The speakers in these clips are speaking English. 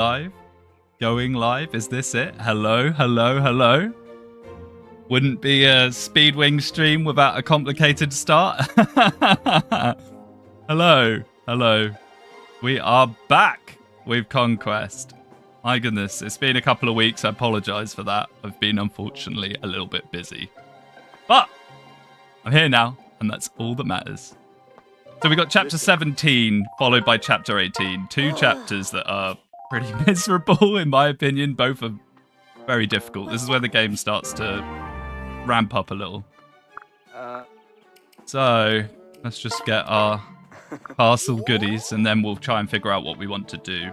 Live? Going live? Is this it? Hello, hello, hello? Wouldn't be a Speedwing stream without a complicated start. Hello, hello. We are back with Conquest. My goodness, it's been a couple of weeks. I apologize for that. I've been, unfortunately, a little bit busy. But I'm here now, and that's all that matters. So we got chapter 17, followed by chapter 18. Two chapters that are pretty miserable, in my opinion. Both are very difficult. This is where the game starts to ramp up a little. So let's just get our castle goodies, and then we'll try and figure out what we want to do.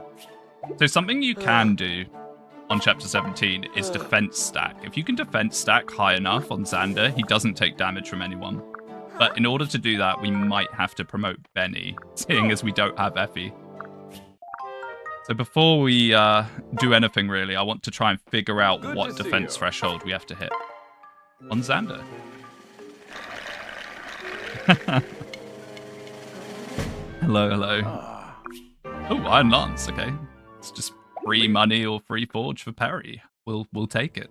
So something you can do on chapter 17 is defense stack. If you can defense stack high enough on Xander, he doesn't take damage from anyone. But in order to do that, we might have to promote Benny, seeing as we don't have Effie. So before we do anything, really, I want to try and figure out what defense threshold we have to hit on Xander. Hello, hello. Oh, Iron Lance, okay. It's just free money or free forge for Perry. We'll take it.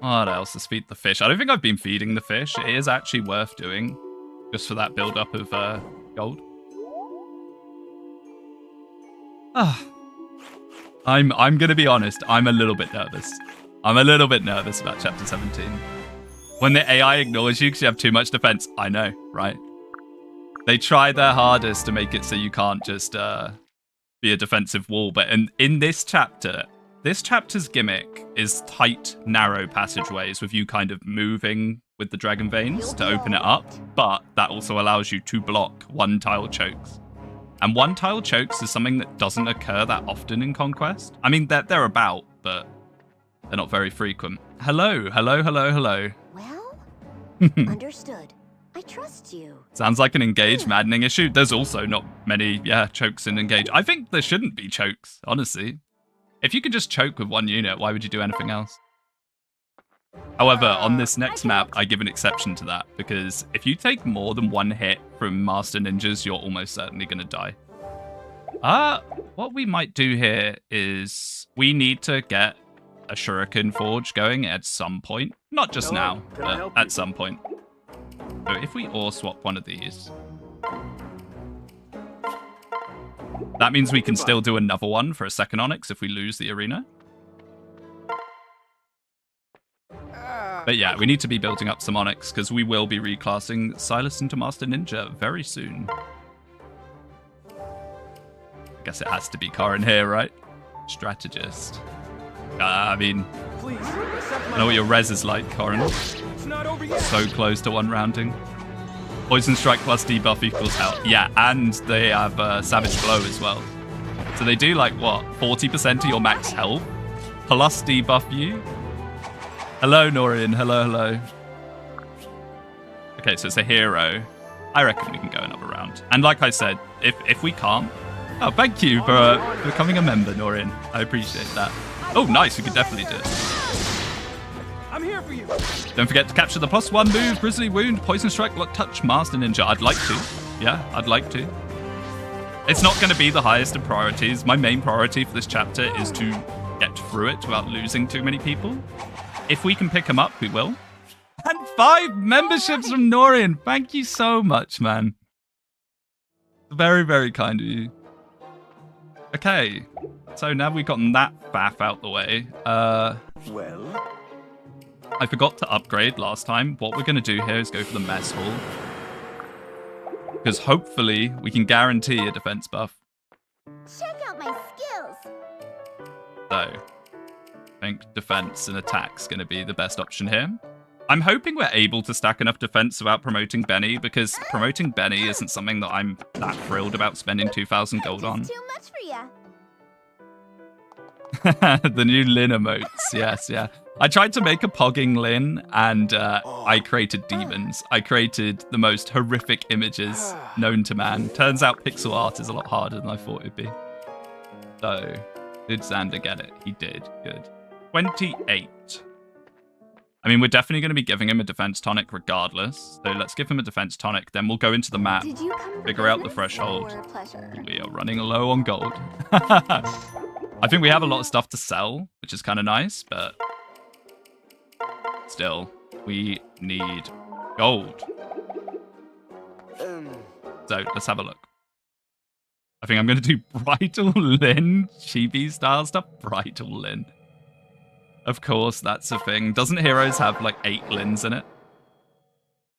What else? Let's feed the fish. I don't think I've been feeding the fish. It is actually worth doing, just for that build-up of gold. I'm gonna be honest. I'm a little bit nervous. I'm a little bit nervous about chapter 17. When the AI ignores you because you have too much defense. I know, right? They try their hardest to make it so you can't just be a defensive wall. But in this chapter, this chapter's gimmick is tight, narrow passageways with you kind of moving with the dragon veins to open it up. But that also allows you to block one-tile chokes. And one-tile chokes is something that doesn't occur that often in Conquest. I mean, they're about, but they're not very frequent. Hello, hello, hello, hello. Well, understood. I trust you. Sounds like an Engage maddening issue. There's also not many, chokes in Engage. I think there shouldn't be chokes, honestly. If you could just choke with one unit, why would you do anything else? However, on this next map, I give an exception to that, because if you take more than one hit from Master Ninjas, you're almost certainly going to die. What we might do here is we need to get a Shuriken Forge going at some point. Not just now, but at some point. So if we ore swap one of these, that means we can still do another one for a second Onyx if we lose the arena. But yeah, we need to be building up some Onyx because we will be reclassing Silas into Master Ninja very soon. I guess it has to be Corin here, right? Strategist. I mean, I know what your res is like, Corin. So close to one rounding. Poison Strike plus debuff equals health. Yeah, and they have Savage Blow as well. So they do like, what, 40% of your max health? Plus debuff you? Hello, Norian. Hello, hello. Okay, so it's a hero. I reckon we can go another round. And like I said, if we can't... Oh, thank you for becoming a member, Norian. I appreciate that. Oh, nice. We could definitely do it. I'm here for you. Don't forget to capture the +1 move, Grizzly Wound, Poison Strike, Lock Touch, Master Ninja. I'd like to. Yeah, I'd like to. It's not going to be the highest of priorities. My main priority for this chapter is to get through it without losing too many people. If we can pick them up, we will. And 5 memberships from Norian. Thank you so much, man. Very, very kind of you. Okay. So now we've gotten that faff out the way. Well, I forgot to upgrade last time. What we're going to do here is go for the mess hall. Because hopefully we can guarantee a defense buff. Check out my skills. So, I think defense and attack's going to be the best option here. I'm hoping we're able to stack enough defense without promoting Benny, because promoting Benny isn't something that I'm that thrilled about spending 2,000 gold on. Too much for ya. The new Lin emotes, yes, yeah. I tried to make a pogging Lin, and I created demons. I created the most horrific images known to man. Turns out pixel art is a lot harder than I thought it'd be. So, did Xander get it? He did, good. 28. I mean, we're definitely going to be giving him a defense tonic regardless. So let's give him a defense tonic. Then we'll go into the map, Did you come for figure out the business threshold. or pleasure? We are running low on gold. I think we have a lot of stuff to sell, which is kind of nice, but still, we need gold. So let's have a look. I think I'm going to do Bridal Lin, Chibi style stuff. Bridal Lin. Of course, that's a thing. Doesn't Heroes have like 8 Lins in it?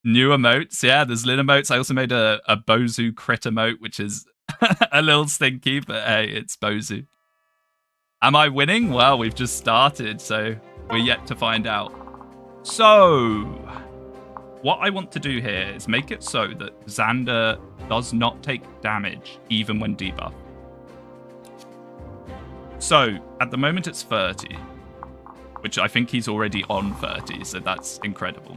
New emotes. Yeah, there's Lin emotes. I also made a Bozu crit emote, which is a little stinky, but hey, it's Bozu. Am I winning? Well, we've just started, so we're yet to find out. So, what I want to do here is make it so that Xander does not take damage, even when debuffed. So, at the moment it's 30. Which I think he's already on 30, so that's incredible.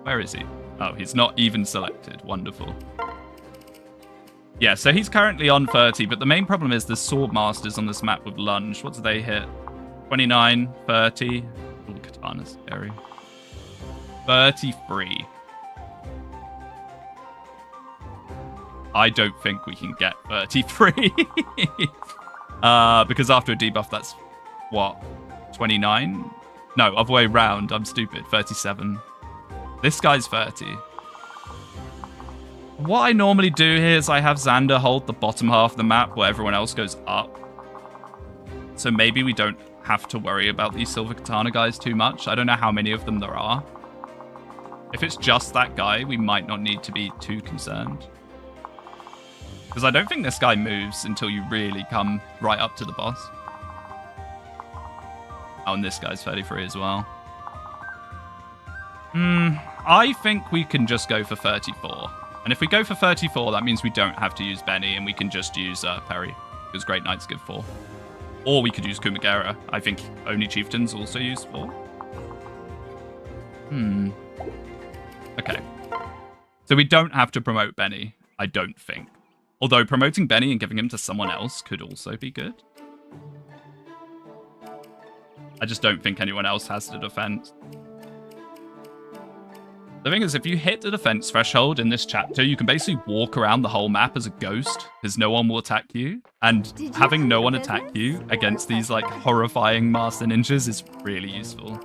Where is he? Oh, he's not even selected. Wonderful. Yeah, so he's currently on 30, but the main problem is the Sword Masters on this map with lunge. What do they hit? 29, 30. Oh, Katana's scary. 33. I don't think we can get 33. Because after a debuff, that's what? 29? No, other way round. I'm stupid. 37. This guy's 30. What I normally do here is I have Xander hold the bottom half of the map where everyone else goes up. So maybe we don't have to worry about these Silver Katana guys too much. I don't know how many of them there are. If it's just that guy, we might not need to be too concerned. Because I don't think this guy moves until you really come right up to the boss. Oh, and this guy's 33 as well. I think we can just go for 34. And if we go for 34, that means we don't have to use Benny and we can just use Perry. Because Great Knights give 4. Or we could use Kumagera. I think only Chieftains also use 4. Okay. So we don't have to promote Benny, I don't think. Although promoting Benny and giving him to someone else could also be good. I just don't think anyone else has the defense. The thing is, if you hit the defense threshold in this chapter, you can basically walk around the whole map as a ghost, because no one will attack you. And having no one attack you against these like horrifying master ninjas is really useful.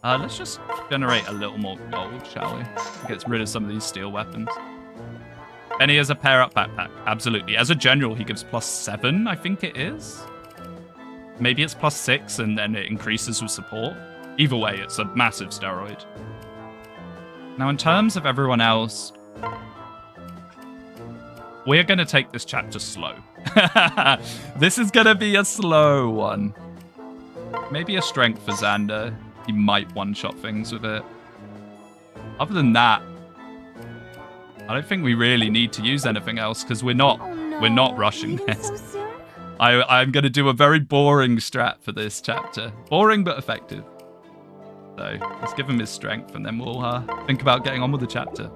Let's just generate a little more gold, shall we? Get rid of some of these steel weapons. Benny has a pair-up backpack, absolutely. As a general, he gives +7, I think it is. Maybe it's +6 and then it increases with support. Either way, it's a massive steroid. Now, in terms of everyone else, we're going to take this chapter slow. This is going to be a slow one. Maybe a strength for Xander. He might one-shot things with it. Other than that, I don't think we really need to use anything else because we're not rushing this. So soon? I'm going to do a very boring strat for this chapter. Boring but effective. So let's give him his strength and then we'll think about getting on with the chapter.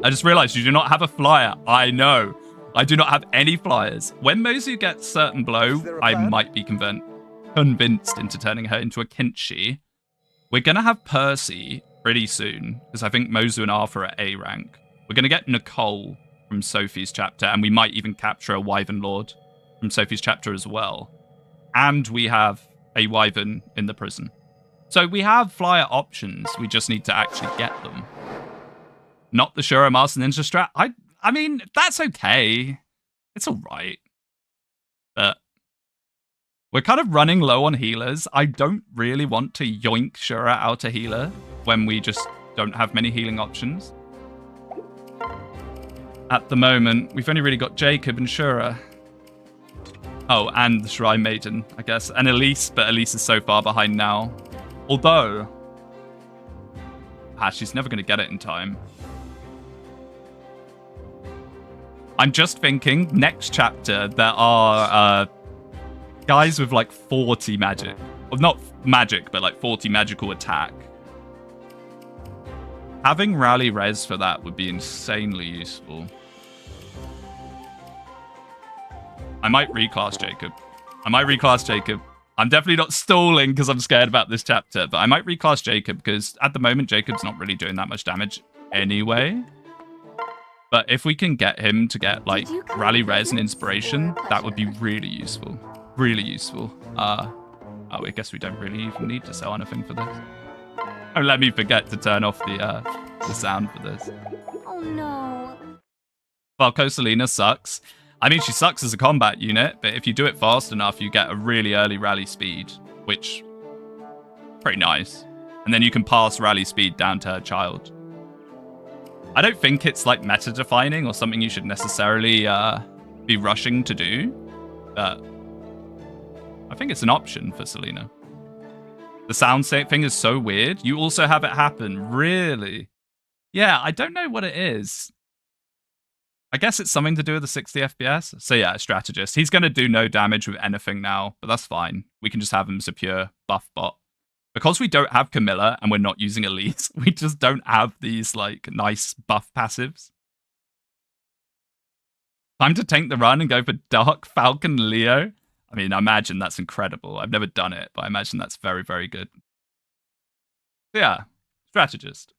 I just realized you do not have a flyer. I know. I do not have any flyers. When Mozu gets certain blow, I might be convinced into turning her into a Kinshi. We're going to have Percy pretty soon because I think Mozu and Arthur are A rank. We're going to get Nicole from Sophie's chapter and we might even capture a Wyvern Lord from Sophie's chapter as well. And we have a Wyvern in the prison. So we have flyer options. We just need to actually get them. Not the Shura Master Ninja strat. I mean, that's okay. It's all right. But we're kind of running low on healers. I don't really want to yoink Shura out a healer when we just don't have many healing options. At the moment, we've only really got Jacob and Shura. Oh, and the Shrine Maiden, I guess. And Elise, but Elise is so far behind now. Although, she's never going to get it in time. I'm just thinking, next chapter, there are guys with like 40 magic. Well, not magic, but like 40 magical attack. Having rally res for that would be insanely useful. I might reclass Jacob. I'm definitely not stalling because I'm scared about this chapter, but I might reclass Jacob because at the moment, Jacob's not really doing that much damage anyway. But if we can get him to get, like, Rally Res and Inspiration, that would be really useful. Really useful. Oh, I guess we don't really even need to sell anything for this. Don't let me forget to turn off the sound for this. Oh no. Falco Selena sucks. I mean, she sucks as a combat unit, but if you do it fast enough, you get a really early rally speed, which pretty nice. And then you can pass rally speed down to her child. I don't think it's like meta defining or something you should necessarily be rushing to do, but I think it's an option for Selena. The sound thing is so weird. You also have it happen. Really? Yeah, I don't know what it is. I guess it's something to do with the 60 FPS. So yeah, strategist. He's going to do no damage with anything now, but that's fine. We can just have him as a pure buff bot. Because we don't have Camilla and we're not using Elise, we just don't have these like nice buff passives. Time to tank the run and go for Dark Falcon Leo. I mean, I imagine that's incredible. I've never done it, but I imagine that's very, very good. So yeah, strategist.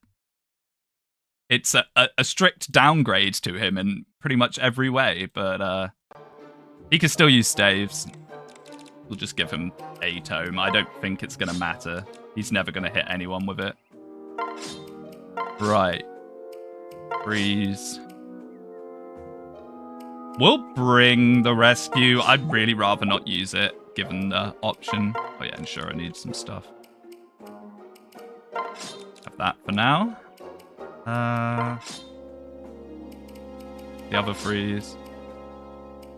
It's a strict downgrade to him in pretty much every way, but he can still use staves. We'll just give him a tome. I don't think it's going to matter. He's never going to hit anyone with it. Right. Freeze. We'll bring the rescue. I'd really rather not use it, given the option. Oh yeah, and sure, I need some stuff. Have that for now. The other freeze.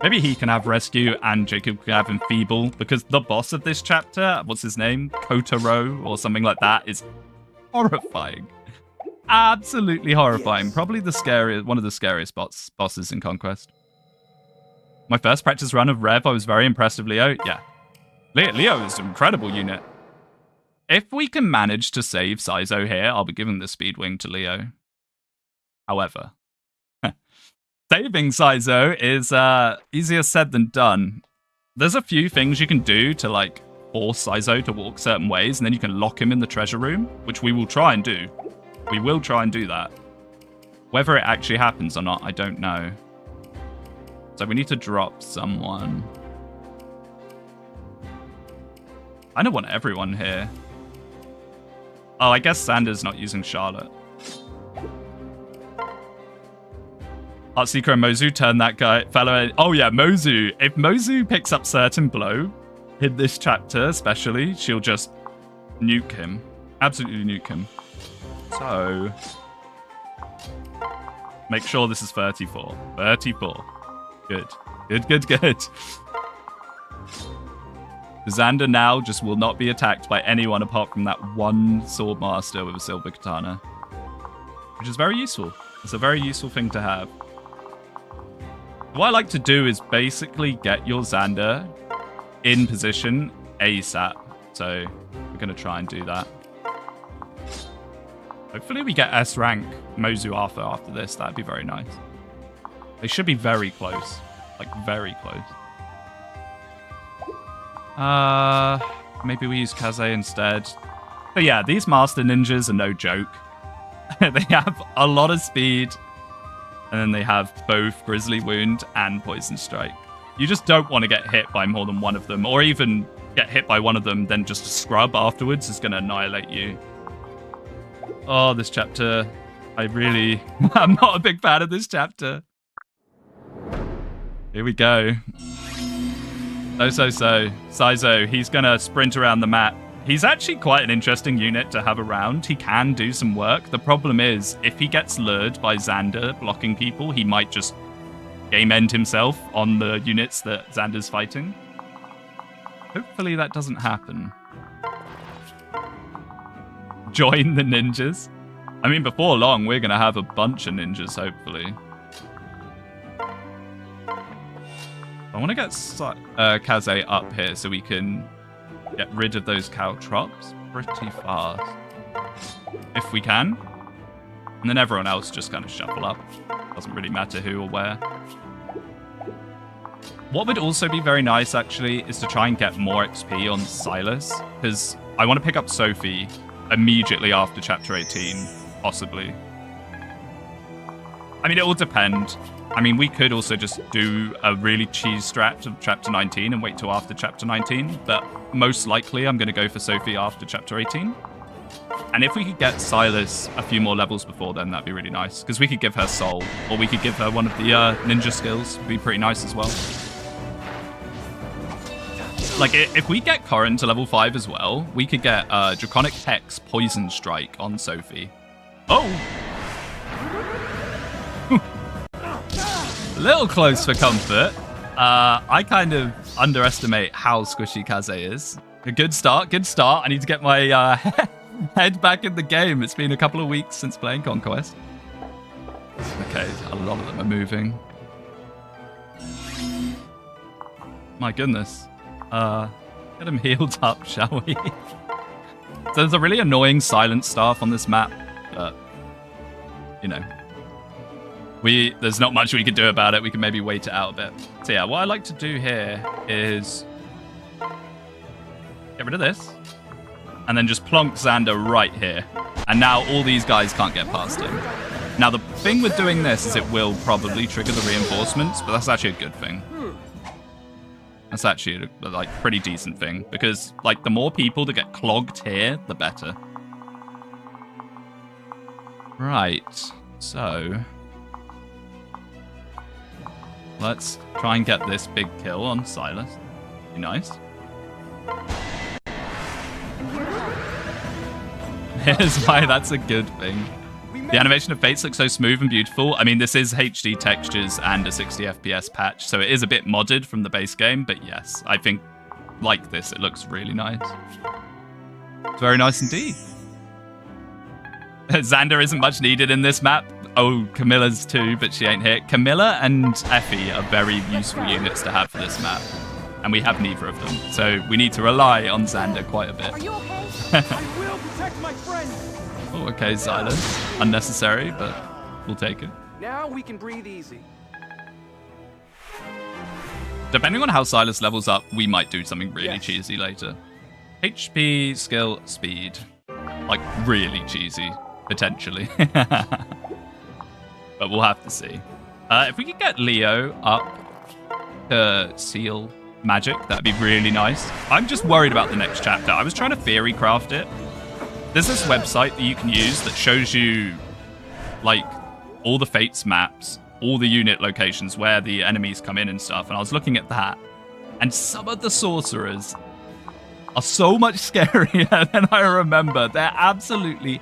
Maybe he can have rescue and Jacob can have enfeeble, because the boss of this chapter, what's his name? Kotaro or something like that, is horrifying. Absolutely horrifying. Yes. Probably the scariest, one of the scariest bosses in Conquest. My first practice run of Rev, I was very impressed with Leo. Yeah. Leo is an incredible unit. If we can manage to save Saizo here, I'll be giving the Speedwing to Leo. However, saving Saizo is easier said than done. There's a few things you can do to like force Saizo to walk certain ways, and then you can lock him in the treasure room, which we will try and do. We will try and do that. Whether it actually happens or not, I don't know. So we need to drop someone. I don't want everyone here. Oh, I guess Xander's not using Charlotte. Heartseeker and Mozu turn that fellow. Oh yeah, Mozu. If Mozu picks up certain blow in this chapter, especially, she'll just nuke him. Absolutely nuke him. So make sure this is 34. 34. Good. Good. Xander now just will not be attacked by anyone apart from that one sword master with a silver katana, which is very useful. It's a very useful thing to have. What I like to do is basically get your Xander in position ASAP. So we're going to try and do that. Hopefully we get S rank Mozu after this. That'd be very nice. They should be very close. Like, very close. Maybe we use Kaze instead. But yeah, these Master Ninjas are no joke. They have a lot of speed. And then they have both Grizzly Wound and Poison Strike. You just don't want to get hit by more than one of them. Or even get hit by one of them, then just a scrub afterwards is going to annihilate you. Oh, this chapter. I'm not a big fan of this chapter. Here we go. So. Saizo, he's going to sprint around the map. He's actually quite an interesting unit to have around. He can do some work. The problem is, if he gets lured by Xander blocking people, he might just game end himself on the units that Xander's fighting. Hopefully that doesn't happen. Join the ninjas. I mean, before long, we're going to have a bunch of ninjas, hopefully. I want to get Kaze up here so we can get rid of those caltrops pretty fast. If we can. And then everyone else just kind of shuffle up. Doesn't really matter who or where. What would also be very nice, actually, is to try and get more XP on Silas, because I want to pick up Sophie immediately after Chapter 18, possibly. I mean, it will depend. I mean, we could also just do a really cheese strat of Chapter 19 and wait till after Chapter 19, but most likely I'm going to go for Sophie after Chapter 18. And if we could get Silas a few more levels before then, that'd be really nice, because we could give her Soul, or we could give her one of the ninja skills. It'd be pretty nice as well. Like, if we get Corrin to level 5 as well, we could get Draconic Hex Poison Strike on Sophie. Oh! A little close for comfort. I kind of underestimate how squishy Kaze is. A good start, good start. I need to get my head back in the game. It's been a couple of weeks since playing Conquest. Okay, a lot of them are moving. My goodness. Get him healed up, shall we? So there's a really annoying silent staff on this map, but, you know, there's not much we can do about it. We can maybe wait it out a bit. So yeah, what I like to do here is get rid of this, and then just plonk Xander right here. And now all these guys can't get past him. Now the thing with doing this is it will probably trigger the reinforcements, but that's actually a good thing. That's actually a like pretty decent thing, because like the more people that get clogged here, the better. Right, so let's try and get this big kill on Silas. Be nice. Here's why that's a good thing. The animation of Fates looks so smooth and beautiful. I mean, this is HD textures and a 60 FPS patch, so it is a bit modded from the base game, but yes, I think, like this, it looks really nice. It's very nice indeed. Xander isn't much needed in this map. Oh, Camilla's too, but she ain't here. Camilla and Effie are very useful units to have for this map, and we have neither of them, so we need to rely on Xander quite a bit. Are you okay? I will protect my friend. Oh, okay, silence. Unnecessary, but we'll take it. Now we can breathe easy. Depending on how Silas levels up, we might do something really cheesy later. HP, skill, speed. Like, really cheesy, potentially. But we'll have to see. If we could get Leo up to seal magic, that'd be really nice. I'm just worried about the next chapter. I was trying to theory craft it. There's this website that you can use that shows you, like, all the Fates maps, all the unit locations where the enemies come in and stuff, and I was looking at that, and some of the sorcerers are so much scarier than I remember. They're absolutely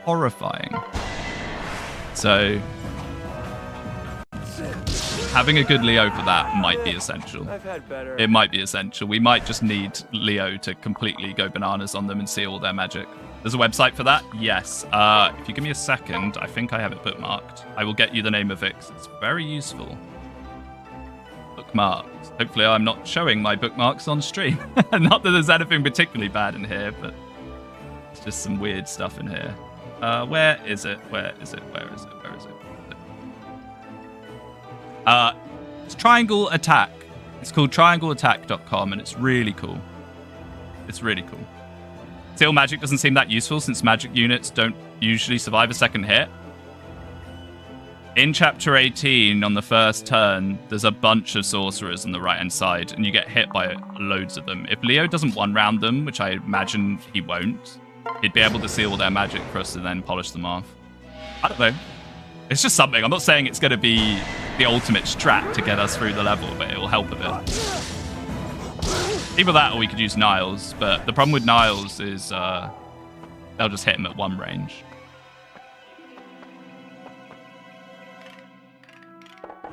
horrifying. So having a good Leo for that might be essential. I've had better. It might be essential. We might just need Leo to completely go bananas on them and see all their magic. There's a website for that? Yes. If you give me a second, I think I have it bookmarked. I will get you the name of it, 'cause it's very useful. Bookmarked. Hopefully I'm not showing my bookmarks on stream. Not that there's anything particularly bad in here, but it's just some weird stuff in here. Where is it? Where is it? Where is it? Where is it? It's Triangle Attack. It's called triangleattack.com, and it's really cool. It's really cool. Seal magic doesn't seem that useful since magic units don't usually survive a second hit. In Chapter 18, on the first turn, there's a bunch of sorcerers on the right-hand side, and you get hit by loads of them. If Leo doesn't one-round them, which I imagine he won't, he'd be able to seal their magic for us to then polish them off. I don't know. It's just something. I'm not saying it's going to be the ultimate strat to get us through the level, but it will help a bit. Either that or we could use Niles, but the problem with Niles is they'll just hit him at one range.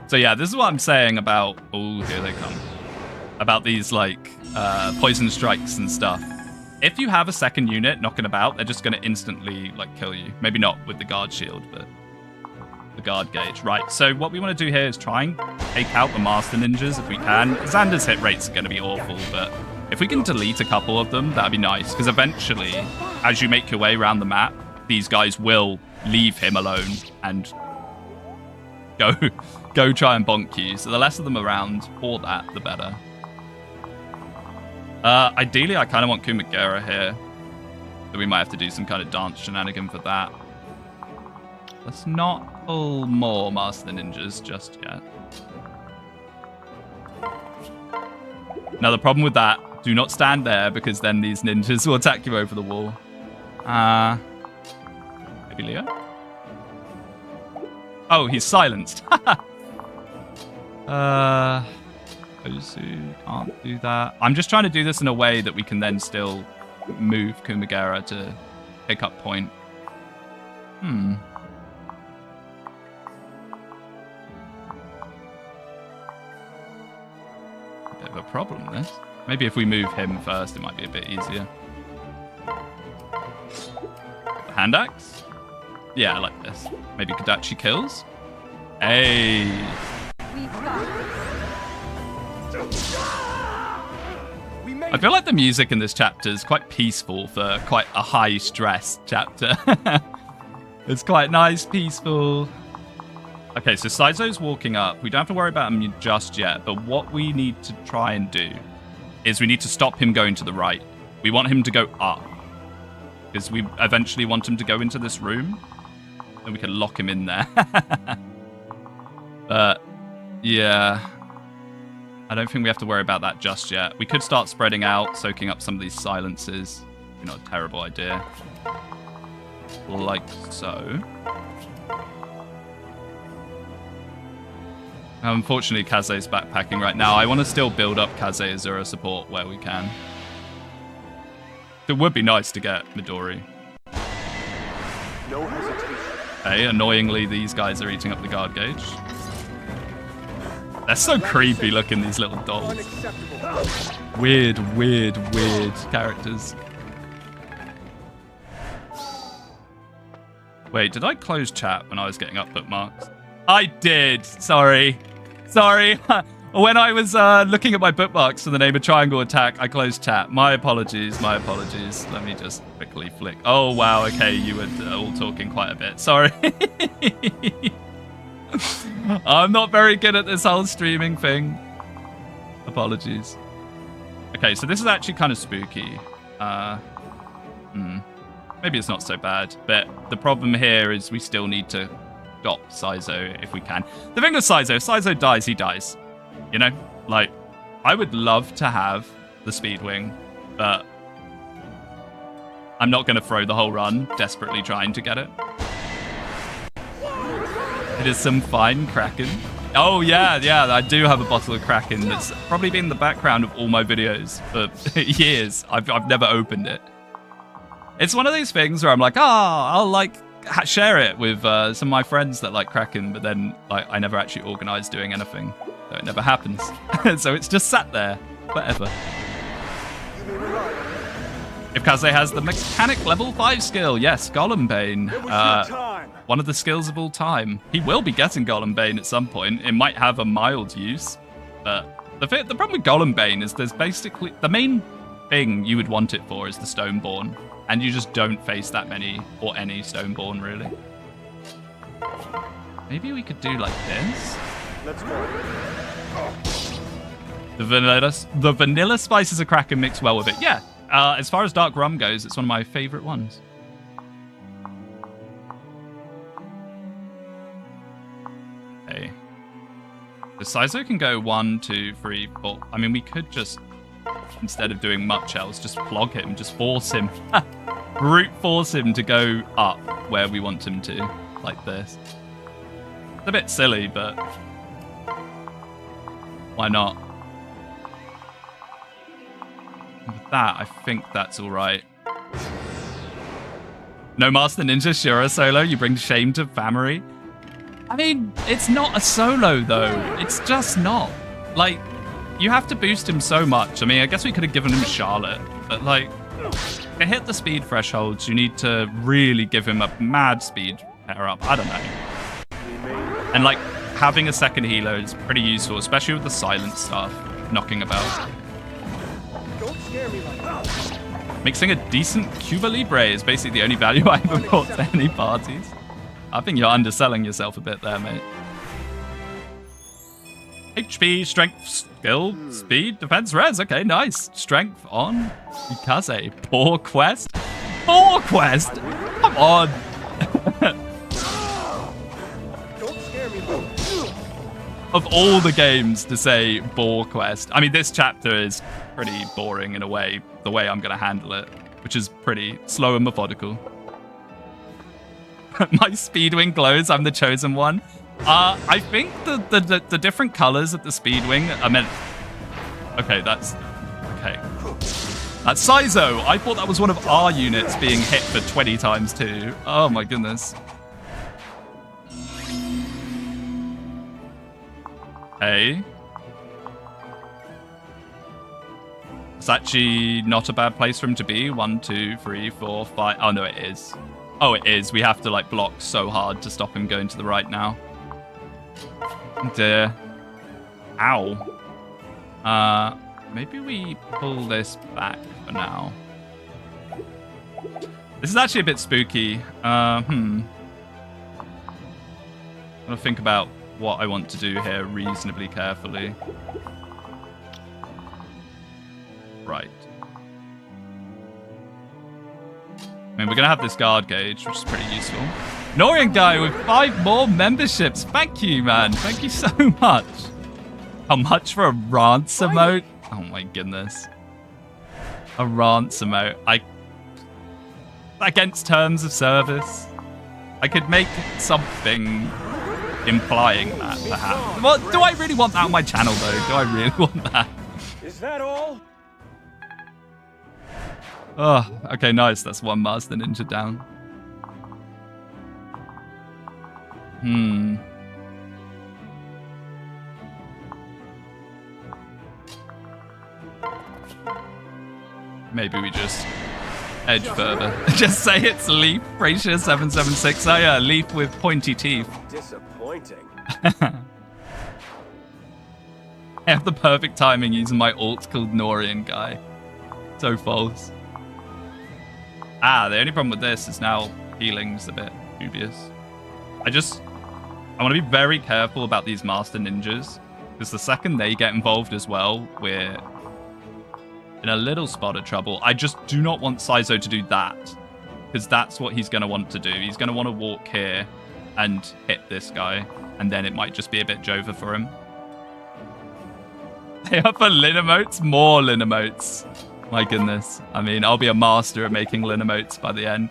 So yeah, this is what I'm saying about... Oh, here they come. About these, like, poison strikes and stuff. If you have a second unit knocking about, they're just going to instantly, like, kill you. Maybe not with the guard shield, but the guard gauge. Right, so what we want to do here is try and take out the Master Ninjas if we can. Xander's hit rates are going to be awful, but if we can delete a couple of them, that'd be nice. Because eventually, as you make your way around the map, these guys will leave him alone and go go try and bonk you. So the less of them around for that, the better. Ideally, I kind of want Kumagera here. So we might have to do some kind of dance shenanigan for that. Let's not pull more Master Ninjas just yet. Now, the problem with that, do not stand there because then these ninjas will attack you over the wall. Maybe Leo? Oh, he's silenced. Ozu can't do that. I'm just trying to do this in a way that we can then still move Kumagera to pick up point. Bit of a problem, this. Maybe if we move him first, it might be a bit easier. The hand axe? Yeah, I like this. Maybe Kodachi kills? Hey! We've got I feel like the music in this chapter is quite peaceful for quite a high-stress chapter. It's quite nice, peaceful. Okay, so Saizo's walking up. We don't have to worry about him just yet, but what we need to try and do is we need to stop him going to the right. We want him to go up, because we eventually want him to go into this room, and we can lock him in there. But, yeah... I don't think we have to worry about that just yet. We could start spreading out, soaking up some of these silences. Not a terrible idea. Like so. Unfortunately, Kaze's backpacking right now. I want to still build up Kaze Azura support where we can. It would be nice to get Midori. No hesitation. Okay, annoyingly, these guys are eating up the guard gauge. They're so creepy looking, these little dolls. Unacceptable. Weird, weird, weird characters. Wait, did I close chat when I was getting up bookmarks? I did. Sorry. Sorry. When I was looking at my bookmarks for the name of Triangle Attack, I closed chat. My apologies. My apologies. Let me just quickly flick. Oh, wow. Okay, you were all talking quite a bit. Sorry. I'm not very good at this whole streaming thing. Apologies. Okay, so this is actually kind of spooky. Maybe it's not so bad, but the problem here is we still need to stop Saizo if we can. The thing with Saizo, if Saizo dies, he dies. You know? Like, I would love to have the Speedwing, but I'm not going to throw the whole run desperately trying to get it. It is some fine Kraken. Oh, yeah, I do have a bottle of Kraken that's probably been in the background of all my videos for years. I've never opened it. It's one of those things where I'm like, I'll like share it with some of my friends that like Kraken, but then like I never actually organize doing anything. So it never happens. So it's just sat there forever. If Kaze has the mechanic level 5 skill, yes, Golem Bane. One of the skills of all time. He will be getting Golem Bane at some point. It might have a mild use, but the problem with Golem Bane is there's basically the main thing you would want it for is the Stoneborn, and you just don't face that many or any Stoneborn really. Maybe we could do like this. Let's go. The vanilla spices of Kraken mix well with it. Yeah. As far as Dark Rum goes, it's one of my favorite ones. Okay. The Saizo can go 1, 2, 3, 4. I mean, we could just, instead of doing much else, just flog him, just force him. Brute force him to go up where we want him to, like this. It's a bit silly, but why not? With that, I think that's all right. No Master Ninja Shura solo, you bring shame to Family. I mean, it's not a solo, though. It's just not. Like, you have to boost him so much. I mean, I guess we could have given him Charlotte, but, like, to hit the speed thresholds, you need to really give him a mad speed pair up. I don't know. And, like, having a second healer is pretty useful, especially with the silent stuff knocking about. Don't scare me like that. Mixing a decent Cuba Libre is basically the only value I ever brought to any parties. I think you're underselling yourself a bit there, mate. HP, strength, skill, speed, defense, res. Okay, nice. Strength on Ikaze. Poor quest. Poor quest. Come on. Don't scare me, Luke. Of all the games to say bore quest, I mean, this chapter is pretty boring in a way, the way I'm going to handle it, which is pretty slow and methodical. My Speedwing glows. I'm the chosen one. I think the different colors of the Speedwing, I meant... Okay, that's... Okay. That's Sizo. I thought that was one of our units being hit for 20 times too. Oh my goodness. Hey. It's actually not a bad place for him to be. 1, 2, 3, 4, 5. Oh no, it is. Oh, it is. We have to like block so hard to stop him going to the right now. Dear. Ow. Maybe we pull this back for now. This is actually a bit spooky. I'm gonna think about what I want to do here reasonably carefully. Right. I mean, we're gonna have this guard gauge, which is pretty useful. Norian guy with 5 more memberships. Thank you, man. Thank you so much. How much for a rance emote? Oh my goodness. A rance emote. Against terms of service. I could make something implying that, perhaps. Well, do I really want that on my channel, though? Do I really want that? Is that all? Oh, okay, nice. That's 1 Master Ninja down. Maybe we just edge further. Just say it's Leaf, Frazier 776. Oh yeah, Leaf with pointy teeth. Disappointing. I have the perfect timing using my ult called Norian guy. So false. The only problem with this is now healing's a bit dubious. I want to be very careful about these Master Ninjas, because the second they get involved as well, we're in a little spot of trouble. I just do not want Sizo to do that, because that's what he's going to want to do. He's going to want to walk here and hit this guy, and then it might just be a bit Jova for him. They are for Lin emotes? More Lin emotes. My goodness. I mean, I'll be a master at making Lin emotes by the end.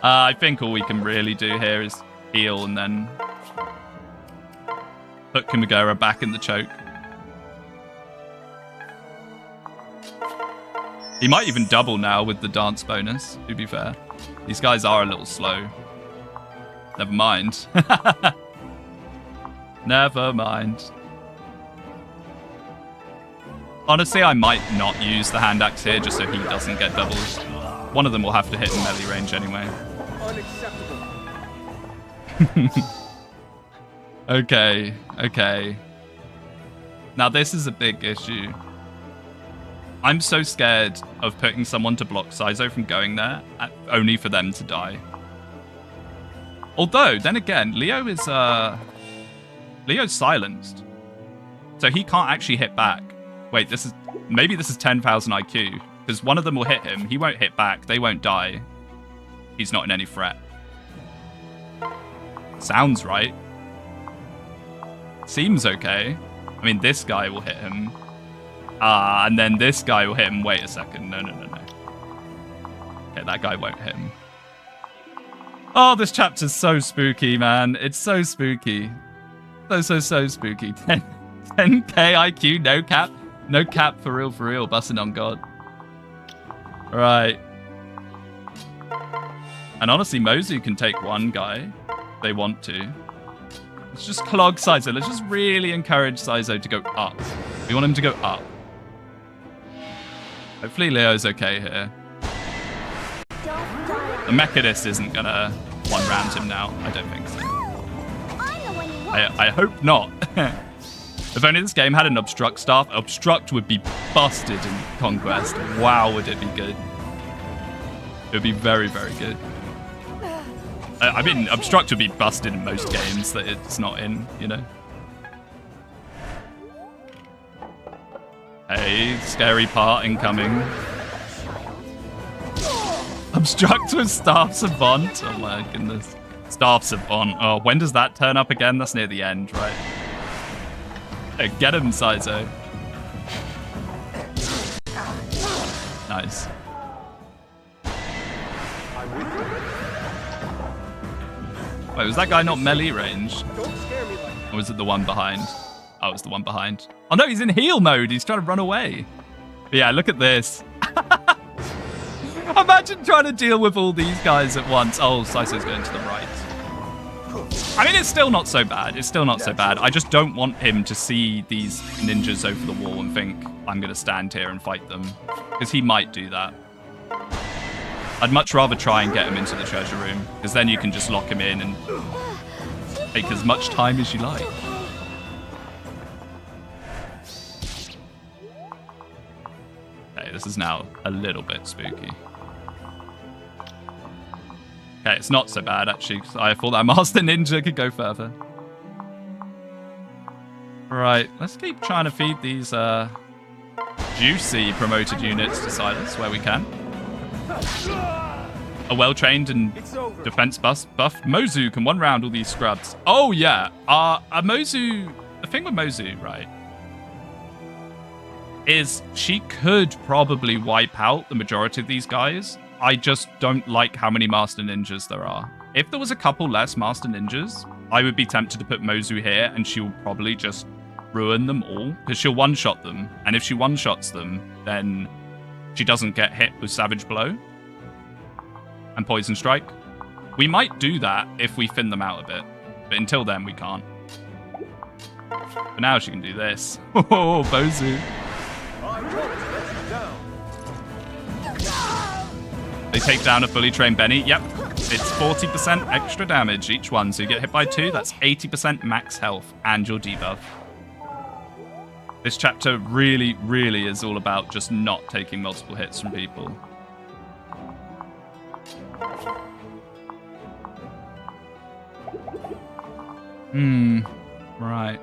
I think all we can really do here is heal and then put Kumagura back in the choke. He might even double now with the dance bonus, to be fair. These guys are a little slow. Never mind. Never mind. Honestly, I might not use the hand axe here just so he doesn't get doubles. One of them will have to hit in melee range anyway. Unacceptable. Okay. Now this is a big issue. I'm so scared of putting someone to block Sizo from going there, only for them to die. Although, then again, Leo's silenced. So he can't actually hit back. Wait, maybe this is 10,000 IQ. Because one of them will hit him. He won't hit back. They won't die. He's not in any threat. Sounds right. Seems okay. I mean, this guy will hit him. And then this guy will hit him. Wait a second. No. Okay, that guy won't hit him. Oh, this chapter's so spooky, man. It's so spooky. So spooky. 10k IQ, no cap. No cap, for real. Busting on God. Right. And honestly, Mozu can take one guy. If they want to. Let's just clog Sizo. Let's just really encourage Sizo to go up. We want him to go up. Hopefully Leo's okay here. The Mechadist isn't gonna one-round him now. I don't think so. I hope not. If only this game had an Obstruct staff, Obstruct would be busted in Conquest. Wow, would it be good. It would be very, very good. I mean, obstruct would be busted in most games that it's not in, you know. Hey, scary part incoming. Obstruct with Staff Savant. Oh my goodness. Staff Savant. Oh, when does that turn up again? That's near the end, right? Hey, get him, Saizo. Nice. Wait, was that guy not melee range? Don't scare me like that. Or was it the one behind? Oh, it was the one behind. Oh no, he's in heal mode. He's trying to run away. But yeah, look at this. Imagine trying to deal with all these guys at once. Oh, Saizo's going to the right. I mean, it's still not so bad. It's still not so bad. I just don't want him to see these ninjas over the wall and think, I'm going to stand here and fight them. Because he might do that. I'd much rather try and get him into the treasure room. Because then you can just lock him in and take as much time as you like. Okay, this is now a little bit spooky. Okay, it's not so bad, actually, because I thought that Master Ninja could go further. Right, let's keep trying to feed these juicy promoted units to Silas where we can. A well-trained and defense buff. Mozu can one-round all these scrubs. Oh, yeah. A Mozu... The thing with Mozu, right, is she could probably wipe out the majority of these guys. I just don't like how many Master Ninjas there are. If there was a couple less Master Ninjas, I would be tempted to put Mozu here, and she will probably just ruin them all, because she'll one-shot them. And if she one-shots them, then she doesn't get hit with Savage Blow and Poison Strike. We might do that if we thin them out a bit, but until then, we can't. But now she can do this. Oh, Bozu. They take down a fully trained Benny. Yep, it's 40% extra damage each one. So you get hit by 2, that's 80% max health and your debuff. This chapter really, really is all about just not taking multiple hits from people. Right.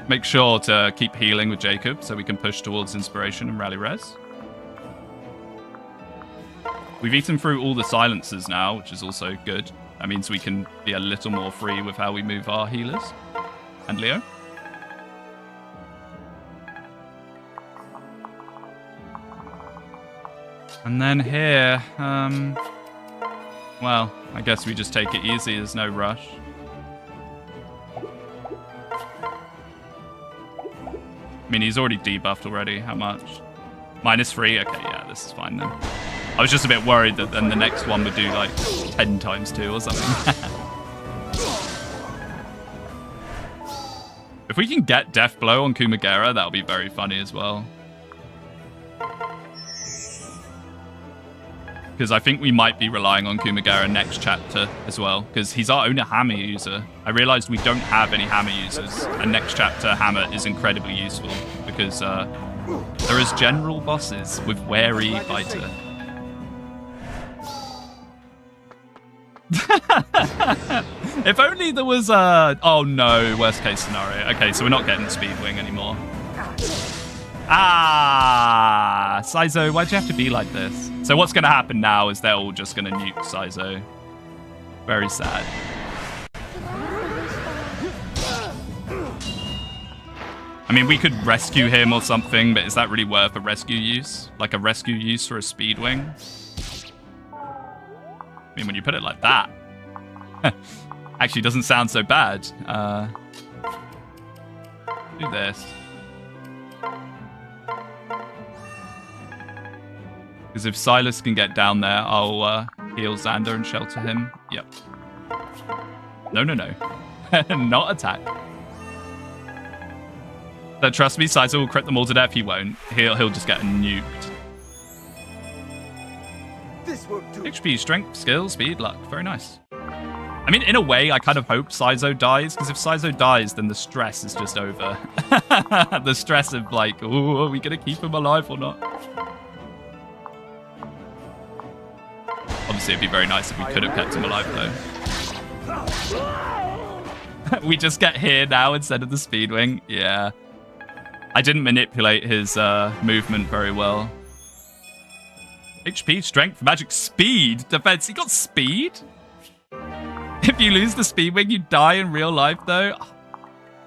Make sure to keep healing with Jacob so we can push towards inspiration and rally res. We've eaten through all the silencers now, which is also good. That means we can be a little more free with how we move our healers. And Leo. And then here, well, I guess we just take it easy. There's no rush. I mean, he's already debuffed already. How much? -3? Okay, yeah, this is fine then. I was just a bit worried that then the next one would do like 10 times 2 or something. If we can get Death Blow on Kumagera, that'll be very funny as well. Because I think we might be relying on Kumagera next chapter as well, because he's our only hammer user. I realized we don't have any hammer users, and next chapter hammer is incredibly useful, because there is general bosses with wary fighter. If only there was a... Oh no, worst case scenario. Okay, so we're not getting Speedwing anymore. Ah, Saizo, why'd you have to be like this? So what's going to happen now is they're all just going to nuke Saizo. Very sad. I mean, we could rescue him or something, but is that really worth a rescue use? Like a rescue use for a Speedwing? I mean, when you put it like that, actually doesn't sound so bad. Do this. Because if Silas can get down there, I'll heal Xander and shelter him. Yep. No, no, no. Not attack. So trust me, Silas will crit them all to death. He won't. He'll just get nuked. This won't do. HP, strength, skill, speed, luck. Very nice. I mean, in a way, I kind of hope Saizo dies, because if Saizo dies, then the stress is just over. The stress of like, oh, are we going to keep him alive or not? Obviously, it'd be very nice if we could have kept him alive, though. We just get here now instead of the Speedwing. Yeah. I didn't manipulate his movement very well. HP, strength, magic, speed, defense. He got speed? If you lose the Speedwing, you die in real life, though.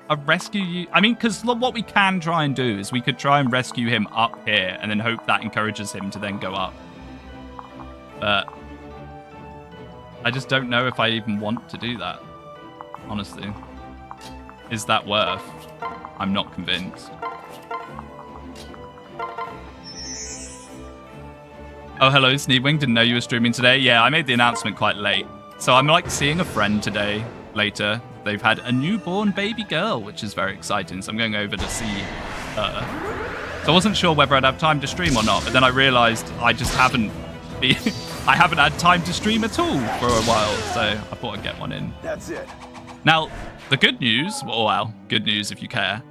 I'll rescue you. I mean, because what we can try and do is we could try and rescue him up here and then hope that encourages him to then go up. But I just don't know if I even want to do that, honestly. Is that worth? I'm not convinced. Oh, hello, Sneedwing. Didn't know you were streaming today. Yeah, I made the announcement quite late. So I'm like seeing a friend today, later. They've had a newborn baby girl, which is very exciting. So I'm going over to see her. So I wasn't sure whether I'd have time to stream or not, but then I realized I just haven't I haven't had time to stream at all for a while. So I thought I'd get one in. That's it. Now, the good news, well, good news if you care,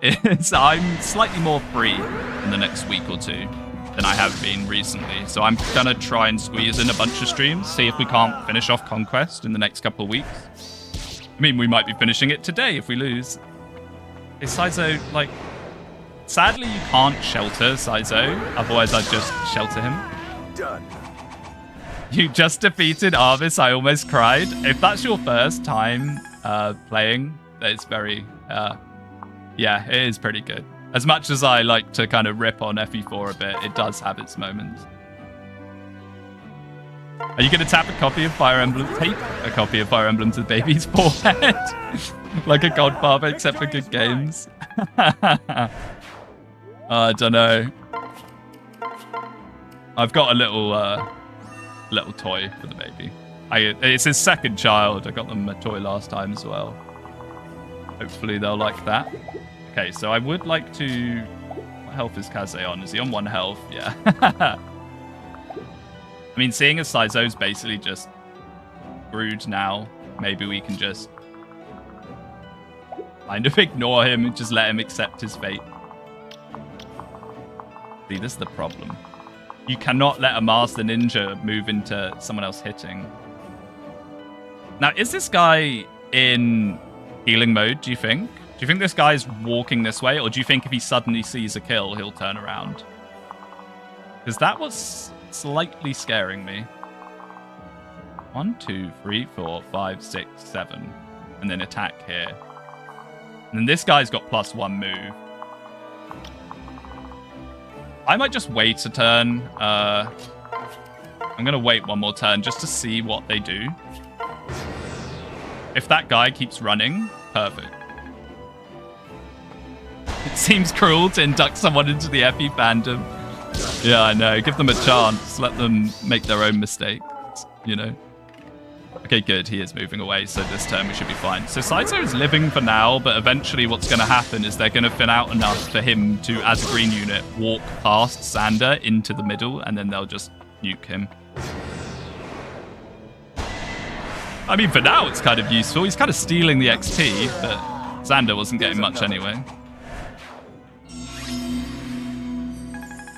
is I'm slightly more free in the next week or two than I have been recently. So I'm going to try and squeeze in a bunch of streams, see if we can't finish off Conquest in the next couple of weeks. I mean, we might be finishing it today if we lose. Is Saizo, like... Sadly, you can't shelter Saizo, otherwise I'd just shelter him. Done. You just defeated Arvis, I almost cried. If that's your first time playing, it's very... yeah, it is pretty good. As much as I like to kind of rip on FE4 a bit, it does have its moments. Are you going to tap a copy of Fire Emblem? Tape a copy of Fire Emblem to the baby's forehead? Like a godfather, except for good games. I don't know. I've got a little toy for the baby. It's his second child. I got them a toy last time as well. Hopefully they'll like that. Okay, so I would like to... What health is Kaze on? Is he on 1 health? Yeah. I mean, seeing as Saizo's basically just screwed now, maybe we can just kind of ignore him and just let him accept his fate. See, this is the problem. You cannot let a Master Ninja move into someone else hitting. Now, is this guy in healing mode, do you think? Do you think this guy's walking this way, or do you think if he suddenly sees a kill, he'll turn around? Because that was slightly scaring me. 1, 2, 3, 4, 5, 6, 7. And then attack here. And then this guy's got +1 move. I might just wait a turn. I'm going to wait 1 more turn just to see what they do. If that guy keeps running, perfect. It seems cruel to induct someone into the FE fandom. Yeah, I know. Give them a chance. Let them make their own mistakes, you know? Okay, good. He is moving away, so this turn we should be fine. So Saizo is living for now, but eventually what's going to happen is they're going to thin out enough for him to, as a green unit, walk past Sander into the middle, and then they'll just nuke him. I mean, for now it's kind of useful. He's kind of stealing the XP, but Sander wasn't getting much anyway.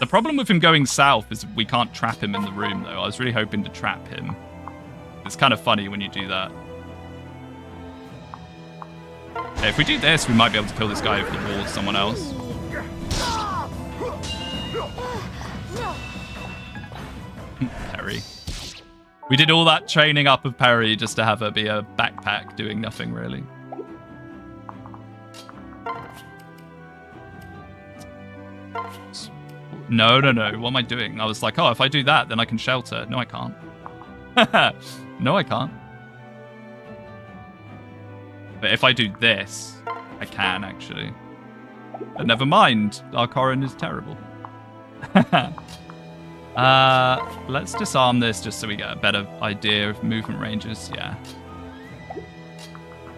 The problem with him going south is we can't trap him in the room, though. I was really hoping to trap him. It's kind of funny when you do that. Okay, if we do this, we might be able to kill this guy over the wall with someone else. Perry. We did all that training up of Perry just to have her be a backpack doing nothing, really. No, no, no. What am I doing? I was like, oh, if I do that, then I can shelter. No, I can't. No, I can't. But if I do this, I can, actually. But never mind. Our Corrin is terrible. Let's disarm this just so we get a better idea of movement ranges. Yeah.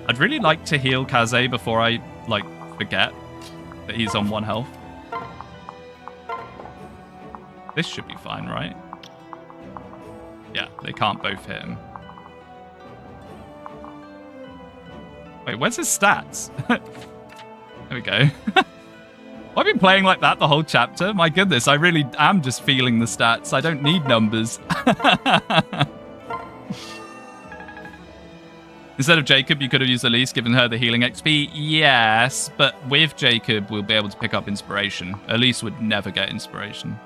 I'd really like to heal Kaze before I, like, forget that he's on 1 health. This should be fine, right? Yeah, they can't both hit him. Wait, where's his stats? There we go. I've been playing like that the whole chapter. My goodness, I really am just feeling the stats. I don't need numbers. Instead of Jacob, you could have used Elise, given her the healing XP. Yes, but with Jacob, we'll be able to pick up inspiration. Elise would never get inspiration.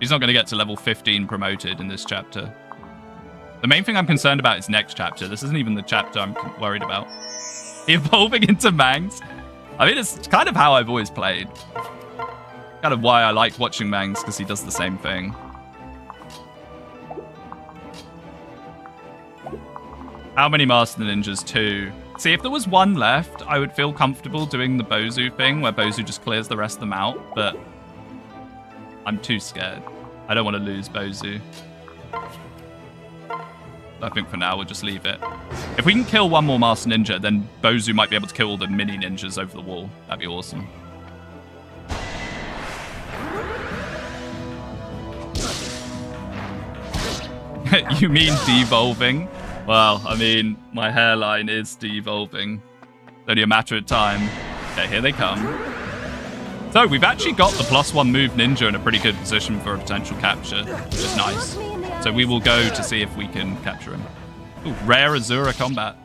She's not going to get to level 15 promoted in this chapter. The main thing I'm concerned about is next chapter. This isn't even the chapter I'm worried about. Evolving into Mangs. I mean, it's kind of how I've always played. Kind of why I like watching Mangs, because he does the same thing. How many Master Ninjas? 2. See, if there was 1 left, I would feel comfortable doing the Bozu thing, where Bozu just clears the rest of them out, but I'm too scared. I don't want to lose Bozu. I think for now, we'll just leave it. If we can kill 1 more Master Ninja, then Bozu might be able to kill all the mini ninjas over the wall. That'd be awesome. You mean devolving? Well, I mean, my hairline is devolving. It's only a matter of time. Okay, here they come. So, we've actually got the +1 move ninja in a pretty good position for a potential capture, which is nice. So we will go to see if we can capture him. Ooh, rare Azura combat.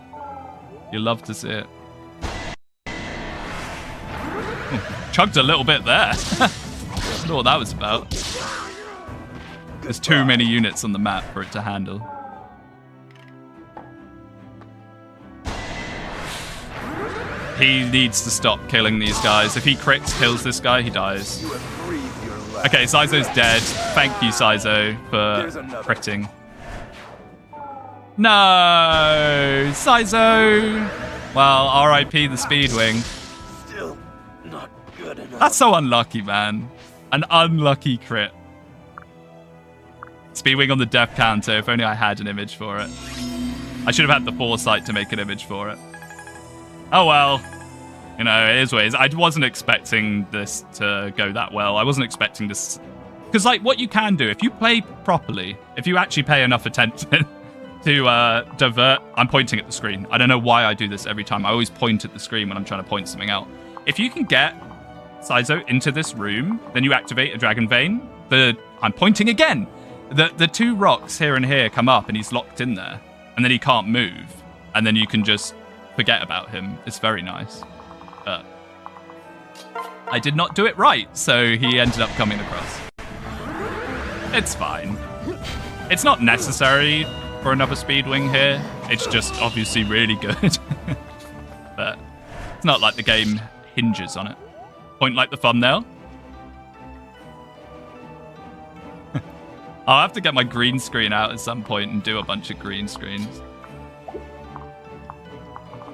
You love to see it. Ooh, chugged a little bit there. I don't know what that was about. There's too many units on the map for it to handle. He needs to stop killing these guys. If he crits, kills this guy, he dies. Okay, Saizo's dead. Thank you, Saizo, for critting. No! Saizo! Well, RIP the Speedwing. Still not good enough. That's so unlucky, man. An unlucky crit. Speedwing on the death counter, if only I had an image for it. I should have had the foresight to make an image for it. Oh well. You know, it is what it is. I wasn't expecting this to go that well. I wasn't expecting this. Because, like, what you can do, if you play properly, if you actually pay enough attention to divert... I'm pointing at the screen. I don't know why I do this every time. I always point at the screen when I'm trying to point something out. If you can get Saizo into this room, then you activate a Dragon Vein. I'm pointing again. The 2 rocks here and here come up, and he's locked in there. And then he can't move. And then you can just forget about him. It's very nice. But I did not do it right, so he ended up coming across. It's fine. It's not necessary for another Speedwinghere. It's just obviously really good. But it's not like the game hinges on it. Point like the thumbnail. I'll have to get my green screen out at some point and do a bunch of green screens.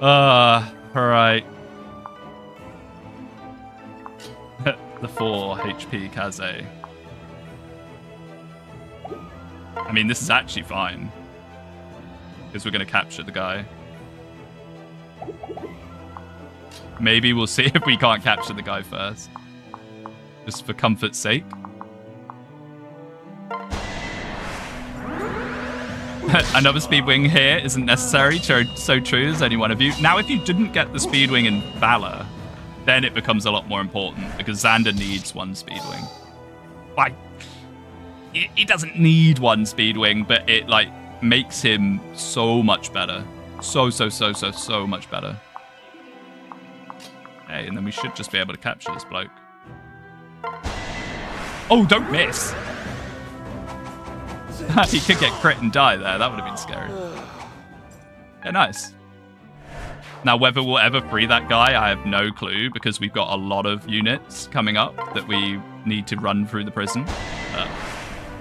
Alright. The 4 HP Kaze. I mean, this is actually fine. Because we're going to capture the guy. Maybe we'll see if we can't capture the guy first. Just for comfort's sake. Another Speedwing here isn't necessary. So true, as any one of you. Now, if you didn't get the Speedwing in Valor, then it becomes a lot more important, because Xander needs 1 Speedwing. Like, he doesn't need 1 Speedwing, but it, like, makes him so much better. So much better. Okay, and then we should just be able to capture this bloke. Oh, don't miss! He could get crit and die there. That would have been scary. Yeah, nice. Now, whether we'll ever free that guy, I have no clue, because we've got a lot of units coming up that we need to run through the prison.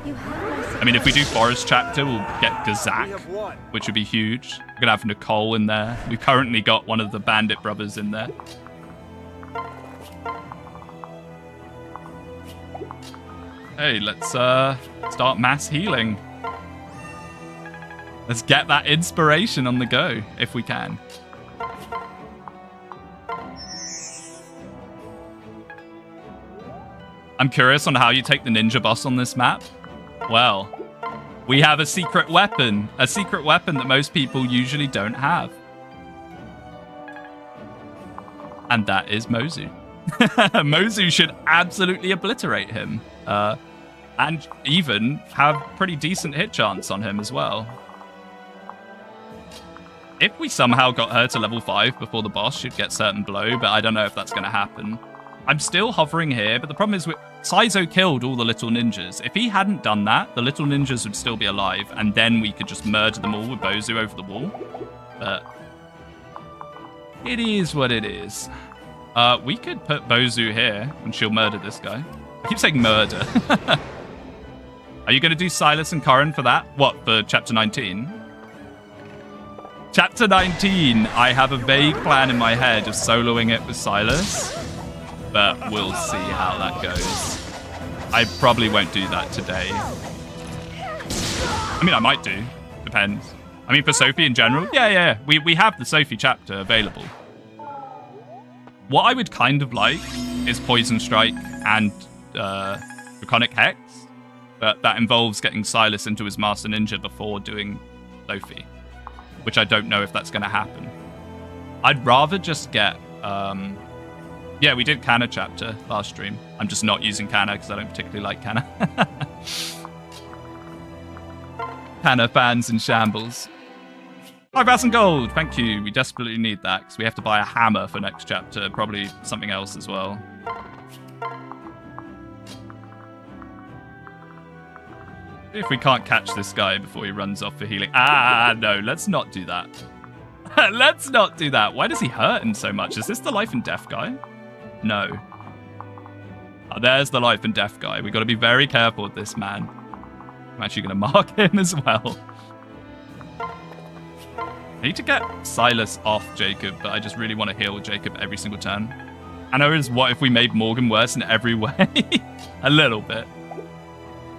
I mean, if we do Forest Chapter, we'll get Gazak, which would be huge. We're going to have Nicole in there. We've currently got one of the Bandit brothers in there. Hey, let's start mass healing. Let's get that inspiration on the go, if we can. I'm curious on how you take the ninja boss on this map. Well, we have a secret weapon that most people usually don't have. And that is Mozu. Mozu should absolutely obliterate him. And even have pretty decent hit chance on him as well. If we somehow got her to level 5 before the boss, she'd get certain blow, but I don't know if that's going to happen. I'm still hovering here, but the problem is Saizo killed all the little ninjas. If he hadn't done that, the little ninjas would still be alive, and then we could just murder them all with Bozu over the wall. But it is what it is. We could put Bozu here, and she'll murder this guy. I keep saying murder. Are you going to do Silas and Corrin for that? What, for Chapter 19? Chapter 19, I have a vague plan in my head of soloing it with Silas, but we'll see how that goes. I probably won't do that today. I mean, I might do. Depends. I mean, for Sophie in general, yeah. We have the Sophie chapter available. What I would kind of like is Poison Strike and Draconic Hex, but that involves getting Silas into his Master Ninja before doing Sophie, which I don't know if that's going to happen. I'd rather just get... yeah, we did Kanna chapter last stream. I'm just not using Kanna because I don't particularly like Kanna. Kanna fans in shambles. 5,000 gold, thank you. We desperately need that because we have to buy a hammer for next chapter. Probably something else as well. If we can't catch this guy before he runs off for healing. No, let's not do that. Let's not do that. Why does he hurt him so much? Is this the life and death guy? No. Oh, there's the life and death guy. We've got to be very careful with this man. I'm actually going to mark him as well. I need to get Silas off Jacob, but I just really want to heal Jacob every single turn. And there is, what if we made Morgan worse in every way? A little bit.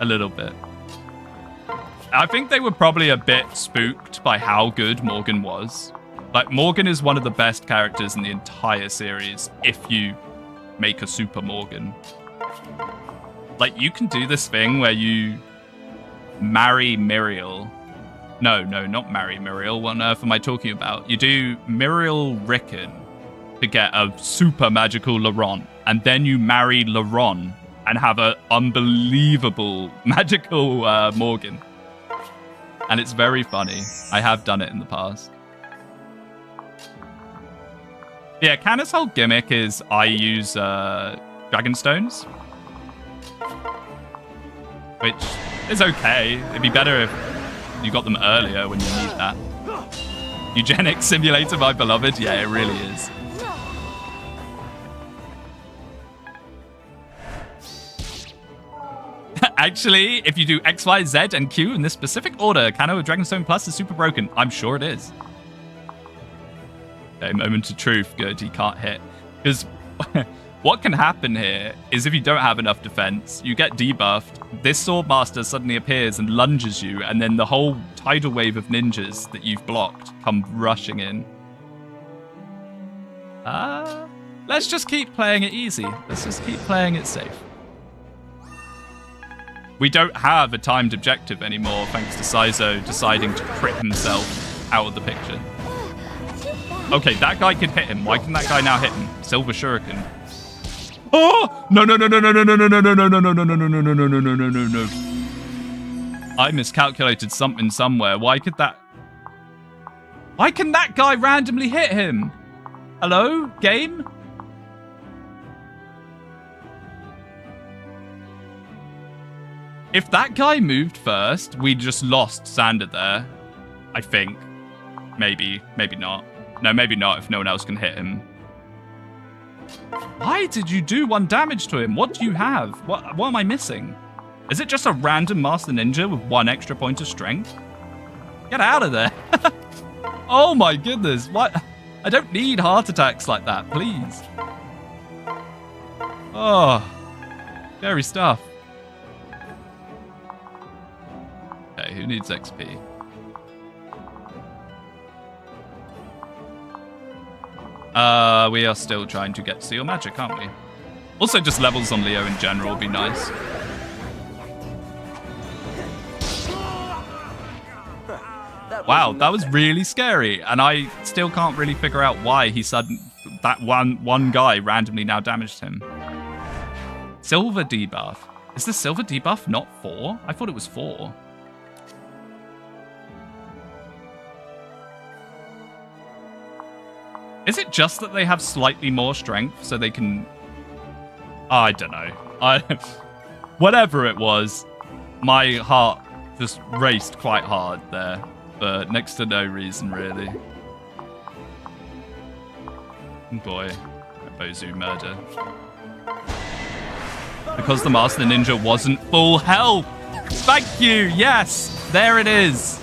A little bit. I think they were probably a bit spooked by how good Morgan was. Like, Morgan is one of the best characters in the entire series if you make a Super Morgan. Like, you can do this thing where you marry Miriel. No, not marry Miriel. What on earth am I talking about? You do Miriel Rickon to get a super magical Laurent, and then you marry Laurent and have an unbelievable magical Morgan. And it's very funny. I have done it in the past. Yeah, Kanna's whole gimmick is I use Dragon Stones. Which is okay. It'd be better if you got them earlier when you need that. Eugenics Simulator, my beloved. Yeah, it really is. Actually, if you do X, Y, Z, and Q in this specific order, Kanna with Dragonstone Plus is super broken. I'm sure it is. Okay, moment of truth. Good, he can't hit. Because what can happen here is if you don't have enough defense, you get debuffed, this Swordmaster suddenly appears and lunges you, and then the whole tidal wave of ninjas that you've blocked come rushing in. Let's just keep playing it easy. Let's just keep playing it safe. We don't have a timed objective anymore, thanks to Saizo deciding to crit himself out of the picture. Okay, that guy could hit him. Why can that guy now hit him? Silver Shuriken. Oh! No. I miscalculated something somewhere. Why can that guy randomly hit him? Hello? Game? If that guy moved first, we just lost Sander there. I think. Maybe. Maybe not. No, maybe not if no one else can hit him. Why did you do 1 damage to him? What do you have? What am I missing? Is it just a random Master Ninja with 1 extra point of strength? Get out of there. Oh my goodness. What? I don't need heart attacks like that, please. Oh. Scary stuff. Okay, who needs XP? We are still trying to get Seal Magic, aren't we? Also, just levels on Leo in general would be nice. Wow, that was really scary. And I still can't really figure out why he that one guy randomly now damaged him. Silver debuff. Is the silver debuff not 4? I thought it was 4. Is it just that they have slightly more strength so they can... I don't know. Whatever it was, my heart just raced quite hard there. For next to no reason, really. Boy, Bozu murder. Because the Master Ninja wasn't full health. Thank you. Yes, there it is.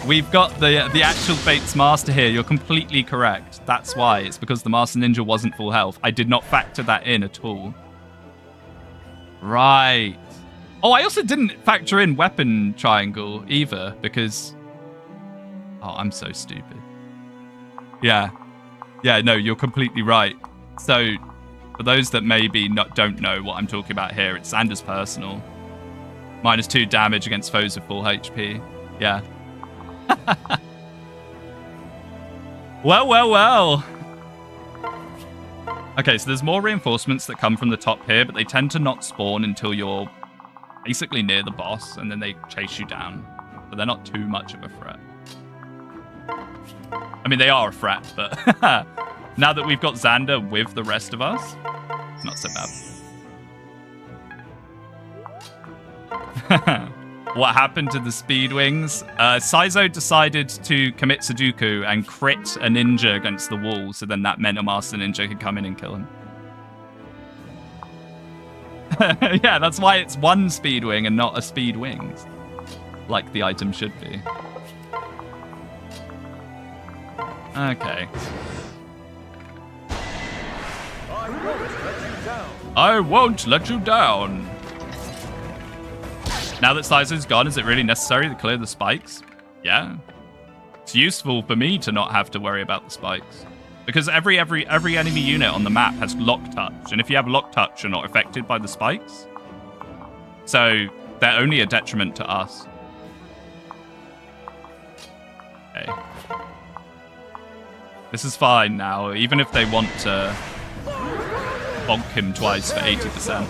We've got the actual Fates Master here. You're completely correct. That's why. It's because the Master Ninja wasn't full health. I did not factor that in at all. Right. Oh, I also didn't factor in weapon triangle either because... Oh, I'm so stupid. Yeah. Yeah, no, you're completely right. So, for those that maybe don't know what I'm talking about here, it's Xander's personal. -2 damage against foes with full HP. Yeah. Well. Okay, so there's more reinforcements that come from the top here, but they tend to not spawn until you're basically near the boss, and then they chase you down. But they're not too much of a threat. I mean, they are a threat, but now that we've got Xander with the rest of us, it's not so bad. What happened to the Speedwings? Saizo decided to commit Sudoku and crit a ninja against the wall, so then that meant a Master Ninja could come in and kill him. Yeah, that's why it's one Speedwing and not a Speedwings, like the item should be. Okay. I won't let you down. Now that Saizo's gone, is it really necessary to clear the spikes? Yeah. It's useful for me to not have to worry about the spikes. Because every enemy unit on the map has lock touch. And if you have lock touch, you're not affected by the spikes. So they're only a detriment to us. Okay. This is fine now, even if they want to bonk him twice for 80%.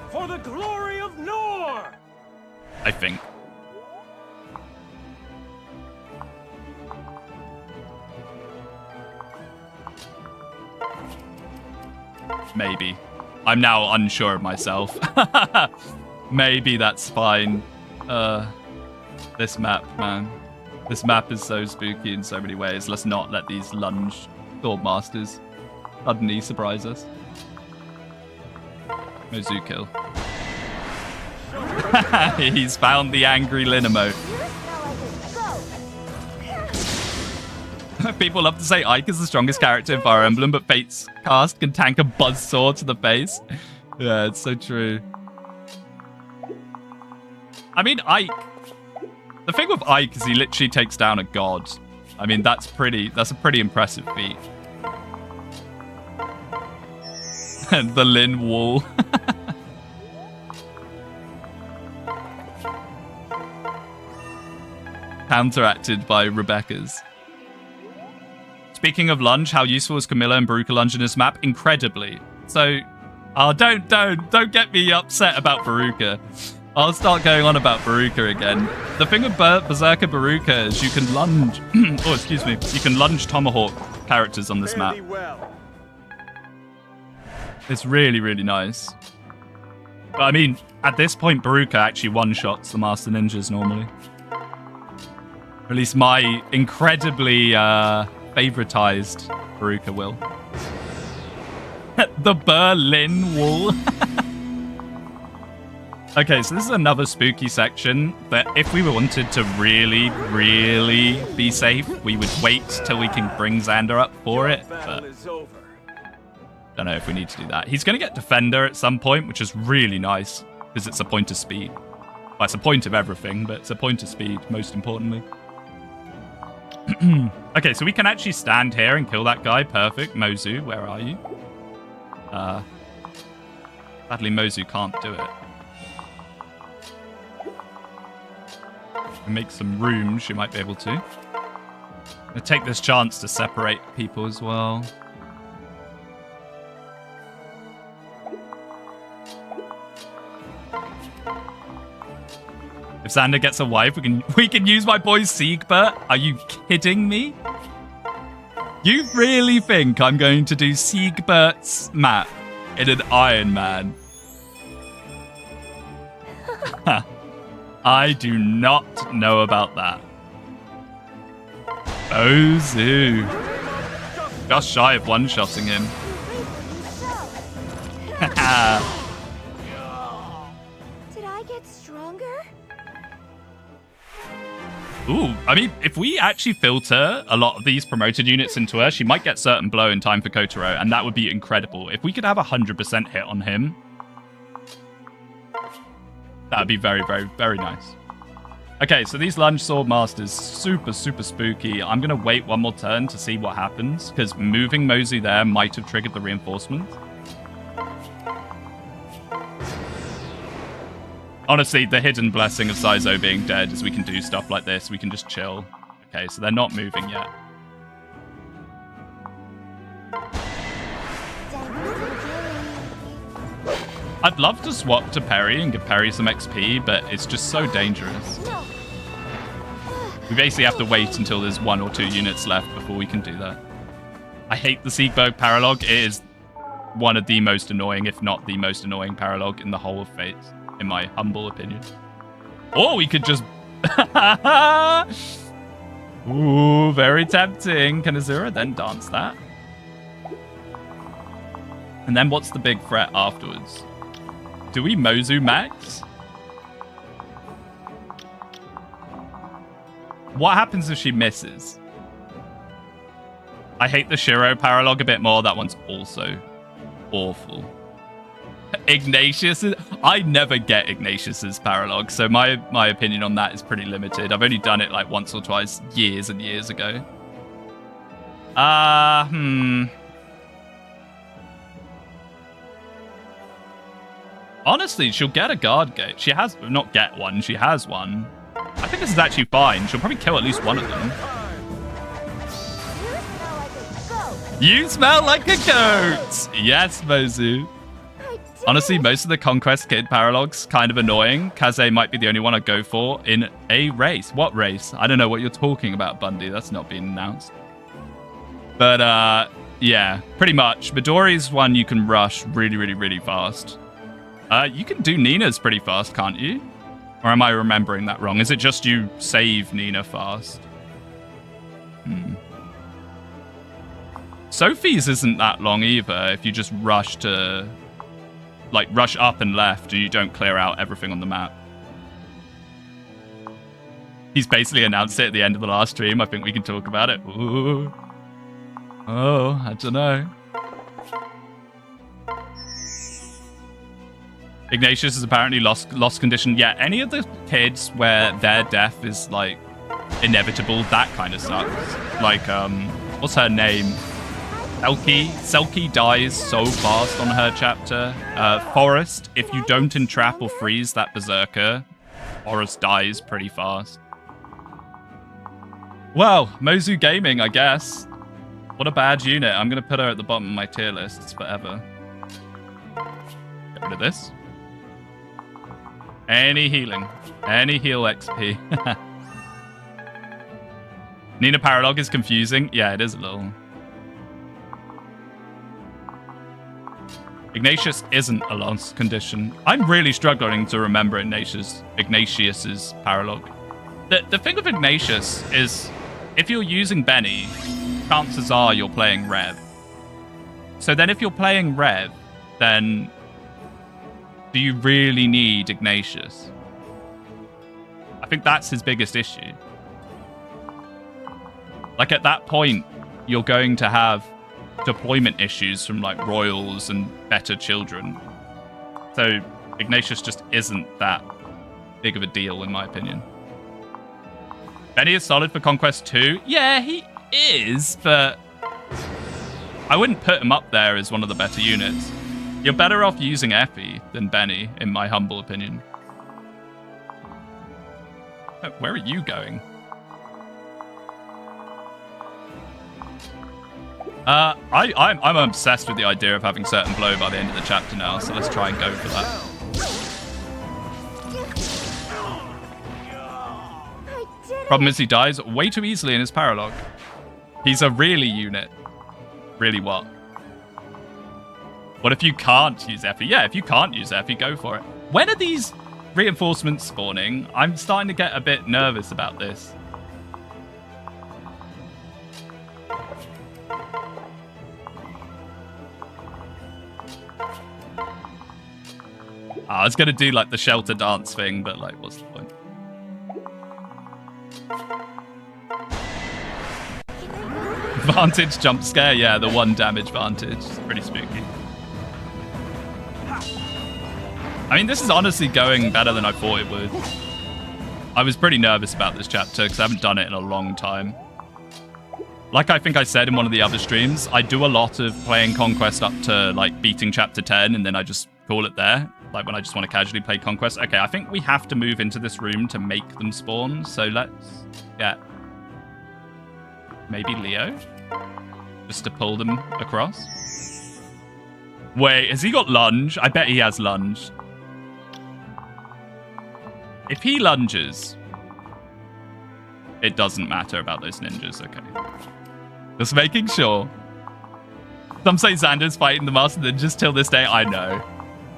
For the glory of Nor! I think. Maybe. I'm now unsure of myself. Maybe that's fine. This map, man. This map is so spooky in so many ways. Let's not let these lunge Sword Masters suddenly surprise us. Mozu kill. He's found the angry Lin emote. People love to say Ike is the strongest character in Fire Emblem, but Fate's cast can tank a buzzsaw to the face. Yeah, it's so true. I mean, Ike... The thing with Ike is he literally takes down a god. I mean, that's a pretty impressive feat. And the Lin wall. Counteracted by Rebecca's. Speaking of lunge, how useful is Camilla and Baruka lunge in this map? Incredibly. So, don't get me upset about Baruka. I'll start going on about Baruka again. The thing with Berserker Baruka is you can lunge... oh, excuse me. You can lunge Tomahawk characters on this map. It's really, really nice. But I mean, at this point, Baruka actually one-shots the Master Ninjas normally. Or at least my incredibly favoritized Baruka will. The Berlin Wall. Okay, so this is another spooky section that if we wanted to really, really be safe, we would wait till we can bring Xander up for it, but don't know if we need to do that. He's going to get Defender at some point, which is really nice, because it's a point of speed. Well, it's a point of everything, but it's a point of speed, most importantly. Okay, so we can actually stand here and kill that guy. Perfect. Mozu, where are you? Sadly, Mozu can't do it. Make some room, she might be able to. I take this chance to separate people as well. If Xander gets a wife, we can use my boy Siegbert. Are you kidding me? You really think I'm going to do Siegbert's map in an Ironman? I do not know about that. Ozu. Just shy of one-shotting him. Did I get stronger? Ooh, I mean, if we actually filter a lot of these promoted units into her, she might get certain blow in time for Kotaro, and that would be incredible. If we could have 100% hit on him, that would be very, very, very nice. Okay, so these lunge sword masters, super, super spooky. I'm going to wait one more turn to see what happens, because moving Mozu there might have triggered the reinforcement. Honestly, the hidden blessing of Saizo being dead is we can do stuff like this. We can just chill. Okay, so they're not moving yet. I'd love to swap to Perry and give Perry some XP, but it's just so dangerous. We basically have to wait until there's 1 or 2 units left before we can do that. I hate the Siegberg paralog. It is one of the most annoying, if not the most annoying paralog in the whole of Fate, in my humble opinion. Or we could just... Ooh, very tempting. Can Azura then dance that? And then what's the big threat afterwards? Do we Mozu max? What happens if she misses? I hate the Shiro paralog a bit more. That one's also awful. Ignatius I never get Ignatius's paralog, so my opinion on that is pretty limited. I've only done it like once or twice years and years ago. Honestly, she'll get a guard gate. She has, not get one, she has one. I think this is actually fine. She'll probably kill at least one of them. You smell like a goat! Yes, Mozu. Honestly, most of the Conquest Kid paralogs kind of annoying. Kaze might be the only one I'd go for in a race. What race? I don't know what you're talking about, Bundy. That's not being announced. But, yeah, pretty much. Midori's one you can rush really, really, really fast. You can do Nina's pretty fast, can't you? Or am I remembering that wrong? Is it just you save Nina fast? Sophie's isn't that long either if you just rush to... like, rush up and left and you don't clear out everything on the map. He's basically announced it at the end of the last stream. I think we can talk about it. Ooh. Oh, I don't know. Ignatius is apparently lost condition. Yeah, any of the kids where their death is, like, inevitable, that kind of sucks. Like, what's her name? Selkie dies so fast on her chapter. Forrest, if you don't entrap or freeze that berserker, Forrest dies pretty fast. Well, Mozu Gaming, I guess. What a bad unit. I'm going to put her at the bottom of my tier lists forever. Get rid of this. Any healing. Any heal XP. Nina Paralog is confusing. Yeah, it is a little. Ignatius isn't a lost condition. I'm really struggling to remember Ignatius's paralog. The thing with Ignatius is, if you're using Benny, chances are you're playing Rev. So then if you're playing Rev, then do you really need Ignatius? I think that's his biggest issue. Like at that point, you're going to have deployment issues from like royals and better children. So Ignatius just isn't that big of a deal in my opinion. Benny is solid for Conquest 2. Yeah, he is, but I wouldn't put him up there as one of the better units. You're better off using Effie than Benny, in my humble opinion. Where are you going? I'm obsessed with the idea of having certain blow by the end of the chapter now, so let's try and go for that. I did it. Problem is he dies way too easily in his paralog. He's a really unit. Really what? What if you can't use Effie? Yeah, if you can't use Effie, go for it. When are these reinforcements spawning? I'm starting to get a bit nervous about this. I was going to do like the shelter dance thing, but like, what's the point? Vantage jump scare, yeah, the 1 damage vantage. It's pretty spooky. I mean, this is honestly going better than I thought it would. I was pretty nervous about this chapter because I haven't done it in a long time. Like I think I said in one of the other streams, I do a lot of playing Conquest up to like beating chapter 10 and then I just call it there. Like when I just want to casually play Conquest. Okay, I think we have to move into this room to make them spawn. So let's get maybe Leo just to pull them across. Wait, has he got lunge? I bet he has lunge. If he lunges, it doesn't matter about those ninjas. Okay. Just making sure. Some say Xander's fighting the Master Ninjas till this day. I know.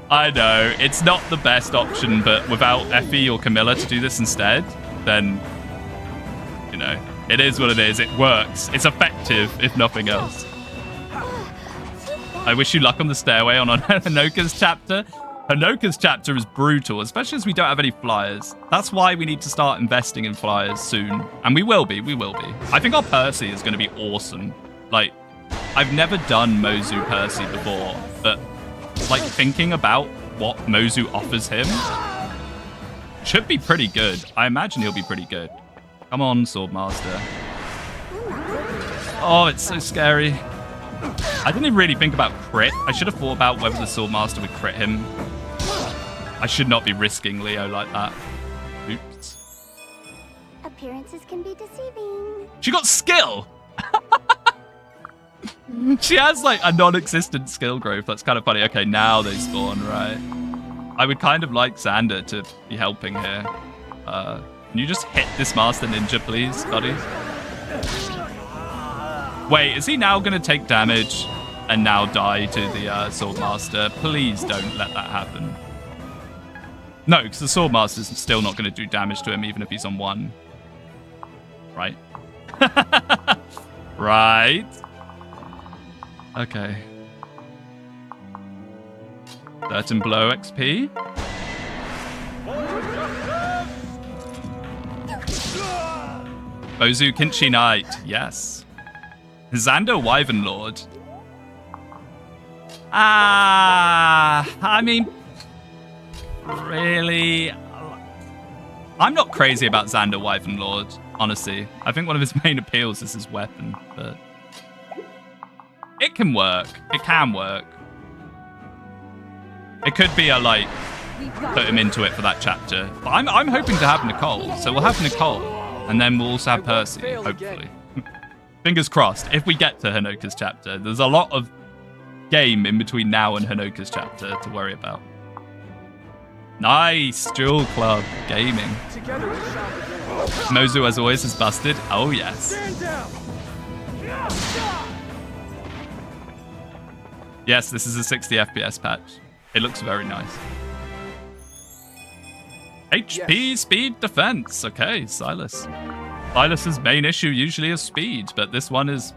I know. It's not the best option, but without Effie or Camilla to do this instead, then, you know, it is what it is. It works. It's effective, if nothing else. I wish you luck on the stairway on Hanoka's chapter. Hanoka's chapter is brutal, especially as we don't have any flyers. That's why we need to start investing in flyers soon. And we will be. I think our Percy is going to be awesome. Like, I've never done Mozu Percy before, but like thinking about what Mozu offers him should be pretty good. I imagine he'll be pretty good. Come on, Swordmaster. Oh, it's so scary. I didn't even really think about crit. I should have thought about whether the Swordmaster would crit him. I should not be risking Leo like that. Oops. Appearances can be deceiving. She got skill! She has like a non-existent skill growth. That's kind of funny. Okay, now they spawn, right? I would kind of like Xander to be helping here. Can you just hit this Master Ninja, please, buddy? Wait, is he now going to take damage and now die to the Swordmaster? Please don't let that happen. No, because the Swordmaster's still not going to do damage to him even if he's on 1. Right? Right. Okay. Certain blow XP. Mozu Kinchi Knight. Yes. Xander Wyvern Lord. I mean, really? I'm not crazy about Xander Wyvern Lord, honestly. I think one of his main appeals is his weapon, but it can work. It can work. It could be a, like, put him into it for that chapter. But I'm hoping to have Nicole, so we'll have Nicole, and then we'll also have Percy, hopefully. Fingers crossed, if we get to Hanoka's chapter. There's a lot of game in between now and Hanoka's chapter to worry about. Nice, Jewel Club Gaming. Mozu, as always, is busted. Oh, yes. Yes, this is a 60 FPS patch. It looks very nice. HP, speed, defense. Okay, Silas. Silas's main issue usually is speed, but this one is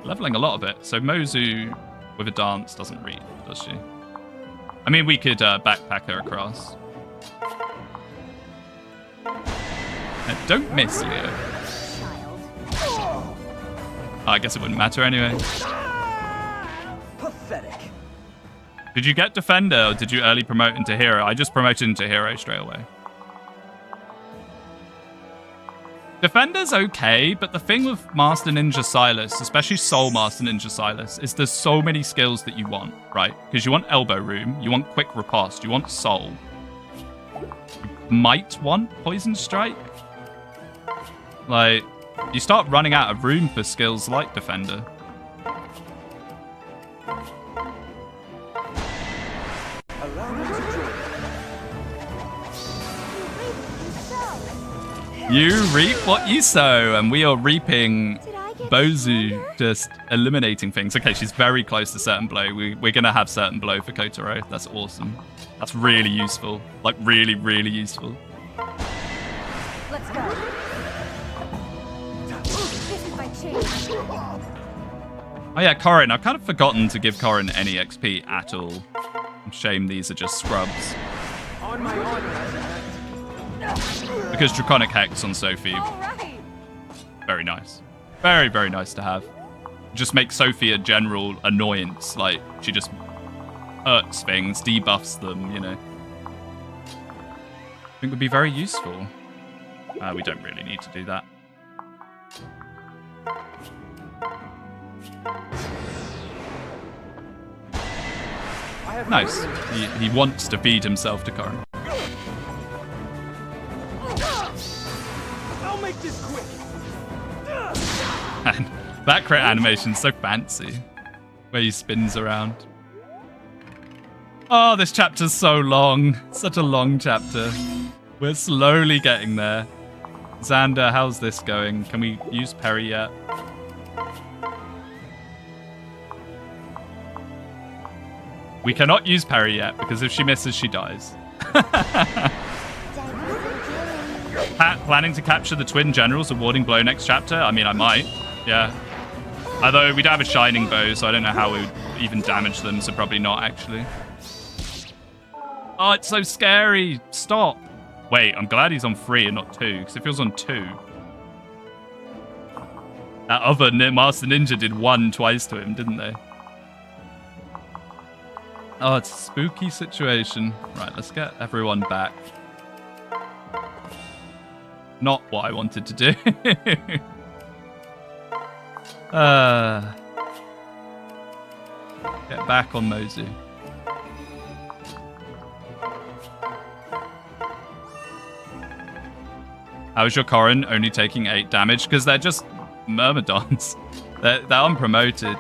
leveling a lot of it. So Mozu with a dance doesn't read, does she? I mean, we could backpack her across. Don't miss, Leo. Oh, I guess it wouldn't matter anyway. Pathetic. Did you get Defender or did you early promote into Hero? I just promoted into Hero straight away. Defender's okay, but the thing with Master Ninja Silas, especially Soul Master Ninja Silas, is there's so many skills that you want, right? Because you want Elbow Room, you want Quick Riposte, you want Soul. You might want Poison Strike. Like, you start running out of room for skills like Defender. Allow me to join. You reap what you sow, and we are reaping Did I get Bozu stronger? just eliminating things. Okay, she's very close to certain blow. We're going to have certain blow for Kotaro. That's awesome. That's really useful. Like, really, really useful. Let's go. This is my chance. Oh yeah, Corrin. I've kind of forgotten to give Corrin any XP at all. Shame these are just scrubs. On my honor. Because Draconic Hex on Sophie, All right. very nice. Very, very nice to have. Just makes Sophie a general annoyance. Like, she just hurts things, debuffs them, you know. I think would be very useful. We don't really need to do that. I have Nice. He wants to feed himself to Corrin. I'll make this quick. And that crit animation's so fancy. Where he spins around. Oh, this chapter's so long. Such a long chapter. We're slowly getting there. Xander, how's this going? Can we use Perry yet? We cannot use Perry yet, because if she misses, she dies. Planning to capture the twin generals of Warding Blow next chapter? I mean, I might. Yeah. Although we don't have a Shining Bow, so I don't know how we would even damage them, so probably not, actually. Oh, it's so scary. Stop. Wait, I'm glad he's on 3 and not 2, because if he was on 2... That other Master Ninja did 1 twice to him, didn't they? Oh, it's a spooky situation. Right, let's get everyone back. Not what I wanted to do. Get back on Mozu. How is your Corrin only taking 8 damage? Because they're just Myrmidons. They're unpromoted.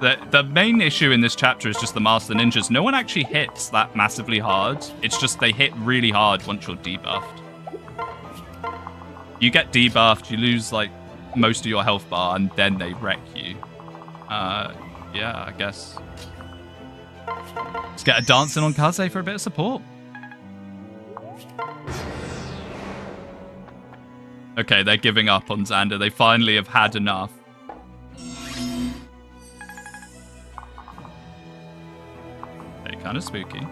The main issue in this chapter is just the Master Ninjas. No one actually hits that massively hard. It's just they hit really hard once you're debuffed. You get debuffed, you lose like most of your health bar, and then they wreck you. Yeah, I guess. Let's get a dancing on Kaze for a bit of support. Okay, they're giving up on Xander. They finally have had enough. Okay, kind of spooky.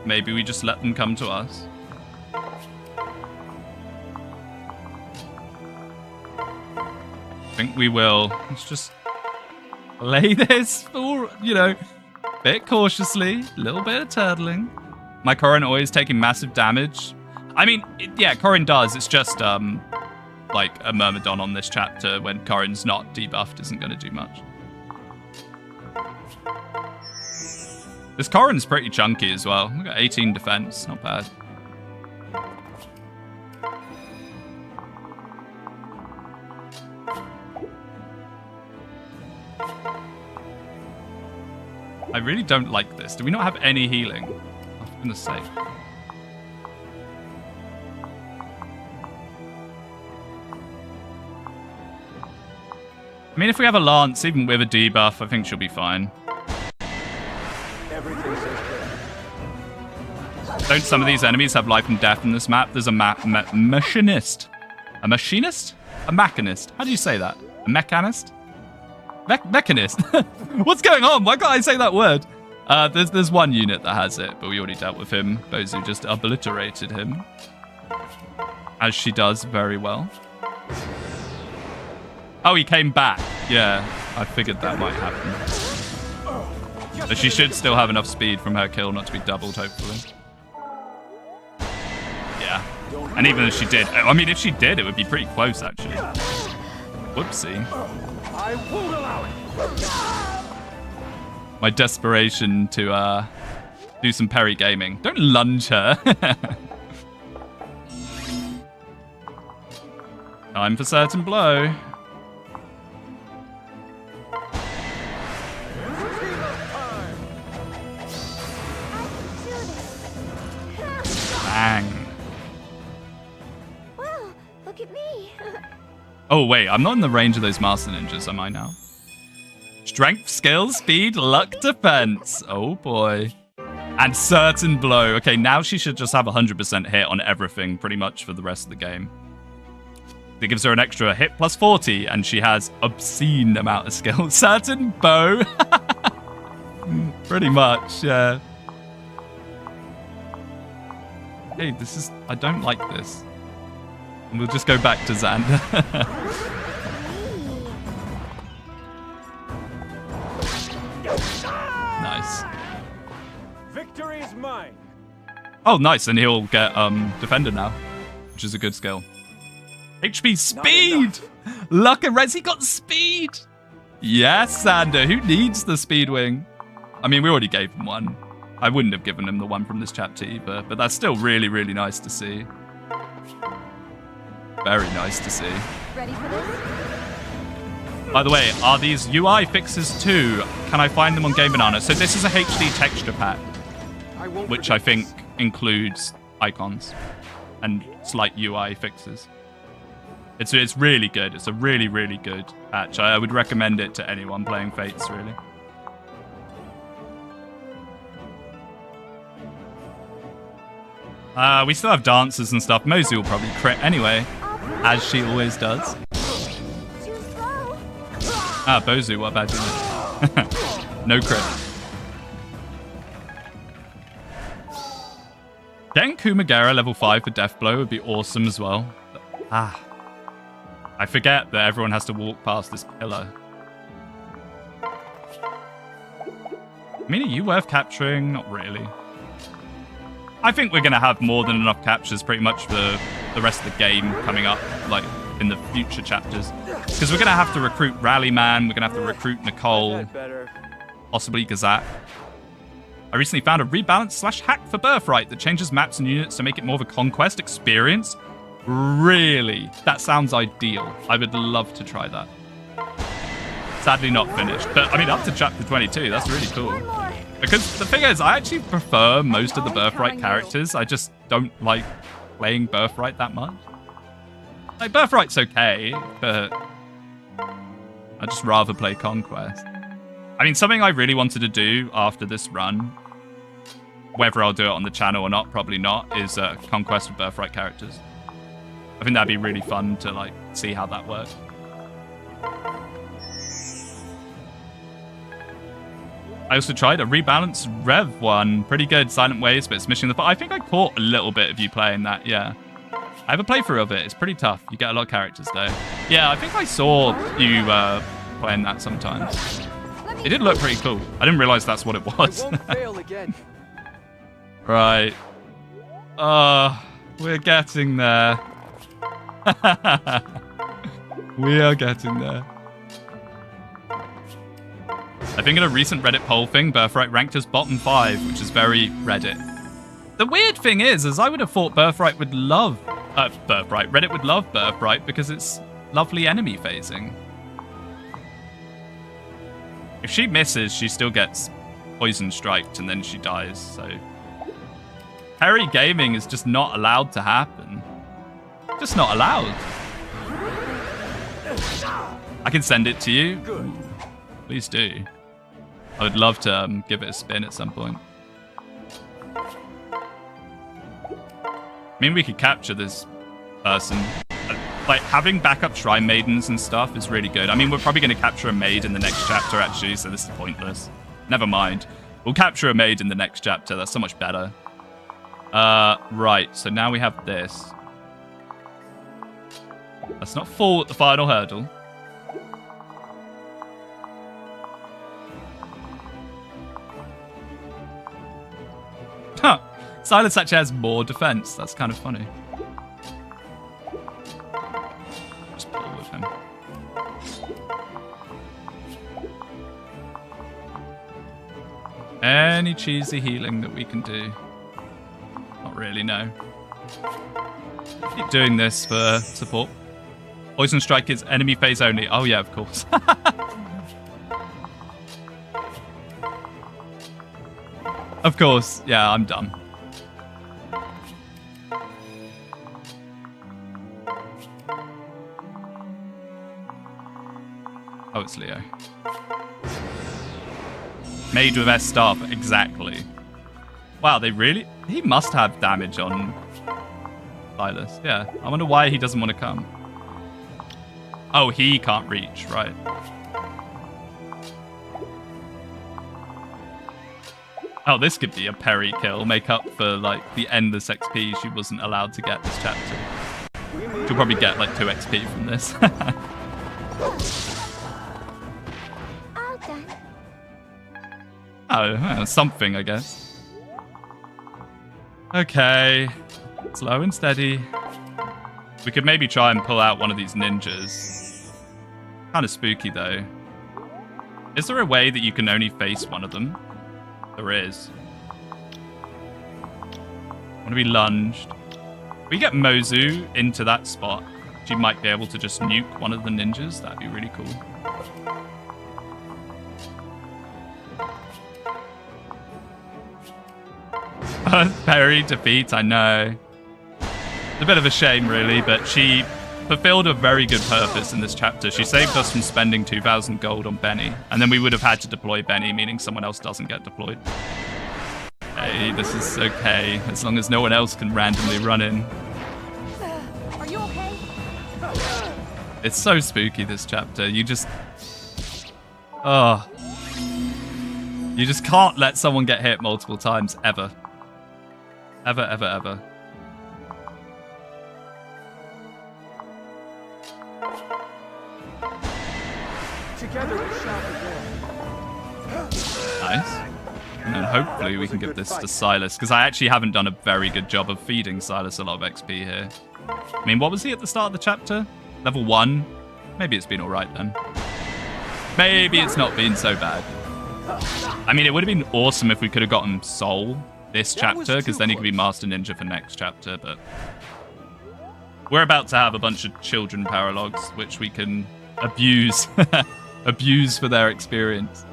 Maybe we just let them come to us. I think we will. Let's just play this for, you know, a bit cautiously. A little bit of turtling. My Corrin always taking massive damage. I mean, yeah, Corrin does. It's just, like, a Myrmidon on this chapter when Corrin's not debuffed isn't going to do much. This Corrin's pretty chunky as well. We've got 18 defense. Not bad. I really don't like this. Do we not have any healing? For goodness sake. I mean, if we have a Lance, even with a debuff, I think she'll be fine. Everything's okay. Don't some of these enemies have life and death in this map? There's a machinist. A machinist? A mechanist. How do you say that? A mechanist? Mechanist. What's going on? Why can't I say that word? There's one unit that has it, but we already dealt with him. Bozu just obliterated him. As she does very well. Oh, he came back. Yeah, I figured that might happen. But she should still have enough speed from her kill not to be doubled, hopefully. Yeah. And even if she did, I mean, if she did, it would be pretty close, actually. Whoopsie. I won't allow it. My desperation to do some parry gaming. Don't lunge her. Time for certain blow. Bang. Well, look at me. Oh, wait. I'm not in the range of those Master Ninjas, am I now? Strength, skill, speed, luck, defense. Oh, boy. And certain blow. Okay, now she should just have 100% hit on everything pretty much for the rest of the game. It gives her an extra hit plus 40, and she has obscene amount of skill. Certain bow. Pretty much, yeah. Hey, this is... I don't like this. And we'll just go back to Xander. Nice. Victory is mine. Oh, nice. And he'll get Defender now, which is a good skill. HP speed! Luck and Resi got speed! Yes, Xander. Who needs the speed wing? I mean, we already gave him one. I wouldn't have given him the one from this chapter either, but that's still really, really nice to see. Very nice to see. Ready for this? By the way, are these UI fixes too? Can I find them on Game Banana? So this is a HD texture pack, which I think includes icons and slight UI fixes. It's really good. It's a really, really good patch. I would recommend it to anyone playing Fates, really. We still have dancers and stuff. Mozu will probably crit anyway, as she always does. Ah, Bozu, what about you? No crit. Getting Kumagera level 5 for Death Blow would be awesome as well. Ah. I forget that everyone has to walk past this pillar. I mean, are you worth capturing? Not really. I think we're going to have more than enough captures pretty much for the rest of the game coming up, like in the future chapters. Because we're going to have to recruit Rallyman, we're going to have to recruit Nicole, possibly Gazak. I recently found a rebalance/hack for Birthright that changes maps and units to make it more of a conquest experience. Really? That sounds ideal. I would love to try that. Sadly not finished, but I mean up to chapter 22, that's really cool. Because the thing is, I actually prefer most of the Birthright characters. I just don't like playing Birthright that much. Like, Birthright's okay, but I'd just rather play Conquest. I mean, something I really wanted to do after this run, whether I'll do it on the channel or not, probably not, is Conquest with Birthright characters. I think that'd be really fun to, like, see how that works. I also tried a rebalance Rev one. Pretty good, Silent Waves, but it's missing the... I think I caught a little bit of you playing that, yeah. I have a playthrough of it. It's pretty tough. You get a lot of characters, though. Yeah, I think I saw you playing that sometimes. It did look pretty cool. I didn't realize that's what it was. Won't fail again. Right. We're getting there. We are getting there. I think in a recent Reddit poll thing, Birthright ranked as bottom 5, which is very Reddit. The weird thing is I would have thought Birthright would love... Reddit would love Birthright because it's lovely enemy phasing. If she misses, she still gets poison striked and then she dies, so... Harry gaming is just not allowed to happen. Just not allowed. I can send it to you. Good. Please do. I would love to give it a spin at some point. I mean, we could capture this person. Like, having backup Shrine Maidens and stuff is really good. I mean, we're probably going to capture a maid in the next chapter, actually, so this is pointless. Never mind. We'll capture a maid in the next chapter. That's so much better. Right, so now we have this. Let's not fall at the final hurdle. Huh. Silas actually has more defense. That's kind of funny. Just pull with him. Any cheesy healing that we can do? Not really, no. Keep doing this for support. Poison Strike is enemy phase only. Oh, yeah, of course. Of course. Yeah, I'm dumb. Oh, it's Leo. Made with S staff, exactly. Wow, they really... He must have damage on Silas. Yeah, I wonder why he doesn't want to come. Oh, he can't reach, right. Oh, this could be a parry kill. Make up for, like, the endless XP she wasn't allowed to get this chapter. She'll probably get, like, 2 XP from this. All done. Oh, well, something, I guess. Okay. Slow and steady. We could maybe try and pull out one of these ninjas. Kind of spooky, though. Is there a way that you can only face one of them? There is. Want to be lunged. If we get Mozu into that spot, she might be able to just nuke one of the ninjas. That'd be really cool. Parry defeat, I know. It's a bit of a shame, really, but she fulfilled a very good purpose in this chapter. She saved us from spending 2,000 gold on Benny, and then we would have had to deploy Benny, meaning someone else doesn't get deployed. Hey, this is okay, as long as no one else can randomly run in. Are you okay? It's so spooky, this chapter. You just... Oh. You just can't let someone get hit multiple times, ever. Ever, ever, ever. Together we shall prevail. Nice. And then hopefully we can give this to Silas, because I actually haven't done a very good job of feeding Silas a lot of XP here. I mean, what was he at the start of the chapter? Level 1? Maybe it's been alright then. Maybe it's not been so bad. I mean, it would have been awesome if we could have gotten Soul this chapter, because then he could be Master Ninja for next chapter, but... We're about to have a bunch of children paralogs, which we can abuse. Abuse for their experience.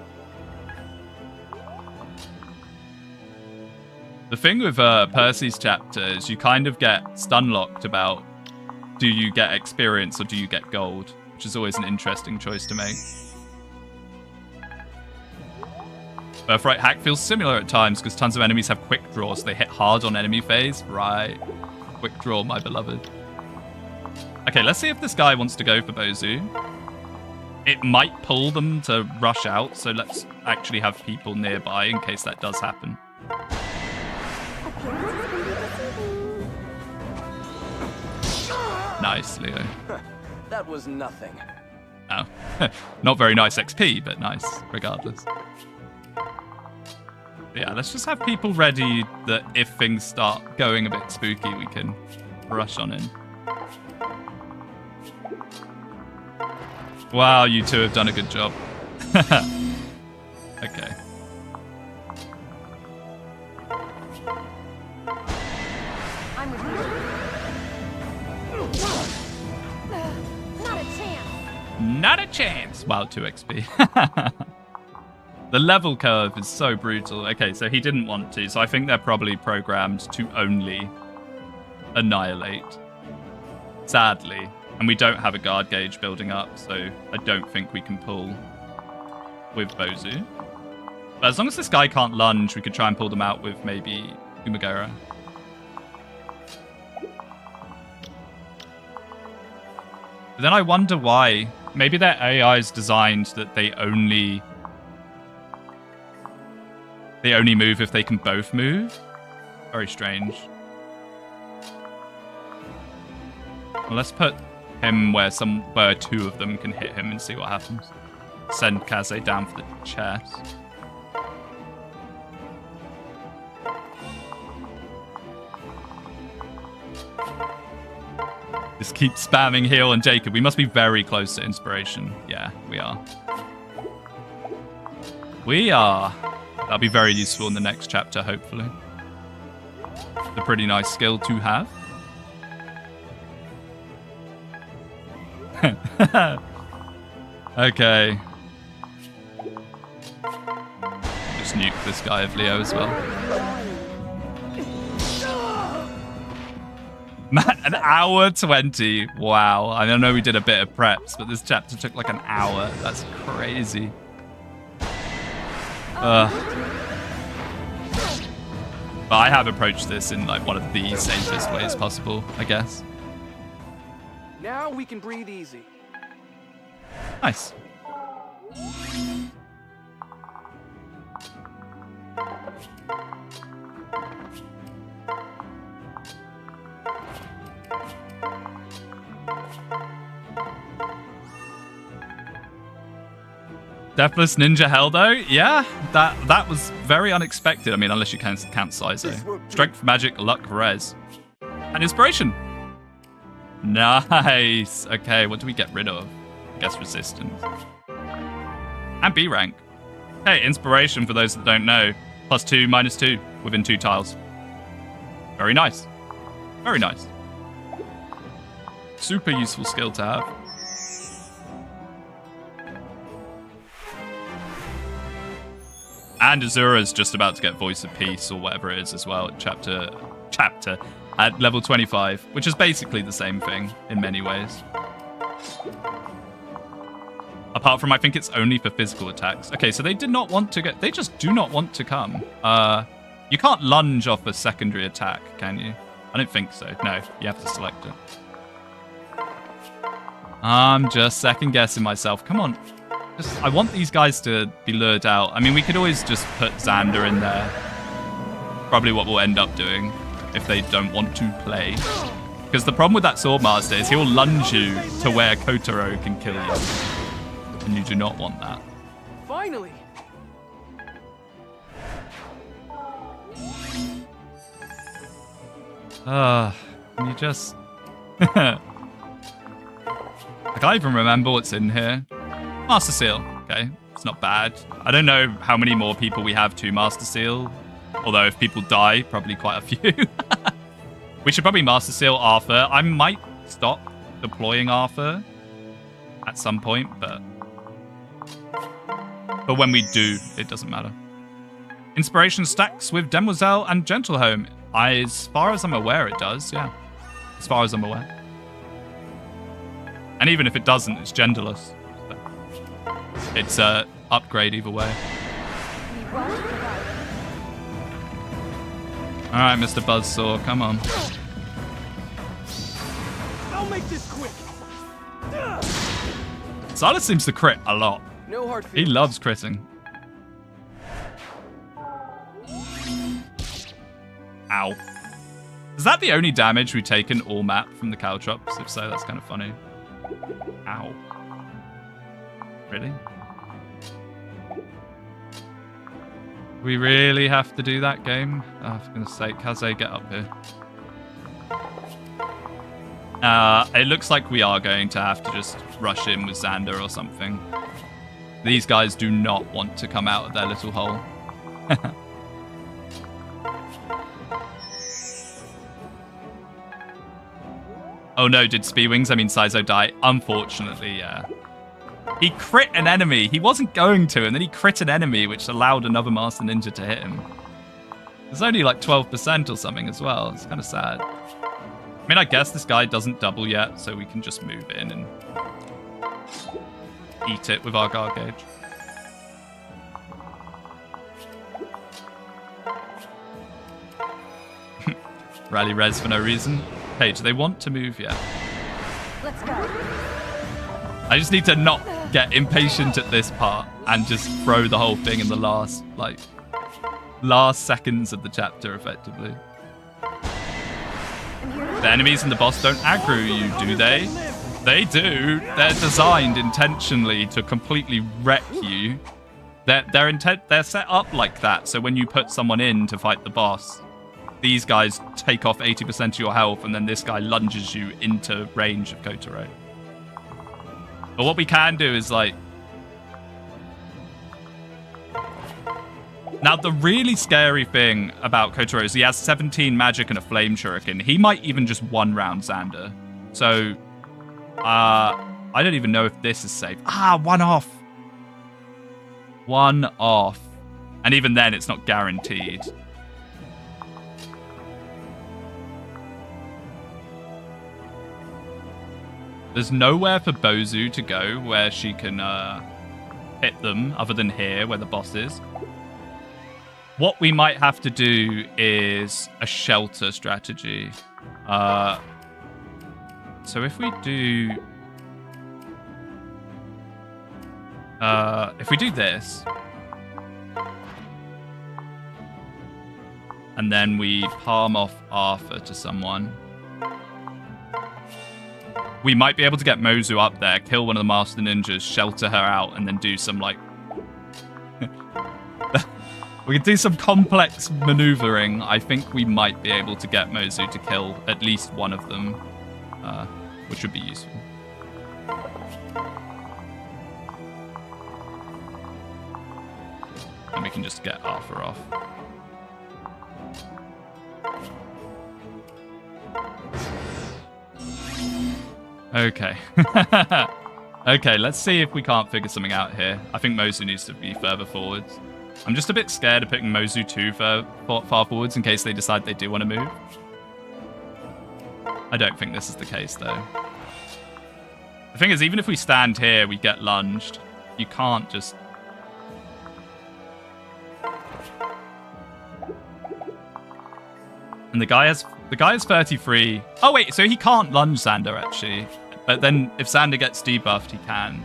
The thing with Percy's chapter is you kind of get stun-locked about do you get experience or do you get gold, which is always an interesting choice to make. Birthright hack feels similar at times because tons of enemies have quick draw, so they hit hard on enemy phase. Right. Quick draw, my beloved. Okay, let's see if this guy wants to go for Bozu. It might pull them to rush out, so let's actually have people nearby in case that does happen. Nice, Leo. That was nothing. Oh. Not very nice XP, but nice, regardless. Yeah, let's just have people ready that if things start going a bit spooky, we can rush on in. Wow, you two have done a good job. Okay. I'm with you. Not a chance. Not a chance. Wow, 2 XP. The level curve is so brutal. Okay, so he didn't want to, so I think they're probably programmed to only annihilate. Sadly. And we don't have a guard gauge building up, so I don't think we can pull with Bozu. But as long as this guy can't lunge, we could try and pull them out with maybe Umagara. But then I wonder why. Maybe their AI is designed that they only move if they can both move. Very strange. Well, let's put him where 2 of them can hit him and see what happens. Send Kaze down for the chest. Just keep spamming heal on Jacob. We must be very close to inspiration. Yeah, we are. We are. That'll be very useful in the next chapter, hopefully. It's a pretty nice skill to have. Okay. Just nuke this guy of Leo as well. Man, an hour 20. Wow. I don't know we did a bit of preps, but this chapter took like an hour. That's crazy. But I have approached this in like one of the safest ways possible, I guess. Now we can breathe easy. Nice. Deathless Ninja Heldo? Yeah, that was very unexpected. I mean, unless you count Sizo. Strength, Magic, Luck, Res. And Inspiration. Nice. Okay, what do we get rid of? I guess Resistance. And B rank. Hey, Inspiration, for those that don't know. +2, -2 within 2 tiles. Very nice. Very nice. Super useful skill to have. And Azura's just about to get Voice of Peace or whatever it is as well. Chapter at level 25, which is basically the same thing in many ways. Apart from, I think it's only for physical attacks. Okay, so they did not want to get... They just do not want to come. You can't lunge off a secondary attack, can you? I don't think so. No, you have to select it. I'm just second-guessing myself. Come on. I want these guys to be lured out. I mean, we could always just put Xander in there. Probably what we'll end up doing if they don't want to play. Because the problem with that Swordmaster is he'll lunge you to where Kotaro can kill you. And you do not want that. Finally. Can you just... I can't even remember what's in here. Master Seal. Okay, it's not bad. I don't know how many more people we have to Master Seal. Although if people die, probably quite a few. We should probably Master Seal Arthur. I might stop deploying Arthur at some point, but when we do, it doesn't matter. Inspiration stacks with Demoiselle and Gentlehome. As far as I'm aware, it does, yeah. As far as I'm aware. And even if it doesn't, it's genderless. It's a upgrade either way. Alright, Mr. Buzzsaw, come on. I'll make this quick. Silas seems to crit a lot. No hard He feelings. loves critting. Ow. Is that the only damage we've taken all map from the Caltrops? If so, that's kind of funny. Ow. Really? We really have to do that game? Oh, for goodness sake, Kaze, get up here. It looks like we are going to have to just rush in with Xander or something. These guys do not want to come out of their little hole. Oh no, did Speedwings, I mean Sizo, die? Unfortunately, yeah. He crit an enemy. He wasn't going to, and then he crit an enemy, which allowed another Master Ninja to hit him. It's only like 12% or something as well. It's kind of sad. I mean, I guess this guy doesn't double yet, so we can just move in and eat it with our guard gauge. Rally res for no reason. Hey, do they want to move yet? Let's go. I just need to not get impatient at this part and just throw the whole thing in the last seconds of the chapter, effectively. The enemies and the boss don't aggro you, do they? They do. They're designed intentionally to completely wreck you. They're set up like that, so when you put someone in to fight the boss, these guys take off 80% of your health, and then this guy lunges you into range of Kotaro. But what we can do is, like... Now, the really scary thing about Kotaro is he has 17 magic and a flame shuriken. He might even just one-round Xander. So, I I don't even know if this is safe. Ah, one off. One off. And even then, it's not guaranteed. There's nowhere for Bozu to go where she can hit them other than here where the boss is. What we might have to do is a shelter strategy. So if we do... if we do this... and then we palm off Arthur to someone... we might be able to get Mozu up there, kill one of the Master Ninjas, shelter her out, and then do some, like... we can do some complex maneuvering. I think we might be able to get Mozu to kill at least one of them, which would be useful. And we can just get Arthur off. Okay. Okay, let's see if we can't figure something out here. I think Mozu needs to be further forwards. I'm just a bit scared of picking Mozu too far forwards in case they decide they do want to move. I don't think this is the case, though. The thing is, even if we stand here, we get lunged. You can't just... And the guy has 33. Oh, wait, so he can't lunge Xander, actually. But then if Xander gets debuffed, he can.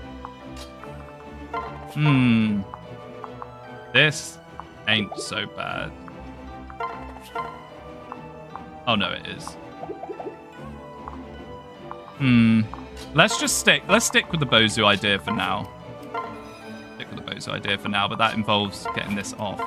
This ain't so bad. Oh, no, it is. Let's stick with the Bozu idea for now. Stick with the Bozu idea for now, but that involves getting this off.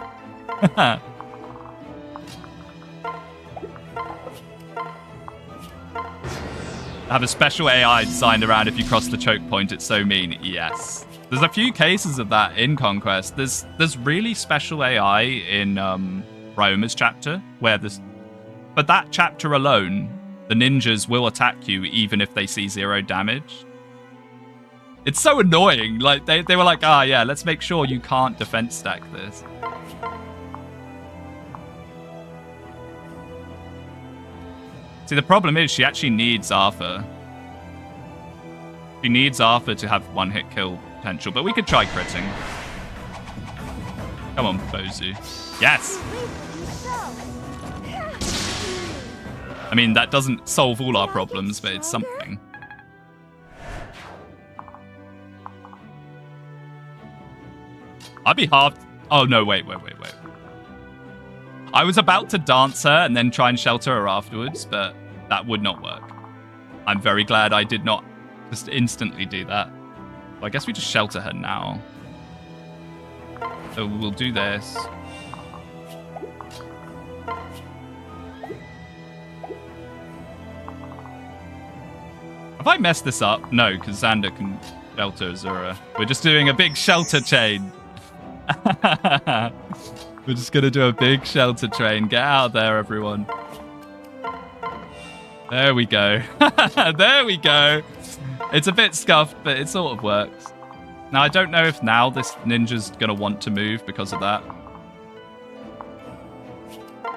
Have a special AI designed around if you cross the choke point, it's so mean. Yes. There's a few cases of that in Conquest. There's really special AI in Ryoma's chapter, where for that chapter alone, the ninjas will attack you even if they see 0 damage. It's so annoying. Like they were like, yeah, let's make sure you can't defense stack this. See, the problem is she actually needs Arthur. She needs Arthur to have one-hit kill potential, but we could try critting. Come on, Bozu. Yes! I mean, that doesn't solve all our problems, but it's something. I'd be half... Oh, no, wait. I was about to dance her and then try and shelter her afterwards, but that would not work. I'm very glad I did not just instantly do that. Well, I guess we just shelter her now. So we'll do this. Have I messed this up? No, because Xander can shelter Azura. We're just doing a big shelter chain. We're just going to do a big shelter train. Get out there, everyone. There we go. There we go. It's a bit scuffed, but it sort of works. Now, I don't know if now this ninja's going to want to move because of that.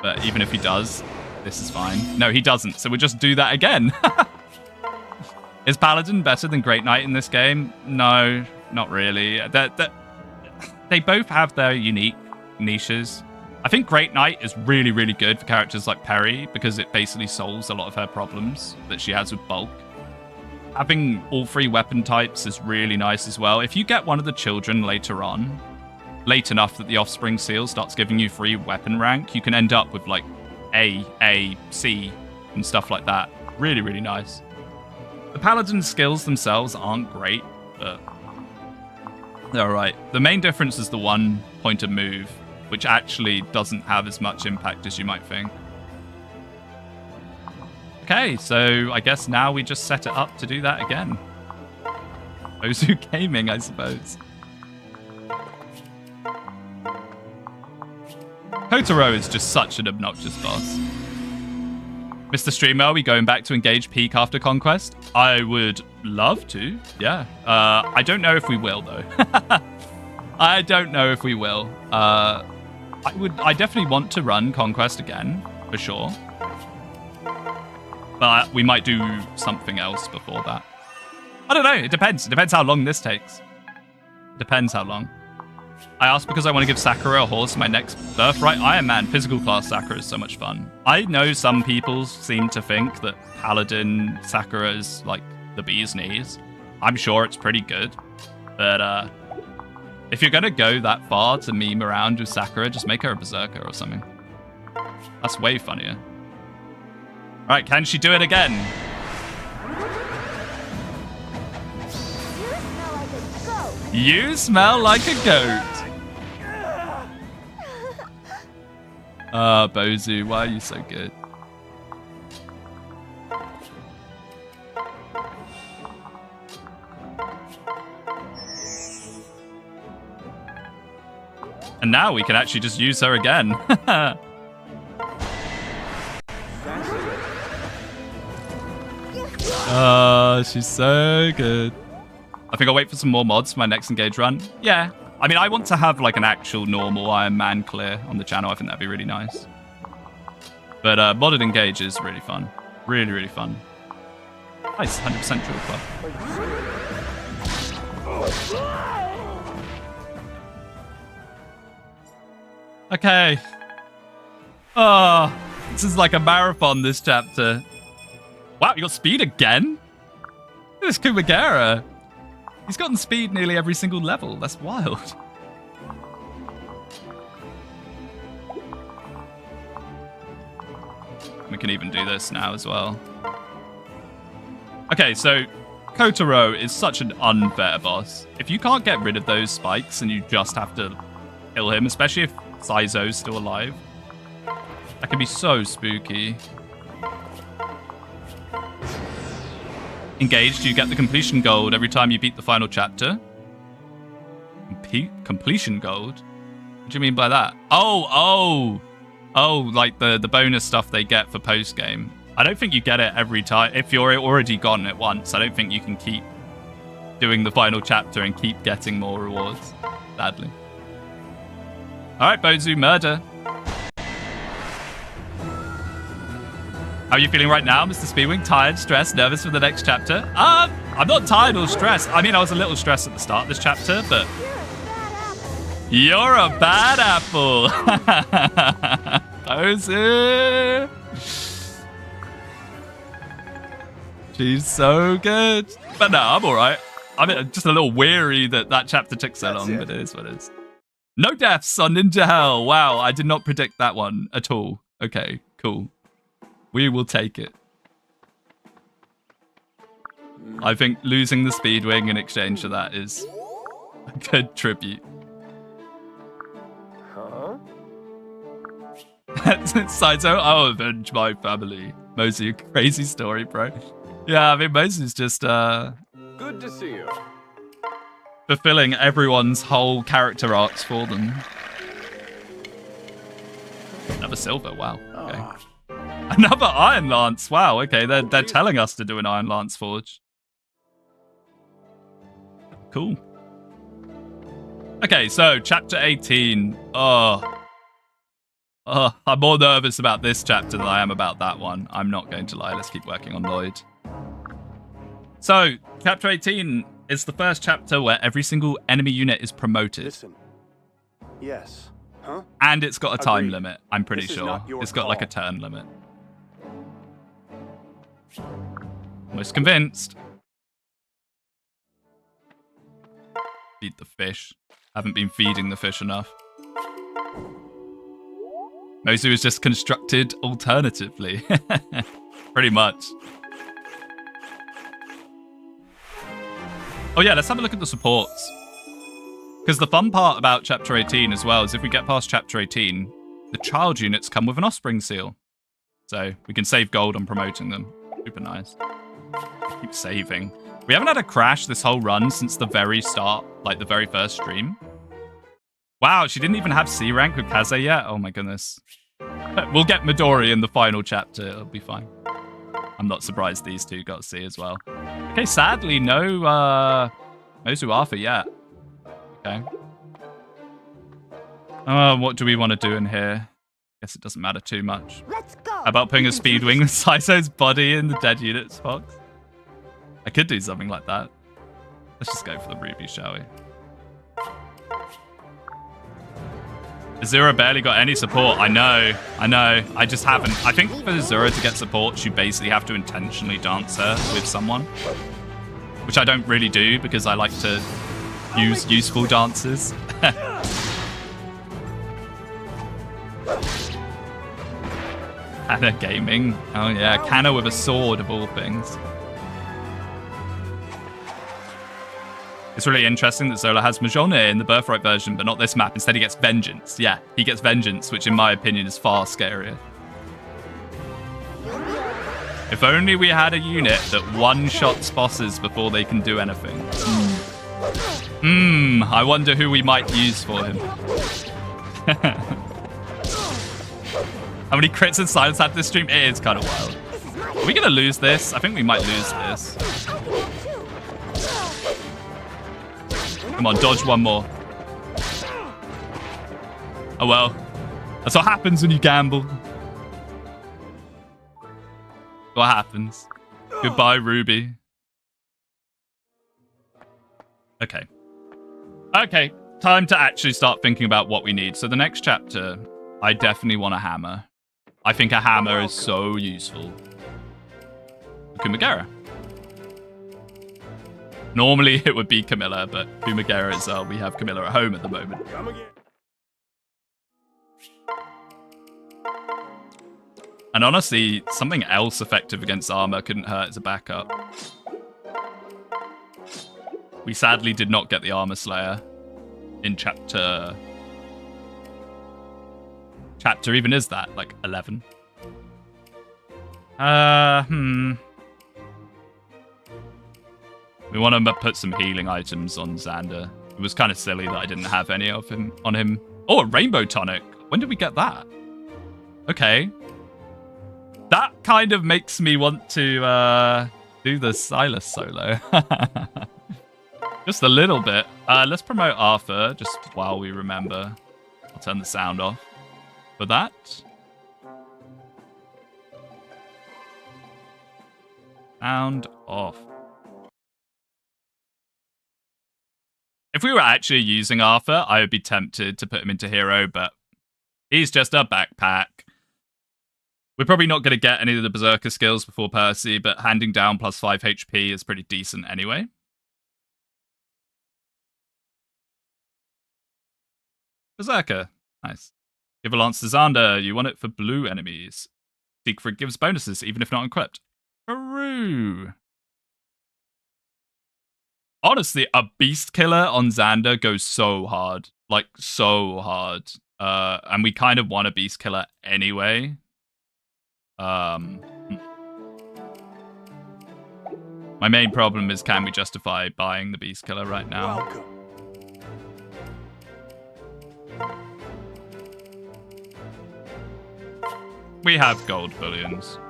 But even if he does, this is fine. No, he doesn't, so we'll just do that again. Is Paladin better than Great Knight in this game? No, not really. They both have their unique niches. I think Great Knight is really, really good for characters like Perry because it basically solves a lot of her problems that she has with bulk. Having all 3 weapon types is really nice as well. If you get one of the children later on, late enough that the Offspring Seal starts giving you free weapon rank, you can end up with like A, C, and stuff like that. Really, really nice. The Paladin skills themselves aren't great, but they're alright. The main difference is the 1 point of move, which actually doesn't have as much impact as you might think. Okay, so I guess now we just set it up to do that again. Ozu Gaming, I suppose. Kotaro is just such an obnoxious boss. Mr. Streamer, are we going back to engage peak after Conquest? I would love to, yeah. I don't know if we will, though. I don't know if we will. I definitely want to run Conquest again, for sure. But we might do something else before that. I don't know, it depends. It depends how long this takes. It depends how long. I asked because I want to give Sakura a horse my next birthright Ironman. Physical class Sakura is so much fun. I know some people seem to think that Paladin Sakura is like the bee's knees. I'm sure it's pretty good. But if you're going to go that far to meme around with Sakura, just make her a berserker or something. That's way funnier. All right, can she do it again? You smell like a goat. Bozu, why are you so good? And now we can actually just use her again. Oh, she's so good. I think I'll wait for some more mods for my next engage run. Yeah. I mean, I want to have like an actual normal Iron Man clear on the channel. I think that'd be really nice. But modded engage is really fun. Really, really fun. Nice, 100% drill club. Okay. Oh, this is like a marathon, this chapter. Wow, you got speed again? Look at this Kumagera. He's gotten speed nearly every single level. That's wild. We can even do this now as well. Okay, so Kotaro is such an unfair boss. If you can't get rid of those spikes and you just have to kill him, especially if Saizo's still alive, that can be so spooky. Engaged, you get the completion gold every time you beat the final chapter. Completion gold? What do you mean by that? Oh, like the bonus stuff they get for post-game. I don't think you get it every time. If you're already gotten it once, I don't think you can keep doing the final chapter and keep getting more rewards. Sadly. Alright, Bozu, murder. How are you feeling right now, Mr. Speedwing? Tired, stressed, nervous for the next chapter? I'm not tired or stressed. I mean, I was a little stressed at the start of this chapter, but... You're a bad apple! Bozu! She's so good. But no, I'm alright. I'm just a little weary that that chapter took so long, but it is what it is. No deaths on Ninja Hell. Wow, I did not predict that one at all. Okay, cool. We will take it. I think losing the Speedwing in exchange for that is a good tribute. Huh? Saizo, I'll avenge my family. Mostly a crazy story, bro. Yeah, I mean, Mosu's just Good to see you. fulfilling everyone's whole character arcs for them. Another silver, wow. Okay. Another Iron Lance. Wow, okay. They're telling us to do an Iron Lance Forge. Cool. Okay, so chapter 18. I'm more nervous about this chapter than I am about that one. I'm not going to lie. Let's keep working on Lloyd. So, chapter 18 is the first chapter where every single enemy unit is promoted. Listen. Yes. Huh? And it's got a time Agreed. limit, I'm pretty This is sure. not your It's got like a call. turn limit. Almost convinced. Feed the fish. Haven't been feeding the fish enough. Mosu is just constructed alternatively. Pretty much. Oh yeah, let's have a look at the supports. Because the fun part about Chapter 18 as well is if we get past Chapter 18, the child units come with an Offspring Seal. So we can save gold on promoting them. Super nice. Keep saving. We haven't had a crash this whole run since the very start, like the very first stream. Wow, she didn't even have C rank with Kaze yet? Oh my goodness. We'll get Midori in the final chapter. It'll be fine. I'm not surprised these two got C as well. Okay, sadly, no Zuafa yet. Okay. What do we want to do in here? Guess it doesn't matter too much. Let's go. How about putting a Speedwing with Saizo's body in the dead units box? I could do something like that. Let's just go for the Ruby, shall we? Azura barely got any support. I know. I just haven't. I think for Azura to get support, you basically have to intentionally dance her with someone. Which I don't really do because I like to use useful dances. Kanna gaming. Oh yeah, Kanna with a sword of all things. It's really interesting that Zola has Mjolnir in the Birthright version, but not this map. Instead, he gets Vengeance. Yeah, he gets Vengeance, which in my opinion is far scarier. If only we had a unit that one-shots bosses before they can do anything. I wonder who we might use for him. How many crits and silence had this stream? It is kind of wild. Are we going to lose this? I think we might lose this. Come on, dodge one more. Oh well. That's what happens when you gamble. What happens? Goodbye, Ruby. Okay. Okay, time to actually start thinking about what we need. So the next chapter, I definitely want a hammer. I think a hammer is so useful. Kumagera. Normally it would be Camilla, but Kumagera is, we have Camilla at home at the moment. And honestly, something else effective against armor couldn't hurt as a backup. We sadly did not get the Armor Slayer in chapter... Chapter even is that? Like 11? We want to put some healing items on Xander. It was kind of silly that I didn't have any of him on him. Oh, a Rainbow Tonic. When did we get that? Okay. That kind of makes me want to do the Silas solo. Just a little bit. Let's promote Arthur, just while we remember. I'll turn the sound off for that. Sound off. If we were actually using Arthur, I would be tempted to put him into hero, but he's just a backpack. We're probably not going to get any of the Berserker skills before Percy, but handing down plus 5 HP is pretty decent anyway. Berserker. Nice. Give a lance to Xander. You want it for blue enemies. Secret gives bonuses, even if not equipped. Peru. Honestly, a Beast Killer on Xander goes so hard. Like, so hard. And we kind of want a Beast Killer anyway. My main problem is, can we justify buying the Beast Killer right now? Welcome. We have gold bullions.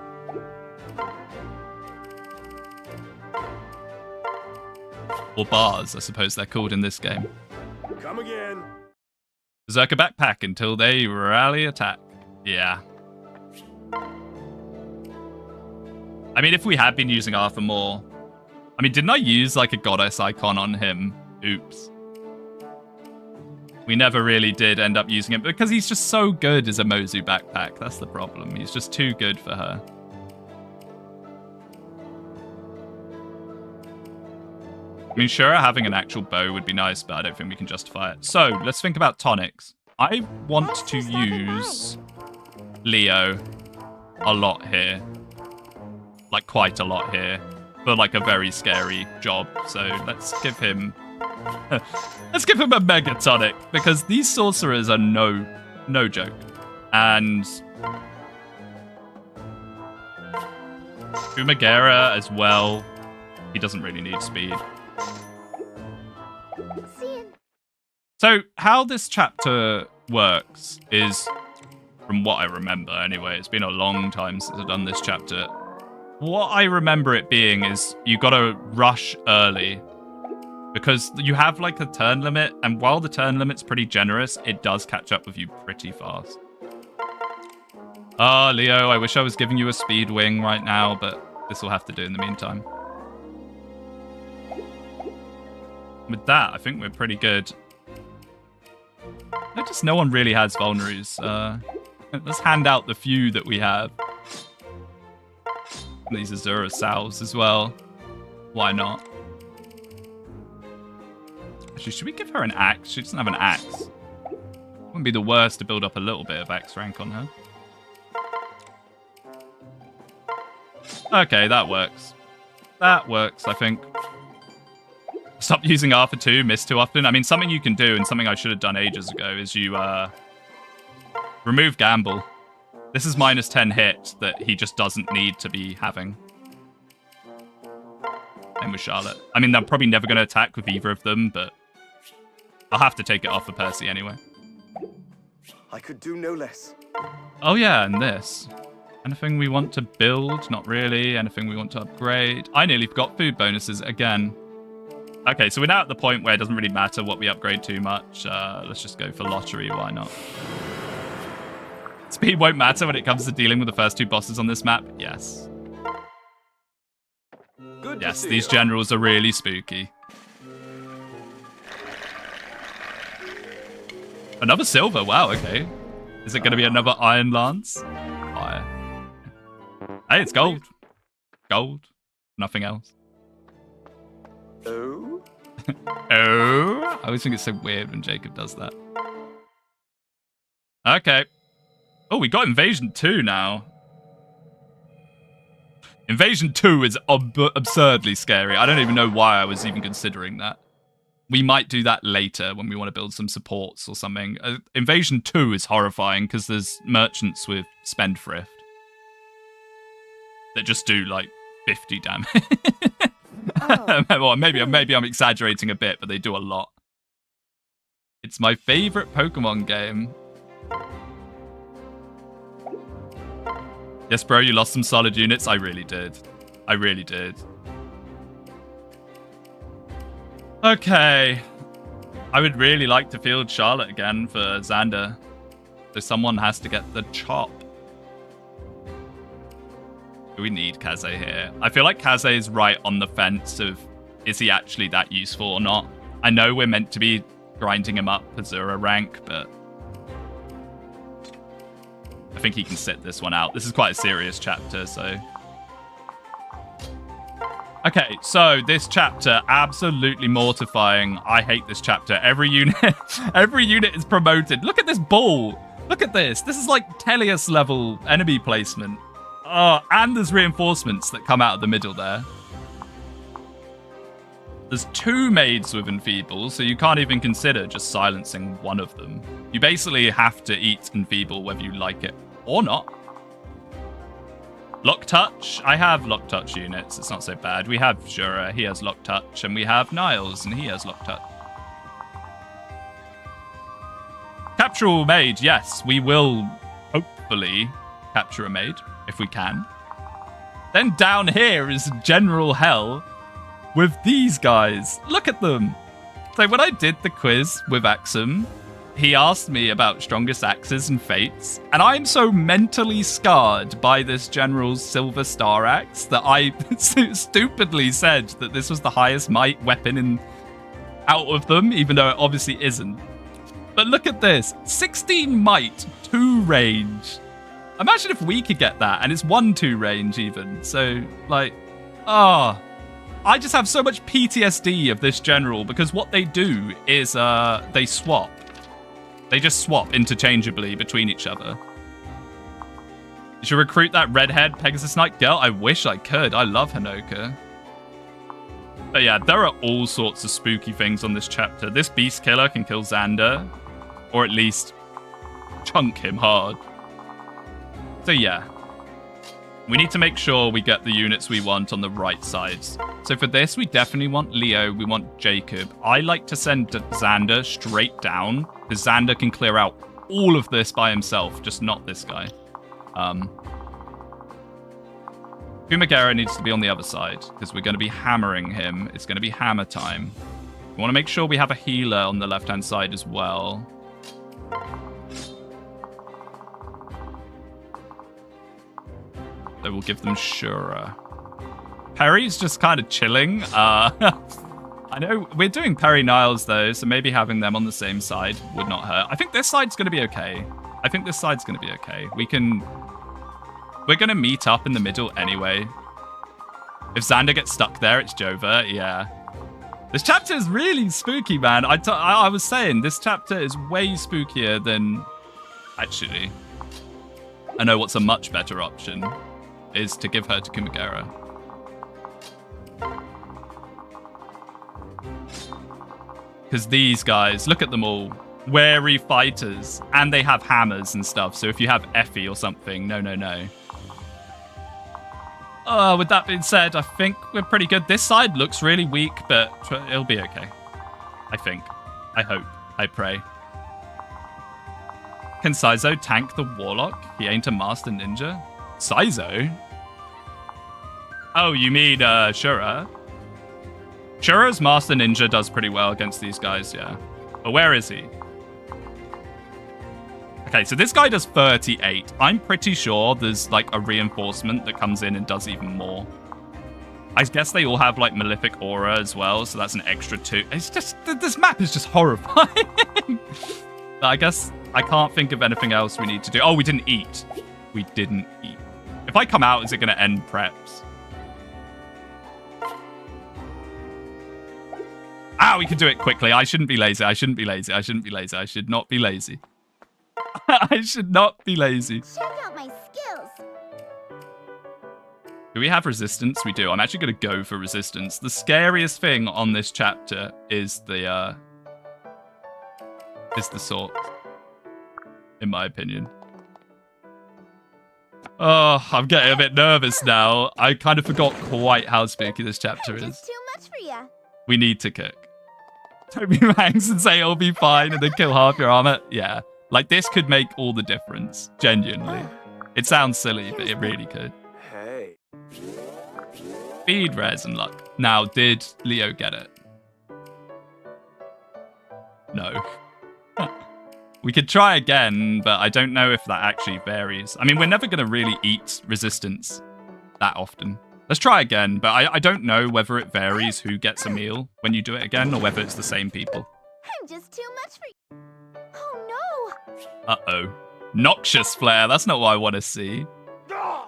Or bars, I suppose they're called in this game. Come again. Berserker backpack until they rally attack. Yeah. I mean, if we had been using Arthur more... I mean, didn't I use, like, a goddess icon on him? Oops. We never really did end up using it, because he's just so good as a Mozu backpack. That's the problem. He's just too good for her. I mean, sure, having an actual bow would be nice, but I don't think we can justify it. So, let's think about tonics. I want to use Leo a lot here. Like, quite a lot here. For, like, a very scary job. So, let's give him... let's give him a Mega Tonic, because these sorcerers are no joke. And... Umagera as well. He doesn't really need speed. So, how this chapter works is, from what I remember anyway, it's been a long time since I've done this chapter. What I remember it being is you gotta rush early. Because you have like a turn limit, and while the turn limit's pretty generous, it does catch up with you pretty fast. Ah, Leo, I wish I was giving you a speed wing right now, but this will have to do in the meantime. With that, I think we're pretty good. Notice no one really has vulneraries. Let's hand out the few that we have. These Azura salves as well. Why not? Actually, should we give her an axe? She doesn't have an axe. Wouldn't be the worst to build up a little bit of axe rank on her. Okay, that works. That works, I think. Stop using R for 2, miss too often. I mean, something you can do, and something I should have done ages ago, is you remove Gamble. This is minus 10 hit that he just doesn't need to be having. Same with Charlotte. I mean, I'm probably never going to attack with either of them, but I'll have to take it off for Percy anyway. I could do no less. Oh yeah, and this. Anything we want to build? Not really. Anything we want to upgrade? I nearly forgot food bonuses again. Okay, so we're now at the point where it doesn't really matter what we upgrade too much. Let's just go for lottery, why not? Speed won't matter when it comes to dealing with the first 2 bosses on this map. Yes. Good Yes, these generals are really spooky. Another silver, wow, okay. Is it going to be another Iron Lance? Fire. Hey, it's gold. Gold. Nothing else. Oh? Oh? I always think it's so weird when Jacob does that. Okay. Oh, we got Invasion 2 now. Invasion 2 is absurdly scary. I don't even know why I was even considering that. We might do that later when we want to build some supports or something. Invasion 2 is horrifying because there's merchants with Spendthrift that just do like 50 damage. Oh. Well, maybe I'm exaggerating a bit, but they do a lot. It's my favorite Pokemon game. Yes, bro, you lost some solid units. I really did. I really did. Okay. I would really like to field Charlotte again for Xander. So someone has to get the chop. Do we need Kaze here? I feel like Kaze is right on the fence of, is he actually that useful or not? I know we're meant to be grinding him up Azura rank, but I think he can sit this one out. This is quite a serious chapter, so... Okay, so this chapter, absolutely mortifying. I hate this chapter. Every unit is promoted. Look at this ball. Look at this. This is like Teleus level enemy placement. Oh, and there's reinforcements that come out of the middle there. There's 2 maids with Enfeeble, so you can't even consider just silencing one of them. You basically have to eat Enfeeble whether you like it or not. Lock Touch. I have Lock Touch units. It's not so bad. We have Jura. He has Lock Touch. And we have Niles, and he has Lock Touch. Capture maid. Yes, we will hopefully capture a maid if we can. Then down here is general hell with these guys. Look at them. So when I did the quiz with Axum, he asked me about strongest axes and fates, and I'm so mentally scarred by this general's silver star axe that I stupidly said that this was the highest might weapon out of them, even though it obviously isn't. But look at this, 16 might, 2 range. Imagine if we could get that, and it's 1-2 range even. So, like, I just have so much PTSD of this general, because what they do is they swap. They just swap interchangeably between each other. You should recruit that redhead Pegasus Knight girl. I wish I could. I love Hanoka. But yeah, there are all sorts of spooky things on this chapter. This Beast Killer can kill Xander, or at least chunk him hard. So yeah, we need to make sure we get the units we want on the right sides. So for this, we definitely want Leo, we want Jacob. I like to send Xander straight down, because Xander can clear out all of this by himself, just not this guy. Kumagera needs to be on the other side because we're going to be hammering him. It's going to be hammer time. We want to make sure we have a healer on the left-hand side as well. So we'll give them Shura. Perry's just kind of chilling. I know we're doing Perry Niles though, so maybe having them on the same side would not hurt. I think this side's going to be okay. We're going to meet up in the middle anyway. If Xander gets stuck there, it's Jova. Yeah. This chapter is really spooky, man. I was saying, this chapter is way spookier than... Actually, I know what's a much better option is to give her to Kumagera. Because these guys, look at them all. Wary fighters. And they have hammers and stuff. So if you have Effie or something, no. With that being said, I think we're pretty good. This side looks really weak, but it'll be okay. I think. I hope. I pray. Can Saizo tank the Warlock? He ain't a Master Ninja? Saizo? Oh, you mean Shura? Shura's Master Ninja does pretty well against these guys, yeah. But where is he? Okay, so this guy does 38. I'm pretty sure there's like a reinforcement that comes in and does even more. I guess they all have like Malefic Aura as well, so that's an extra 2. It's just, this map is just horrifying. But I guess I can't think of anything else we need to do. Oh, we didn't eat. We didn't eat. If I come out, is it going to end preps? We can do it quickly. I shouldn't be lazy. I should not be lazy. I should not be lazy. Check out my skills. Do we have resistance? We do. I'm actually going to go for resistance. The scariest thing on this chapter is the sword, in my opinion. Oh, I'm getting a bit nervous now. I kind of forgot quite how spooky this chapter is. It's too much for you. We need to cook. Toby Ranks and say it'll be fine and then kill half your armor. Yeah. Like, this could make all the difference. Genuinely. It sounds silly, but it really could. Hey. Speed, res, and luck. Now, did Leo get it? No. We could try again, but I don't know if that actually varies. I mean, we're never going to really eat resistance that often. Let's try again, but I don't know whether it varies who gets a meal when you do it again, or whether it's the same people. I'm just too much for you. Oh, no. Uh-oh. Noxious flare. That's not what I want to see. No.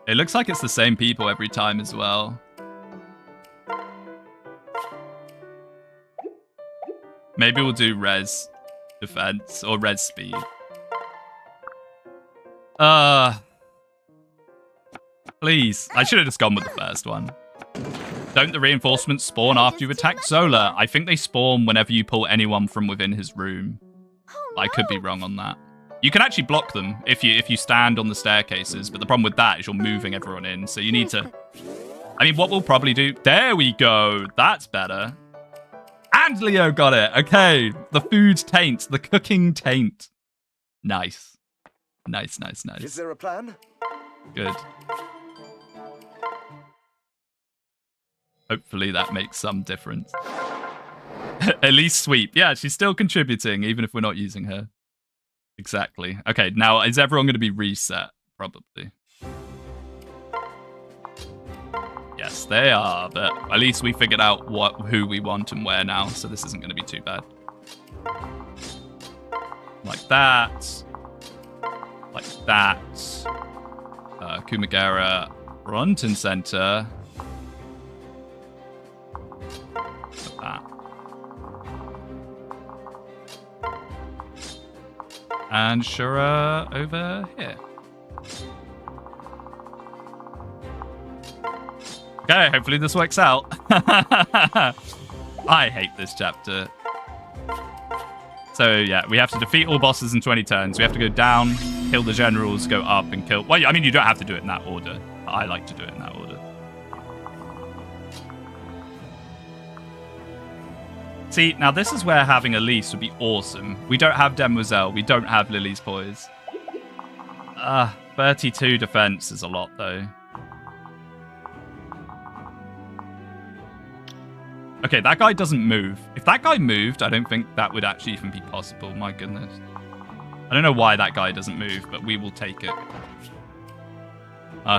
It looks like it's the same people every time as well. Maybe we'll do res defense or res speed. Please. I should have just gone with the first one. Don't the reinforcements spawn after you attack Zola? I think they spawn whenever you pull anyone from within his room. Oh, no. I could be wrong on that. You can actually block them if you stand on the staircases, but the problem with that is you're moving everyone in, so you need to... I mean, what we'll probably do... There we go. That's better. And Leo got it. Okay. The food taint. The cooking taint. Nice. Nice. Is there a plan? Good. Hopefully that makes some difference. At least sweep. Yeah, she's still contributing, even if we're not using her. Exactly. Okay, now is everyone going to be reset? Probably. Yes, they are, but at least we figured out who we want and where now, so this isn't going to be too bad. Like that. Like that. Kumagera front and center. Like that. And Shura over here. Okay, hopefully this works out. I hate this chapter. So yeah, we have to defeat all bosses in 20 turns. We have to go down, kill the generals, go up and kill... Well, I mean, you don't have to do it in that order. I like to do it in that order. See, now this is where having Elise would be awesome. We don't have Demoiselle. We don't have Lily's Poise. 32 defense is a lot, though. Okay, that guy doesn't move. If that guy moved, I don't think that would actually even be possible. My goodness. I don't know why that guy doesn't move, but we will take it.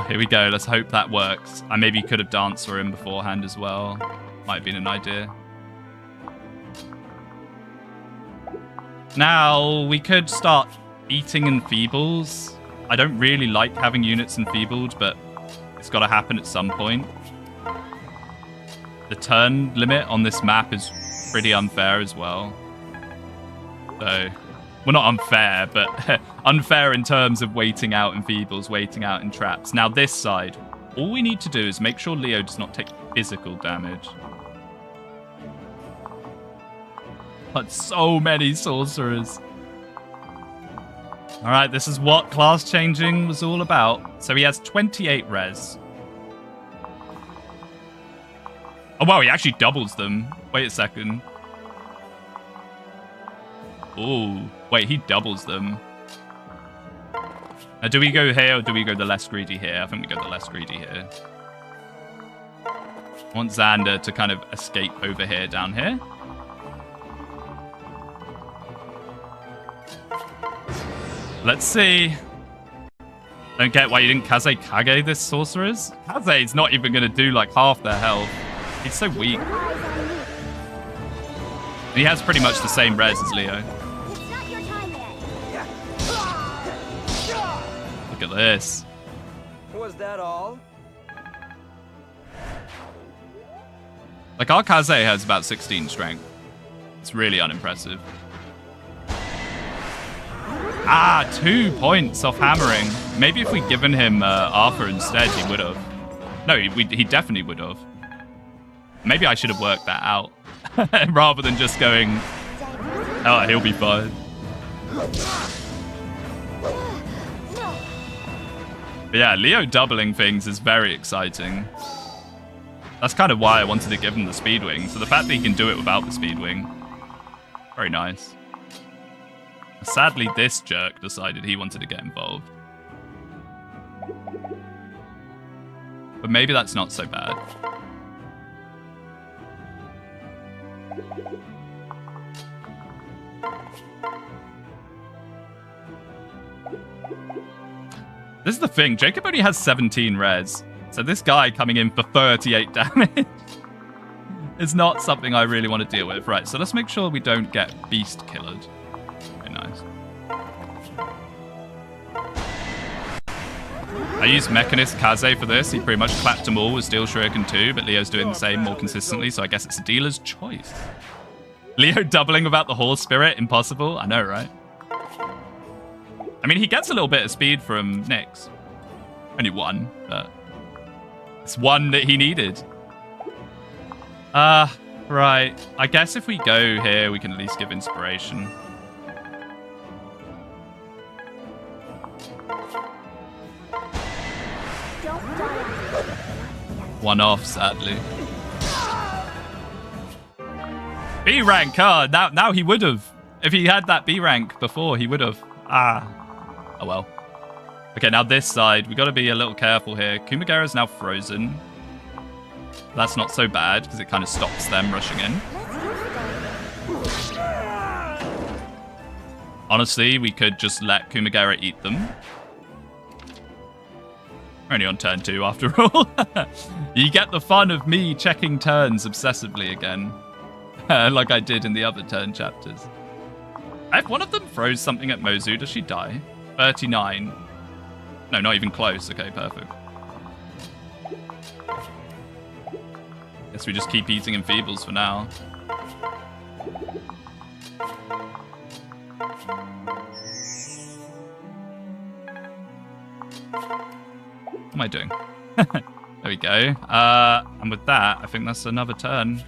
Here we go. Let's hope that works. I maybe could have danced for him beforehand as well. Might have been an idea. Now, we could start eating enfeebles. I don't really like having units enfeebled, but it's got to happen at some point. The turn limit on this map is pretty unfair as well. So, well, not unfair, but unfair in terms of waiting out enfeebles, waiting out in traps. Now, this side, all we need to do is make sure Leo does not take physical damage. But so many sorcerers. All right, this is what class changing was all about. So he has 28 res. Oh, wow, he actually doubles them. Wait a second. Oh, wait, he doubles them. Now, do we go here or do we go the less greedy here? I think we go the less greedy here. I want Xander to kind of escape over here, down here. Let's see. Don't get why you didn't Kaze Kage this sorcerers. Kaze's not even going to do like half their health. He's so weak. He has pretty much the same res as Leo. It's not your time yet. Look at this. Was that all? Like our Kaze has about 16 strength. It's really unimpressive. 2 points off hammering. Maybe if we'd given him Arthur instead, he would have. No, he definitely would have. Maybe I should have worked that out. Rather than just going, oh, he'll be fine. But yeah, Leo doubling things is very exciting. That's kind of why I wanted to give him the Speedwing. So the fact that he can do it without the Speedwing, very nice. Sadly, this jerk decided he wanted to get involved. But maybe that's not so bad. This is the thing. Jacob only has 17 res. So this guy coming in for 38 damage is not something I really want to deal with. Right, so let's make sure we don't get beast killered. Very nice. I used Mechanist Kaze for this. He pretty much clapped them all with Steel Shuriken 2, but Leo's doing the same more consistently, so I guess it's a dealer's choice. Leo doubling without the Horse Spirit? Impossible? I know, right? I mean, he gets a little bit of speed from Nyx. Only one, but it's one that he needed. Right. I guess if we go here, we can at least give inspiration. One off, sadly. B rank, now he would have. If he had that B rank before, he would have. Oh well. Okay, now this side, we got to be a little careful here. Kumagera is now frozen. That's not so bad, because it kind of stops them rushing in. Honestly, we could just let Kumagera eat them. We're only on turn 2 after all. You get the fun of me checking turns obsessively again. Like I did in the other turn chapters. If one of them throws something at Mozu, does she die? 39. No, not even close. Okay, perfect. Guess we just keep eating enfeebles for now. What am I doing? There we go. And with that, I think that's another turn.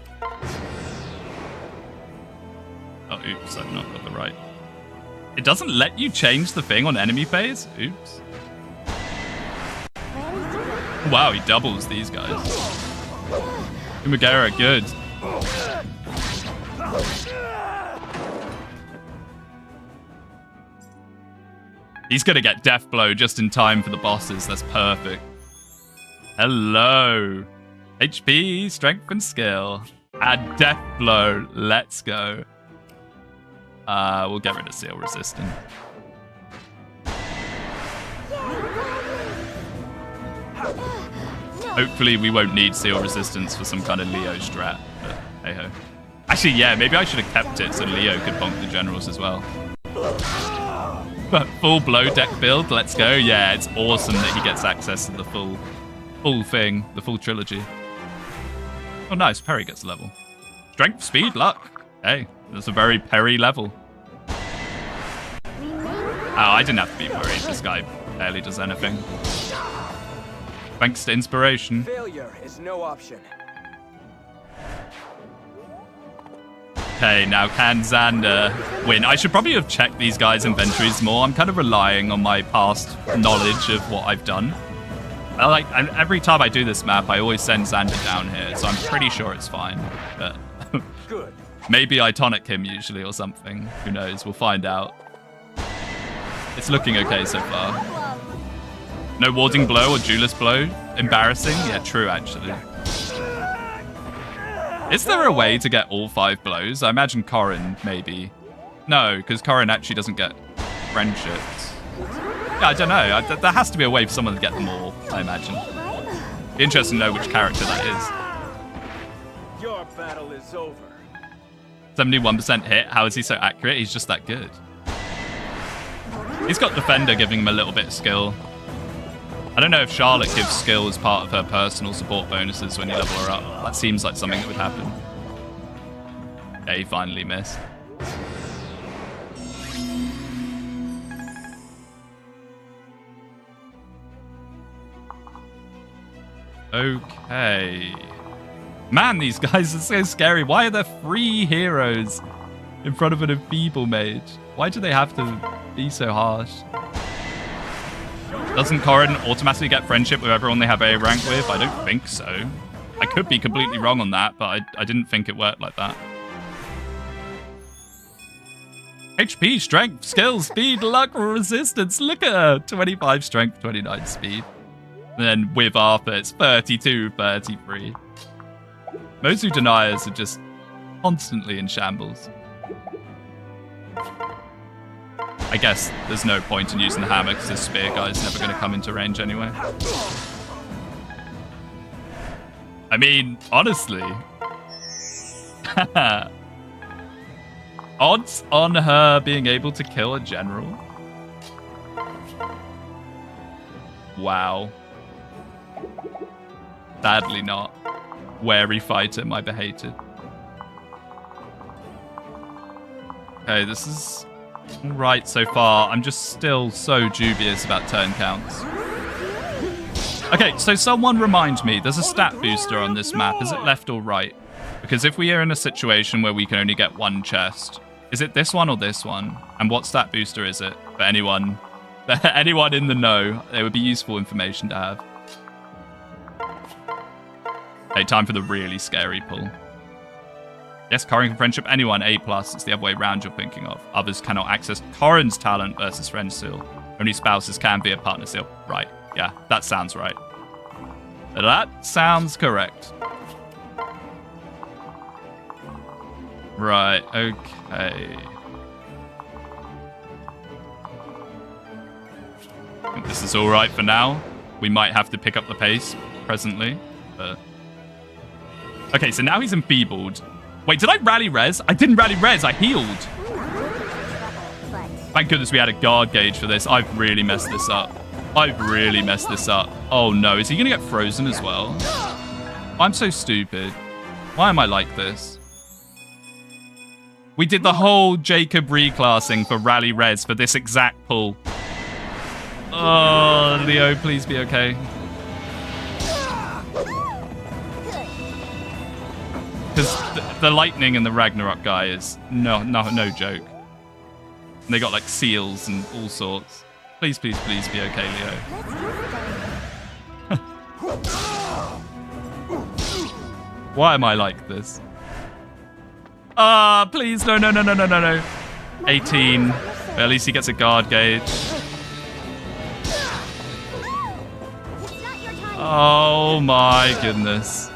Oh, oops, I've not got the right. It doesn't let you change the thing on enemy phase? Oops. Wow, he doubles these guys. Kumagera, good. He's gonna get Death Blow just in time for the bosses. That's perfect. Hello. HP, strength, and skill. Add Death Blow. Let's go. We'll get rid of Seal Resistant. Hopefully we won't need Seal Resistance for some kind of Leo strat, but hey-ho. Actually, yeah, maybe I should have kept it so Leo could bonk the generals as well. But full blow deck build, let's go. Yeah, it's awesome that he gets access to the full thing, the full trilogy. Oh, nice. Perry gets a level. Strength, speed, luck. Hey, that's a very Perry level. Oh, I didn't have to be worried. This guy barely does anything. Thanks to inspiration. Failure is no option. Okay, now can Xander win? I should probably have checked these guys' inventories more. I'm kind of relying on my past knowledge of what I've done. Every time I do this map, I always send Xander down here, so I'm pretty sure it's fine. But Good. maybe I tonic him usually or something. Who knows? We'll find out. It's looking okay so far. No warding blow or duelist blow. Embarrassing? Yeah, true, actually. Is there a way to get all 5 blows? I imagine Corrin, maybe. No, because Corrin actually doesn't get friendships. Yeah, I don't know. There has to be a way for someone to get them all, I imagine. Be interesting to know which character that is. Your battle is over. 71% hit. How is he so accurate? He's just that good. He's got Defender giving him a little bit of skill. I don't know if Charlotte gives skill as part of her personal support bonuses when you level her up. That seems like something that would happen. Yeah, he finally missed. Okay. Man, these guys are so scary. Why are there 3 heroes in front of an enfeeble mage? Why do they have to be so harsh? Doesn't Corrin automatically get friendship with everyone they have A rank with? I don't think so. I could be completely wrong on that, but I didn't think it worked like that. HP, strength, skill, speed, luck, resistance. Look at her. 25 strength, 29 speed. And then with Arthur, it's 32, 33. Mozu deniers are just constantly in shambles. I guess there's no point in using the hammer because the spear guy's never going to come into range anyway. I mean, honestly. Odds on her being able to kill a general? Wow. Sadly not. Wary fighter, my behated. Okay, this is right so far. I'm just still so dubious about turn counts. Okay, so someone remind me, there's a stat booster on this map. Is it left or right? Because if we are in a situation where we can only get 1 chest, is it this one or this one? And what stat booster is it? For anyone in the know, it would be useful information to have. Okay, time for the really scary pull. Yes, Corrin can friendship anyone, A+. It's the other way around you're thinking of. Others cannot access Corrin's talent versus friend seal. Only spouses can be a partner seal. Right, yeah, that sounds right. That sounds correct. Right, okay. I think this is alright for now. We might have to pick up the pace presently, but... Okay, so now he's enfeebled. Wait, did I rally res? I didn't rally res, I healed. Thank goodness we had a guard gauge for this. I've really messed this up. I've really messed this up. Oh no, is he gonna get frozen as well? I'm so stupid. Why am I like this? We did the whole Jacob reclassing for rally res for this exact pull. Oh, Leo, please be okay. Because the lightning and the Ragnarok guy is no joke. And they got like seals and all sorts. Please, please, please be okay, Leo. Why am I like this? Please, no, no, no, no, no, no, no. 18. At least he gets a guard gauge. It's not your time. Oh my goodness.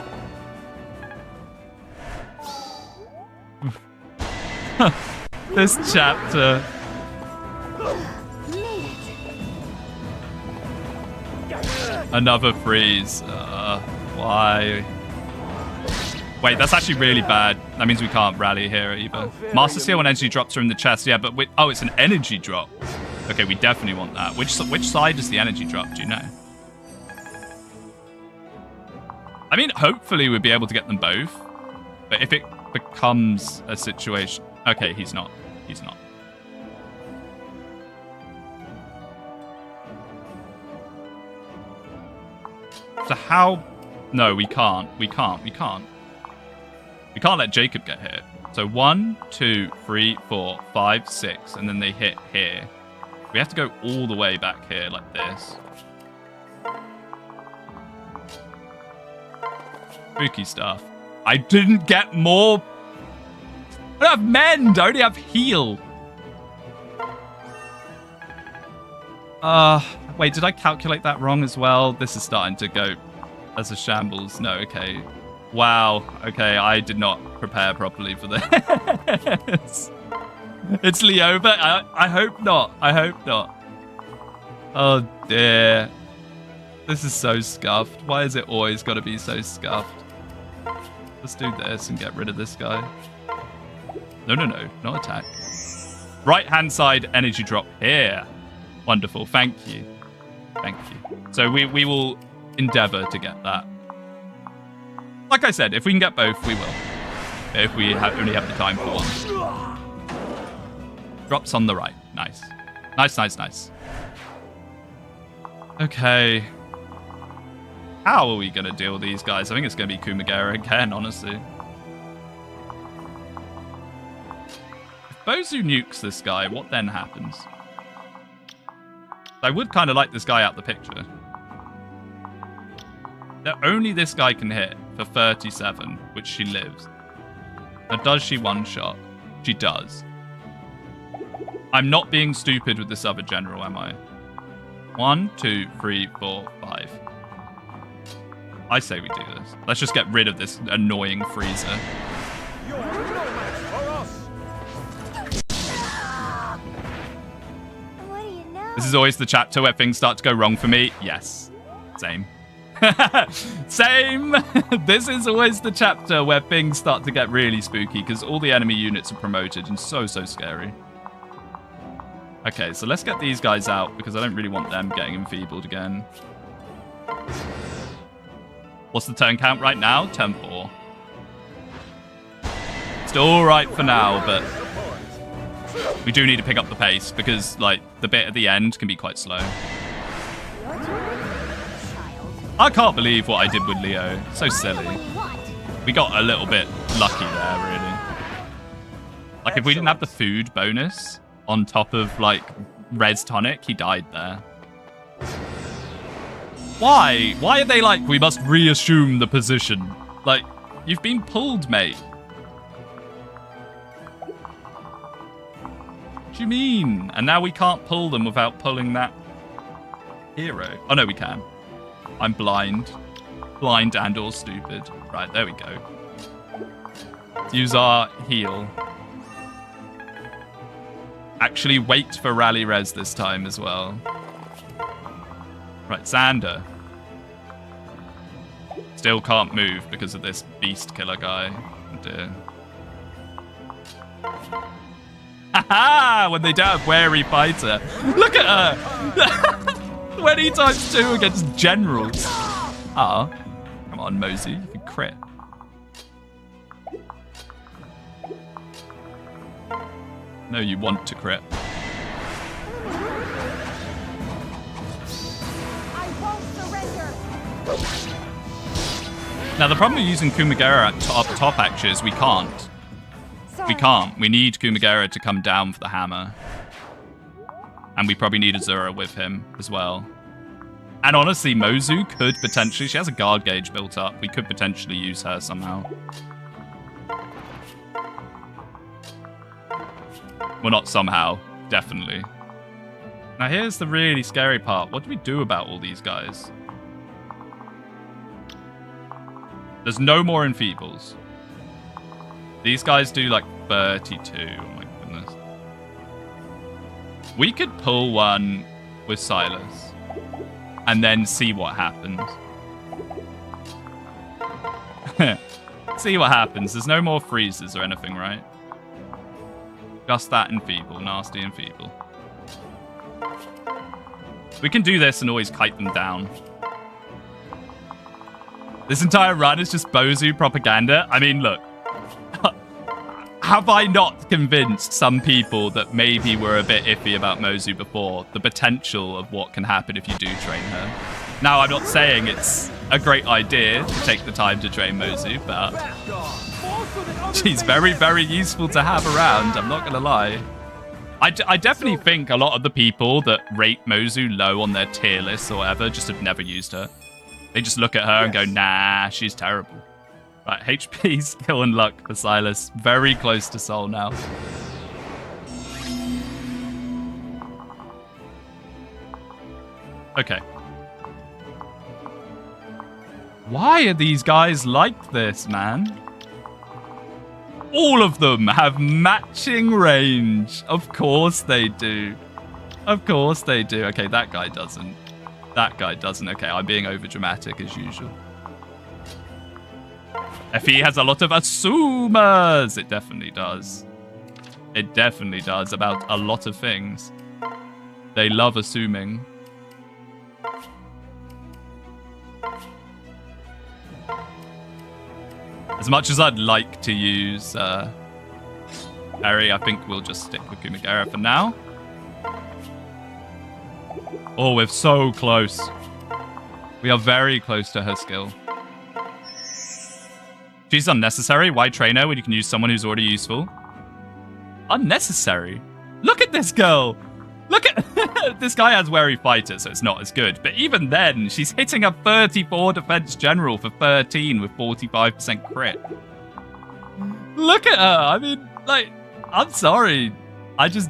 This chapter. Made it. Another freeze. Why? Wait, that's actually really bad. That means we can't rally here either. Master Seal and energy drops are in the chest. Yeah, but oh, it's an energy drop. Okay, we definitely want that. Which side is the energy drop? Do you know? I mean, hopefully we'll be able to get them both. But if it becomes a situation... Okay, he's not. He's not. So how... No, we can't. We can't. We can't. We can't let Jacob get hit. So 1, 2, 3, 4, 5, 6, and then they hit here. We have to go all the way back here like this. Spooky stuff. I didn't get more. I don't have mend. I only have heal. Wait, did I calculate that wrong as well? This is starting to go as a shambles. No, okay. Wow. Okay, I did not prepare properly for this. It's Leova. I hope not. I hope not. Oh dear. This is so scuffed. Why is it always got to be so scuffed? Let's do this and get rid of this guy. No, no, no. Not attack. Right-hand side energy drop here. Wonderful. Thank you. Thank you. So we will endeavor to get that. Like I said, if we can get both, we will. If we only have the time for one. Drops on the right. Nice. Nice, nice, nice. Okay. How are we going to deal with these guys? I think it's going to be Kumagera again, honestly. If Bozu nukes this guy, what then happens? I would kind of like this guy out the picture. Now, only this guy can hit for 37, which she lives. Now, does she one-shot? She does. I'm not being stupid with this other general, am I? 1, 2, 3, 4, 5. I say we do this. Let's just get rid of this annoying freezer. You're no match for us. What do you know? This is always the chapter where things start to go wrong for me. Yes. Same. Same. This is always the chapter where things start to get really spooky because all the enemy units are promoted and so scary. Okay, so let's get these guys out because I don't really want them getting enfeebled again. What's the turn count right now? 10-4. Still alright for now, but we do need to pick up the pace because, like, the bit at the end can be quite slow. I can't believe what I did with Leo. So silly. We got a little bit lucky there, really. Like, if we didn't have the food bonus on top of, like, res tonic, he died there. Why? Why are they like, we must reassume the position? Like, you've been pulled, mate. What do you mean? And now we can't pull them without pulling that hero. Oh, no, we can. I'm blind. Blind and or stupid. Right, there we go. Let's use our heal. Actually, wait for rally res this time as well. Right, Xander. Still can't move because of this beast killer guy. Oh dear. Haha! When they don't have wary fighter. Look at her! 20 times 2 against generals. Ah. Come on, Mosey. You can crit. No, you want to crit. Now, the problem with using Kumagera at top actually is we can't. We can't. We need Kumagera to come down for the hammer. And we probably need Azura with him as well. And honestly, Mozu could potentially... She has a guard gauge built up. We could potentially use her somehow. Well, not somehow. Definitely. Now, here's the really scary part. What do we do about all these guys? There's no more enfeebles. These guys do like 32. Oh my goodness. We could pull one with Silas and then see what happens. See what happens. There's no more freezes or anything, right? Just that enfeeble. Nasty enfeeble. We can do this and always kite them down. This entire run is just Bozu propaganda. I mean, look. Have I not convinced some people that maybe were a bit iffy about Mozu before? The potential of what can happen if you do train her. Now, I'm not saying it's a great idea to take the time to train Mozu, but she's very, very useful to have around. I'm not going to lie. I definitely think a lot of the people that rate Mozu low on their tier list or whatever just have never used her. They just look at her and go, nah, she's terrible. Right, HP, skill, and luck for Silas. Very close to Soul now. Okay. Why are these guys like this, man? All of them have matching range. Of course they do. Of course they do. Okay, that guy doesn't. That guy doesn't. Okay, I'm being overdramatic as usual. FE has a lot of assumers. It definitely does. It definitely does about a lot of things. They love assuming. As much as I'd like to use Harry, I think we'll just stick with Kumagera for now. Oh, we're so close. We are very close to her skill. She's unnecessary. Why train her when you can use someone who's already useful? Unnecessary? Look at this girl. Look at... This guy has Wary Fighter, so it's not as good. But even then, she's hitting a 34 defense general for 13 with 45% crit. Look at her. I mean, like, I'm sorry. I just...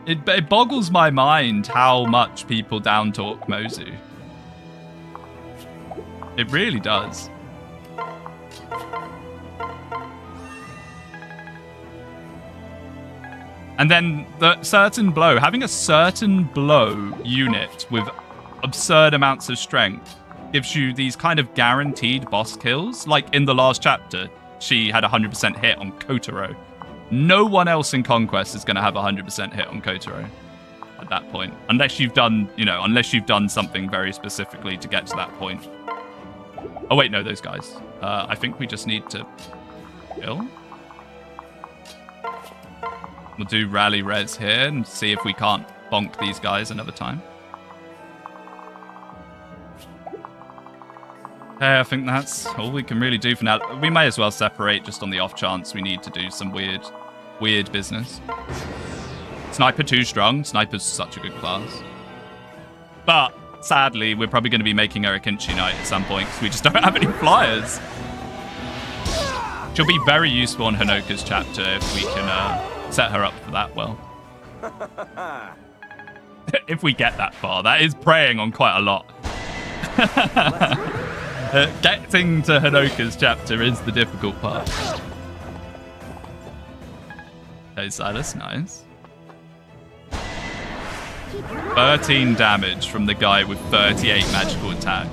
It boggles my mind how much people down-talk Mozu. It really does. And then the certain blow, having a certain blow unit with absurd amounts of strength gives you these kind of guaranteed boss kills. Like in the last chapter, she had 100% hit on Kotaro. No one else in Conquest is going to have 100% hit on Kotaro at that point. Unless you've done, unless you've done something very specifically to get to that point. Oh, wait, no, those guys. I think we just need to kill. We'll do rally res here and see if we can't bonk these guys another time. Okay, I think that's all we can really do for now. We may as well separate just on the off chance we need to do some weird business. Sniper too strong. Sniper's such a good class. But sadly, we're probably going to be making her a Kinchi Knight at some point because we just don't have any flyers. She'll be very useful on Hanoka's chapter if we can set her up for that well. If we get that far. That is preying on quite a lot. Getting to Hanoka's chapter is the difficult part. Okay, Silas, nice. 13 damage from the guy with 38 magical attack.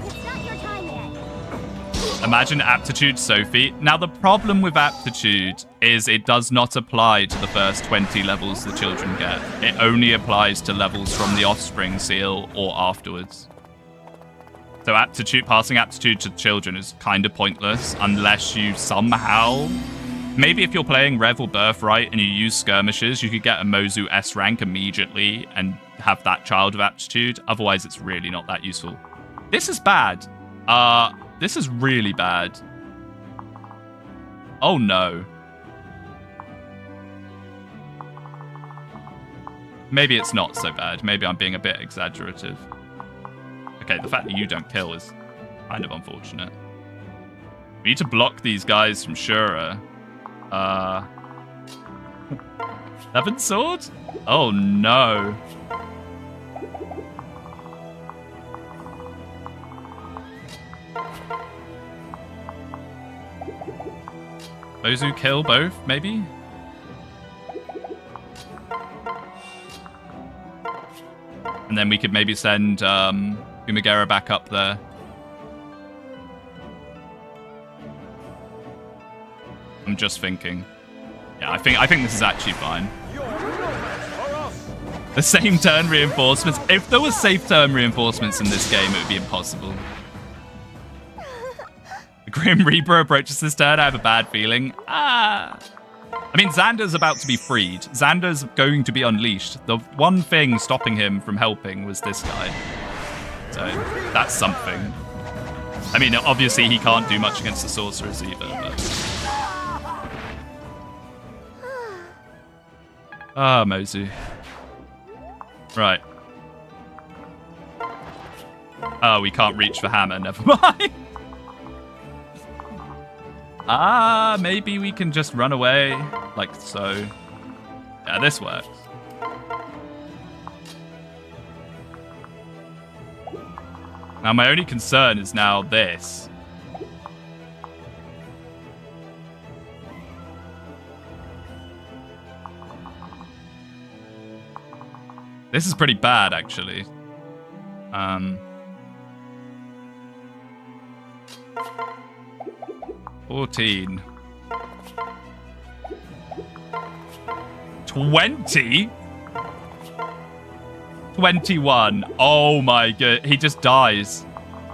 It's not your time yet. Imagine Aptitude Sophie. Now, the problem with Aptitude is it does not apply to the first 20 levels the children get. It only applies to levels from the Offspring seal or afterwards. So passing Aptitude to children is kind of pointless unless you somehow... Maybe if you're playing Rev or Birthright and you use skirmishes, you could get a Mozu S rank immediately and have that child of Aptitude. Otherwise, it's really not that useful. This is bad. This is really bad. Oh, no. Maybe it's not so bad. Maybe I'm being a bit exaggerative. Okay, the fact that you don't kill is kind of unfortunate. We need to block these guys from Shura. Seven sword? Oh no. Those who kill both, maybe? And then we could maybe send Umagera back up there. I'm just thinking. Yeah, I think this is actually fine. The same turn reinforcements. If there were safe turn reinforcements in this game, it would be impossible. The Grim Reaper approaches this turn. I have a bad feeling. I mean, Xander's about to be freed. Xander's going to be unleashed. The one thing stopping him from helping was this guy. So that's something. I mean, obviously he can't do much against the sorcerers either, but... Ah, Mozu. Right. Oh, we can't reach the hammer. Never mind. Maybe we can just run away, like so. Yeah, this works. Now, my only concern is now this. This is pretty bad, actually. 14. 20? 21. Oh my god. He just dies.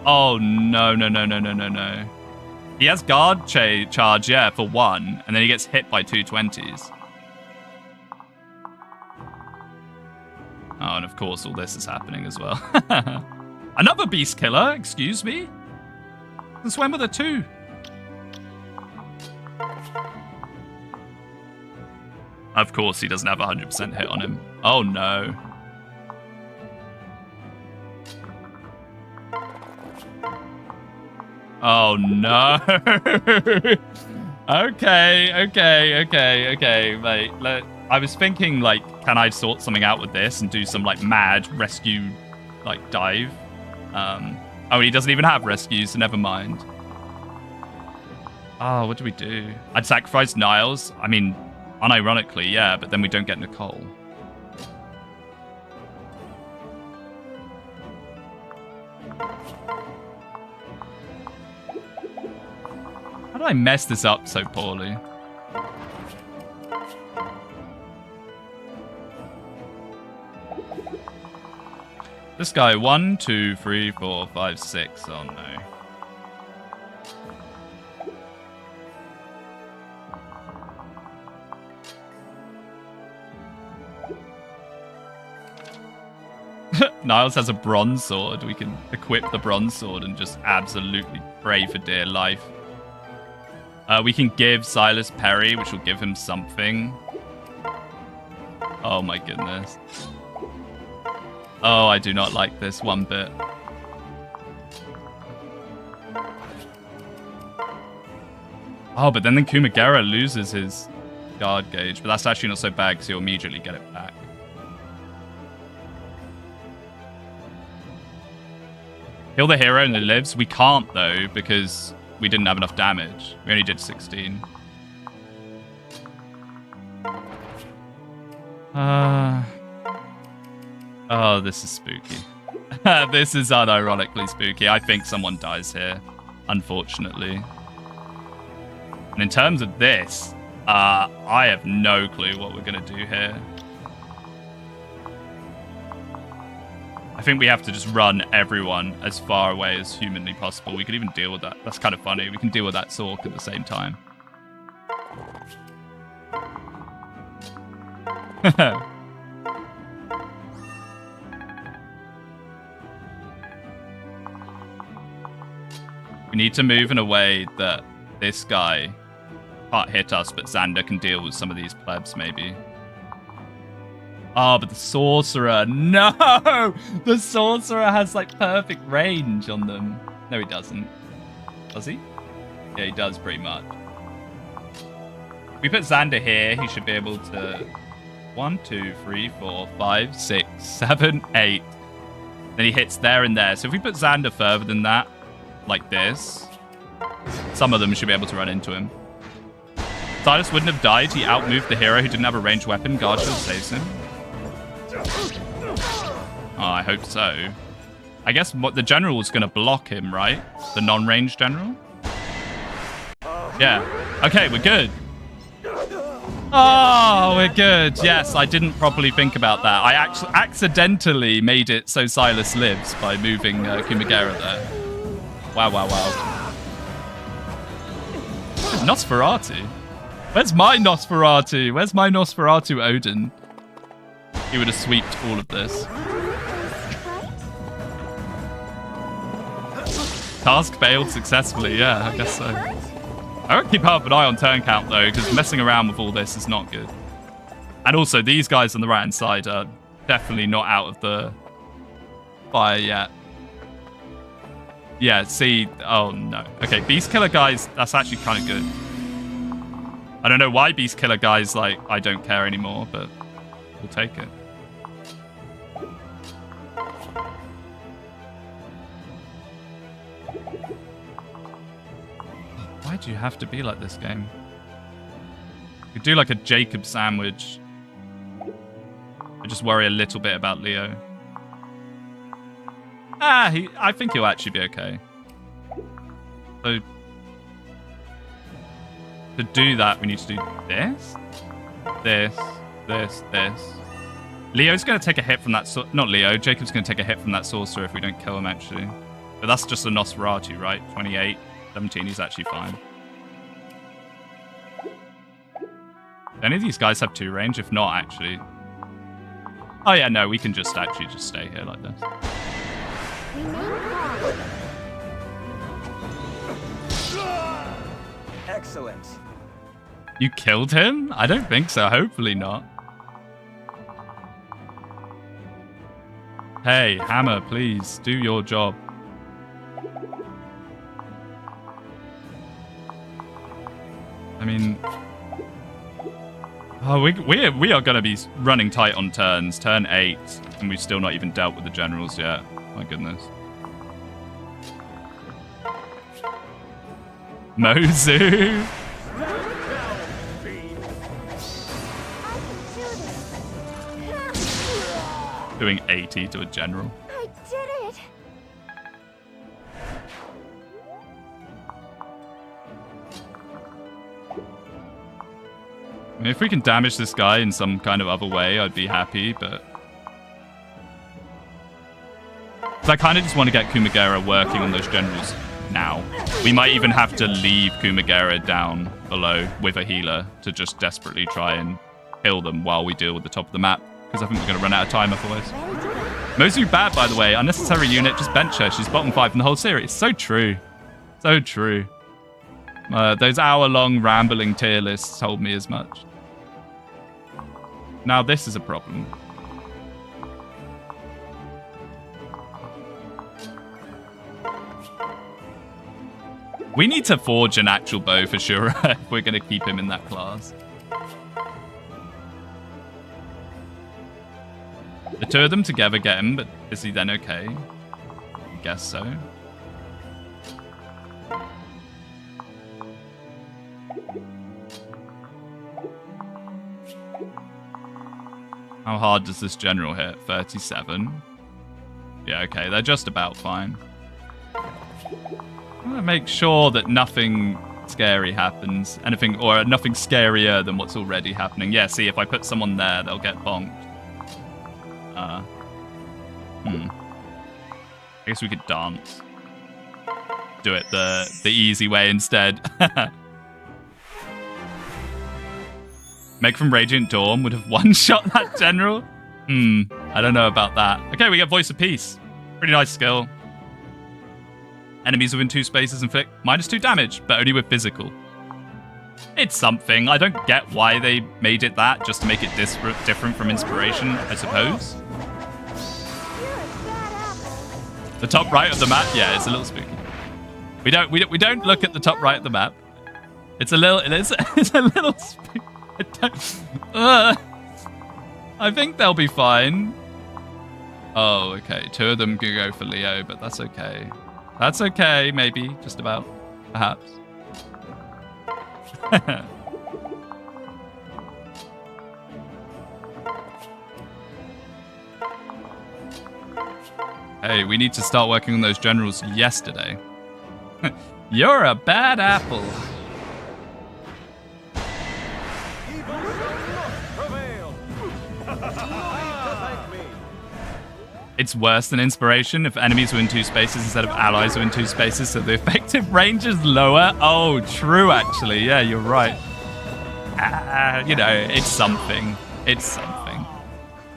Oh no, no, no, no, no, no, no. He has guard charge, yeah, for 1. And then he gets hit by 2 20s. Oh, and of course all this is happening as well. Another beast killer, excuse me? This went with a 2. Of course he doesn't have 100% hit on him. Oh no. Oh no. Okay, mate. I was thinking, like, can I sort something out with this and do some, like, mad rescue, like, dive? Oh, he doesn't even have rescues, so never mind. Oh, what do we do? I'd sacrifice Niles. I mean, unironically, yeah, but then we don't get Nicole. How did I mess this up so poorly? This guy, 1, 2, 3, 4, 5, 6. Oh no. Niles has a bronze sword. We can equip the bronze sword and just absolutely pray for dear life. We can give Silas Perry, which will give him something. Oh my goodness. Oh, I do not like this one bit. Oh, but then the Kumagera loses his guard gauge, but that's actually not so bad because he'll immediately get it back. Kill the hero and it lives. We can't, though, because we didn't have enough damage. We only did 16. Oh, this is spooky. This is unironically spooky. I think someone dies here, unfortunately. And in terms of this, I have no clue what we're going to do here. I think we have to just run everyone as far away as humanly possible. We could even deal with that. That's kind of funny. We can deal with that Sork at the same time. We need to move in a way that this guy can't hit us, but Xander can deal with some of these plebs, maybe. Oh, but the sorcerer. No! The sorcerer has, like, perfect range on them. No, he doesn't. Does he? Yeah, he does, pretty much. We put Xander here, he should be able to 1, 2, 3, 4, 5, 6, 7, 8. Then he hits there and there. So if we put Xander further than that, like this, some of them should be able to run into him. Silas wouldn't have died. He outmoved the hero who didn't have a ranged weapon. Guard shield saves him. Oh, I hope so. I guess what the general was going to block him, right? The non-ranged general? Yeah. Okay, we're good. Oh, we're good. Yes, I didn't properly think about that. I actually accidentally made it so Silas lives by moving Kumagera there. Wow, wow, wow. Nosferatu? Where's my Nosferatu? Where's my Nosferatu Odin? He would have sweeped all of this. Task failed successfully. Yeah, I guess so. I won't keep half an eye on turn count, though, because messing around with all this is not good. And also, these guys on the right-hand side are definitely not out of the fire yet. Yeah, see... Oh, no. Okay, Beast Killer guys, that's actually kind of good. I don't know why Beast Killer guys, like, I don't care anymore, but we'll take it. Why do you have to be like this game? You could do like a Jacob sandwich. I just worry a little bit about Leo. I think he'll actually be okay. So to do that, we need to do this, this, this, this. Leo's going to take a hit from that. Not Leo. Jacob's going to take a hit from that sorcerer if we don't kill him, actually. But that's just a Nosferatu, right? 28, 17. He's actually fine. Do any of these guys have 2 range? If not, actually. Oh yeah, no, we can just actually just stay here like this. Excellent. You killed him? I don't think so. Hopefully not. Hey, Hammer, please do your job. I mean, oh, we are going to be running tight on turns. Turn 8, and we've still not even dealt with the generals yet. My goodness. Mozu. Doing 80 to a general. I did it. I mean, if we can damage this guy in some kind of other way, I'd be happy, but... I kind of just want to get Kumagera working on those generals now. We might even have to leave Kumagera down below with a healer to just desperately try and kill them while we deal with the top of the map, because I think we're going to run out of time otherwise. Mozu bad, by the way. Unnecessary unit, just bench her. She's bottom 5 in the whole series. So true. So true. Those hour-long rambling tier lists told me as much. Now this is a problem. We need to forge an actual bow for sure if we're going to keep him in that class. The 2 of them together get him, but is he then okay? I guess so. How hard does this general hit? 37. Yeah, okay, they're just about fine. I'm gonna make sure that nothing scary happens. Anything, or nothing scarier than what's already happening. Yeah, see, if I put someone there, they'll get bonked. I guess we could dance. Do it the easy way instead. Meg from Radiant Dawn would have one-shot that general. I don't know about that. Okay, we get Voice of Peace. Pretty nice skill. Enemies within 2 spaces inflict -2 damage, but only with physical. It's something. I don't get why they made it that, just to make it different from Inspiration, I suppose. The top right of the map, yeah, it's a little spooky. We don't look at the top right of the map. It's a little. It's a little. I think they'll be fine. Oh, okay. 2 of them can go for Leo, but that's okay. That's okay, maybe. Just about. Perhaps. Hey, we need to start working on those generals yesterday. You're a bad apple. It's worse than inspiration if enemies were in 2 spaces instead of allies were in 2 spaces, so the effective range is lower. Oh, true, actually. Yeah, you're right. You know, it's something. It's something.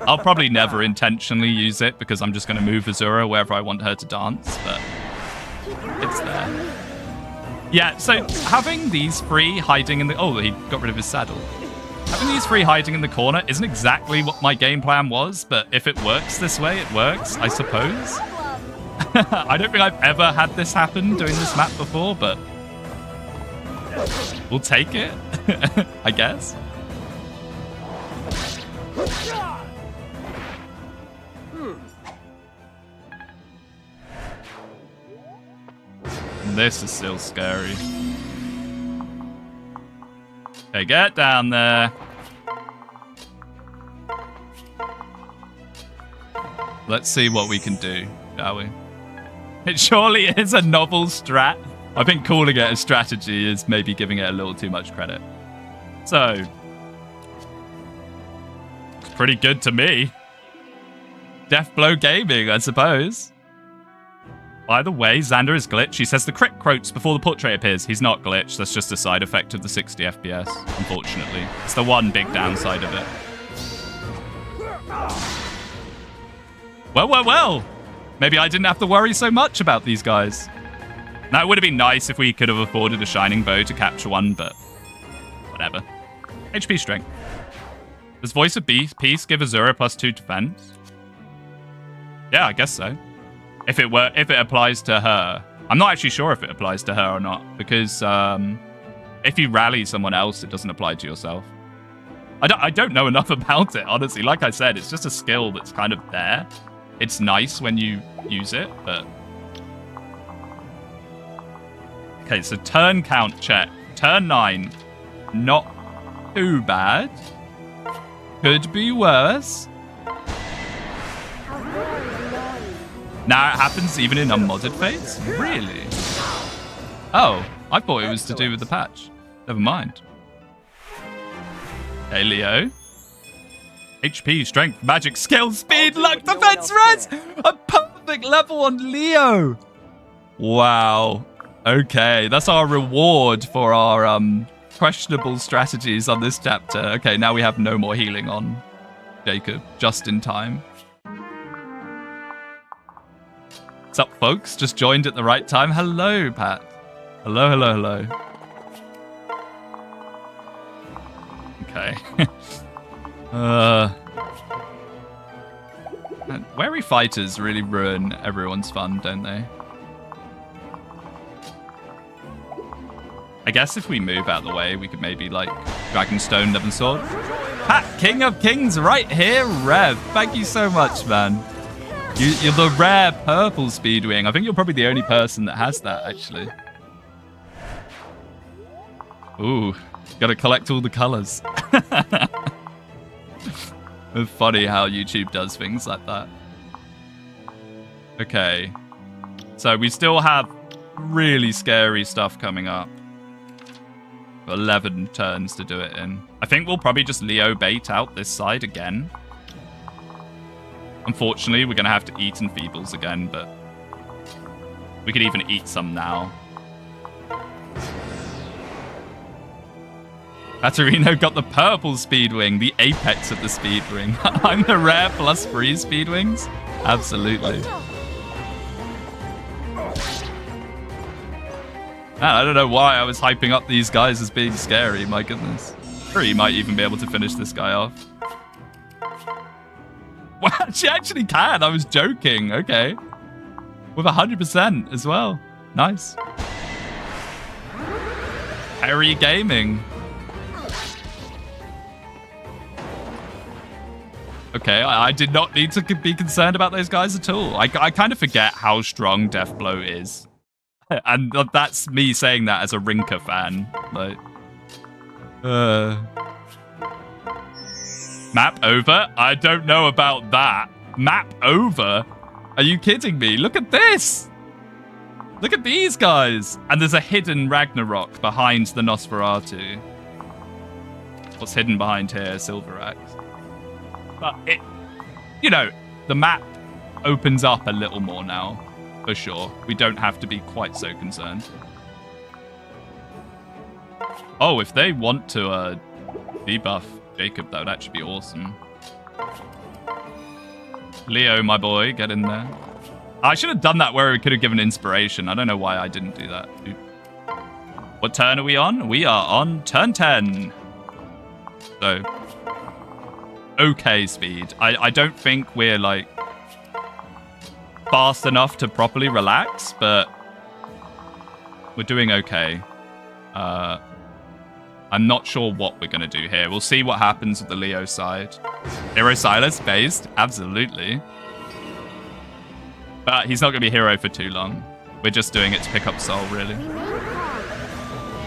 I'll probably never intentionally use it because I'm just going to move Azura wherever I want her to dance, but it's there. Yeah, so having these 3 hiding in the... Oh, he got rid of his saddle. Having these 3 hiding in the corner isn't exactly what my game plan was, but if it works this way, it works, I suppose. I don't think I've ever had this happen doing this map before, but we'll take it, I guess. This is still scary. Okay, get down there. Let's see what we can do, shall we? It surely is a novel strat. I think calling it a strategy is maybe giving it a little too much credit. So, it's pretty good to me. Deathblow Gaming, I suppose. By the way, Xander is glitched. He says the crit quotes before the portrait appears. He's not glitched. That's just a side effect of the 60 FPS, unfortunately. It's the one big downside of it. Well, well, well. Maybe I didn't have to worry so much about these guys. Now, it would have been nice if we could have afforded a Shining Bow to capture one, but whatever. HP strength. Does Voice of Peace give Azura +2 defense? Yeah, I guess so. If it applies to her. I'm not actually sure if it applies to her or not, because if you rally someone else, it doesn't apply to yourself. I don't know enough about it, honestly. Like I said, it's just a skill that's kind of there. It's nice when you use it, but... Okay, so turn count check. Turn 9. Not too bad. Could be worse. Now it happens even in unmodded phase? Really? Oh, I thought it was to do with the patch. Never mind. Hey, Leo. HP, strength, magic, skill, speed, luck, defense, res! A perfect level on Leo! Wow. Okay, that's our reward for our questionable strategies on this chapter. Okay, now we have no more healing on Jacob, just in time. What's up, folks? Just joined at the right time. Hello, Pat. Hello, hello, hello. Okay. Wary fighters really ruin everyone's fun, don't they? I guess if we move out of the way, we could maybe, like, Dragonstone Never Sword. Pat, King of Kings, right here, Rev. Thank you so much, man. You're the rare purple Speedwing. I think you're probably the only person that has that, actually. Ooh, gotta collect all the colors. It's funny how YouTube does things like that. Okay. So we still have really scary stuff coming up. 11 turns to do it in. I think we'll probably just Leo bait out this side again. Unfortunately, we're going to have to eat Enfeebles again, but we could even eat some now. Katarino got the purple Speedwing, the apex of the Speedwing. I'm the rare +3 Speedwings? Absolutely. Man, I don't know why I was hyping up these guys as being scary, my goodness. Sure, he might even be able to finish this guy off. Well, she actually can. I was joking. Okay. With 100% as well. Nice. Perry Gaming. Okay, I did not need to be concerned about those guys at all. I kind of forget how strong Deathblow is. And that's me saying that as a Rinker fan. Like, map over? I don't know about that. Map over? Are you kidding me? Look at this! Look at these guys! And there's a hidden Ragnarok behind the Nosferatu. What's hidden behind here? Silver Axe. But it, you know, the map opens up a little more now, for sure. We don't have to be quite so concerned. Oh, if they want to debuff Jacob, that would actually be awesome. Leo, my boy, get in there. I should have done that where we could have given inspiration. I don't know why I didn't do that. What turn are we on? We are on turn 10. So, okay speed. I don't think we're, like, fast enough to properly relax, but we're doing okay. I'm not sure what we're going to do here. We'll see what happens with the Leo side. Hero Silas based? Absolutely. But he's not going to be hero for too long. We're just doing it to pick up soul, really.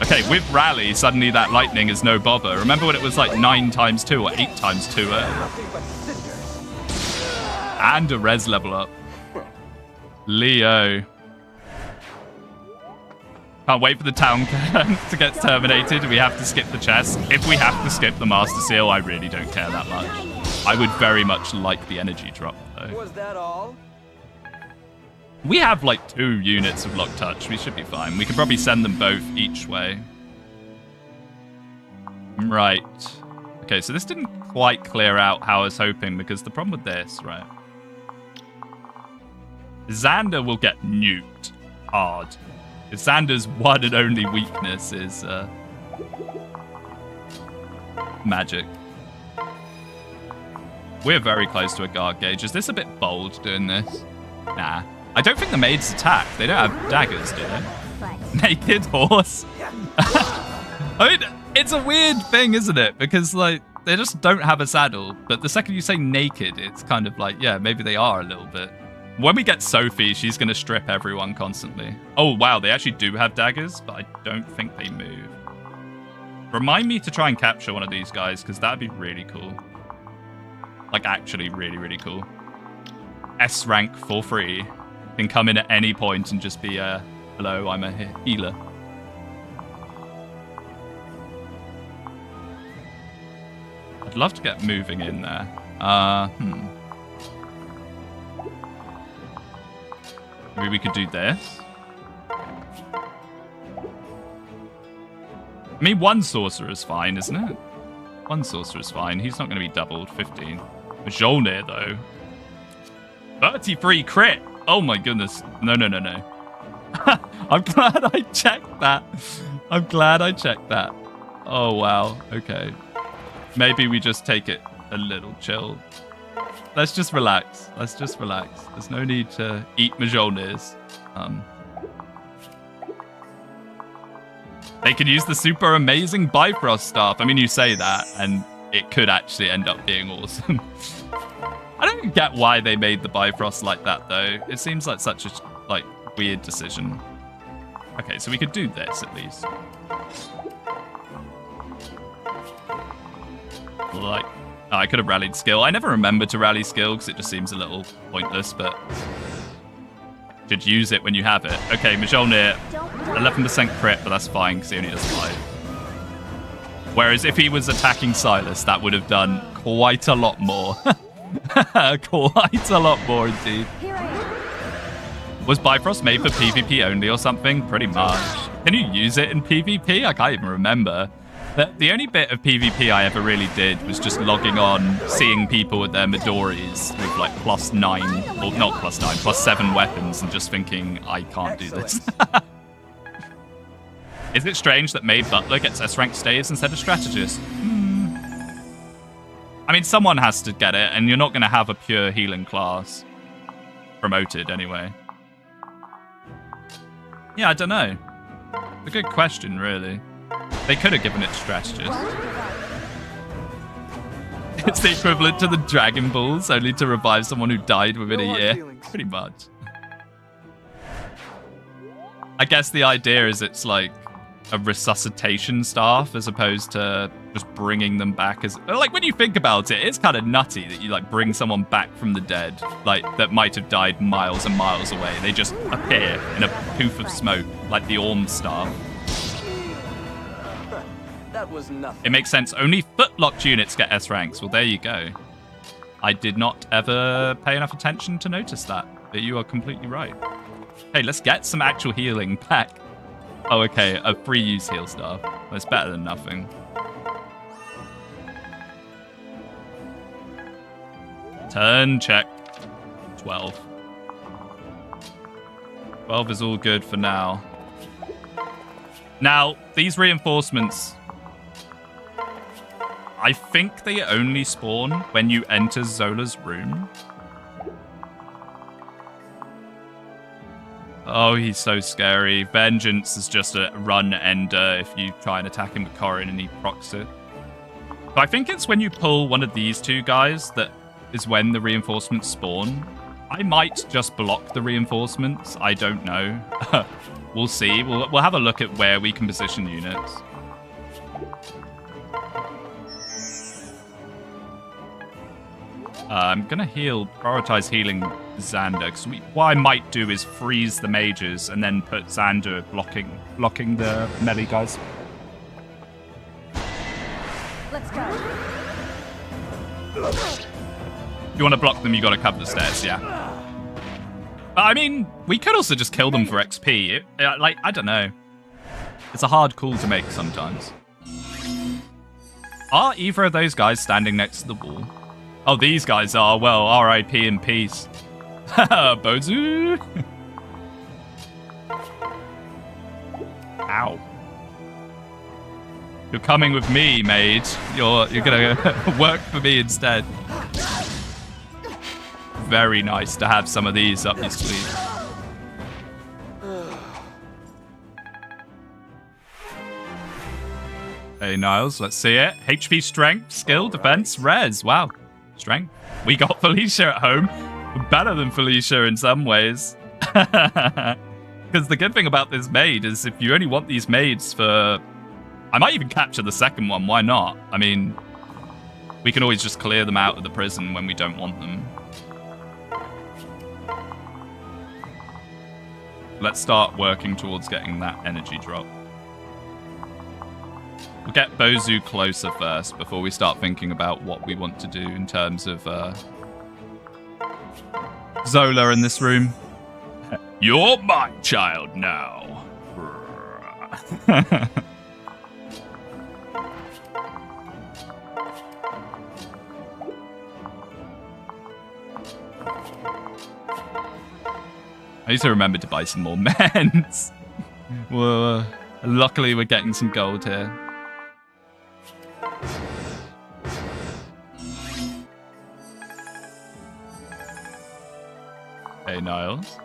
Okay, with Rally, suddenly that lightning is no bother. Remember when it was like 9 times 2 or 8 times 2 earlier? And a res level up. Leo. Can't wait for the town to get terminated. We have to skip the chest. If we have to skip the Master Seal, I really don't care that much. I would very much like the energy drop, though. Was that all? We have like 2 units of Lock Touch. We should be fine. We can probably send them both each way. Right. Okay, so this didn't quite clear out how I was hoping, because the problem with this, right? Xander will get nuked hard. Xander's one and only weakness is magic. We're very close to a guard gauge. Is this a bit bold doing this? Nah. I don't think the maids attack. They don't have daggers, do they? Naked horse. I mean, it's a weird thing, isn't it? Because, like, they just don't have a saddle. But the second you say naked, it's kind of like, yeah, maybe they are a little bit. When we get Sophie, she's going to strip everyone constantly. Oh, wow, they actually do have daggers, but I don't think they move. Remind me to try and capture one of these guys, because that'd be really cool. Like, actually really, really cool. S rank for free. Can come in at any point and just be, hello, I'm a healer. I'd love to get moving in there. Maybe we could do this. I mean, 1 sorcerer is fine, isn't it? 1 sorcerer is fine. He's not going to be doubled. 15. Mjolnir, though. 33 crit. Oh my goodness. No, no, no, no. I'm glad I checked that. I'm glad I checked that. Oh, wow. Okay. Maybe we just take it a little chill. Let's just relax. Let's just relax. There's no need to eat Mjolnirs. They can use the super amazing Bifrost staff. I mean, you say that, and it could actually end up being awesome. I don't get why they made the Bifrost like that, though. It seems like such a, like, weird decision. Okay, so we could do this, at least. Like, oh, I could have rallied skill. I never remember to rally skill, because it just seems a little pointless, but should use it when you have it. Okay, Mjolnir, 11% crit, but that's fine, because he only does 5. Whereas if he was attacking Silas, that would have done quite a lot more. Quite a lot more indeed. Was Bifrost made for PvP only or something? Pretty much. Can you use it in PvP? I can't even remember. The only bit of PvP I ever really did was just logging on, seeing people with their Midoris with like +9, or not +9, +7 weapons, and just thinking, I can't do this. Is it strange that Maid Butler gets S-rank stays instead of strategist? I mean, someone has to get it, and you're not going to have a pure healing class promoted anyway. Yeah, I don't know. It's a good question, really. They could have given it strategies. It's the equivalent to the Dragon Balls, only to revive someone who died within a year. Pretty much. I guess the idea is it's like a resuscitation staff as opposed to just bringing them back as... Like, when you think about it, it's kind of nutty that you, like, bring someone back from the dead, like, that might have died miles and miles away. They just appear in a poof of smoke, like the Orm staff. That was nothing. It makes sense. Only footlocked units get S ranks. Well, there you go. I did not ever pay enough attention to notice that, but you are completely right. Hey, let's get some actual healing back. Oh, okay, a free use heal staff. Well, it's better than nothing. Turn check. 12. 12 is all good for now. Now, these reinforcements, I think they only spawn when you enter Zola's room. Oh, he's so scary. Vengeance is just a run ender if you try and attack him with Corrin and he procs it. So I think it's when you pull one of these two guys that is when the reinforcements spawn. I might just block the reinforcements. I don't know. We'll see. We'll have a look at where we can position units. I'm going to prioritize healing Xander, because what I might do is freeze the mages and then put Xander blocking the melee guys. Let's go. If you want to block them, you got to cover the stairs, yeah. But I mean, we could also just kill them for XP. Like, I don't know. It's a hard call to make sometimes. Are either of those guys standing next to the wall? Oh, these guys are. Well, RIP in peace. Bozu. Ow. You're coming with me, mate. You're gonna work for me instead. Very nice to have some of these up your sleeve. Hey, Niles, let's see it. HP, strength, skill, defense, res. Wow. Strength. We got Felicia at home. Better than Felicia in some ways. Because the good thing about this maid is if you only want these maids for... I might even capture the second one. Why not? I mean, we can always just clear them out of the prison when we don't want them. Let's start working towards getting that energy drop. We'll get Bozu closer first before we start thinking about what we want to do in terms of Zola in this room. You're my child now. I need to remember to buy some more mens. Well, luckily we're getting some gold here. Hey, Niles.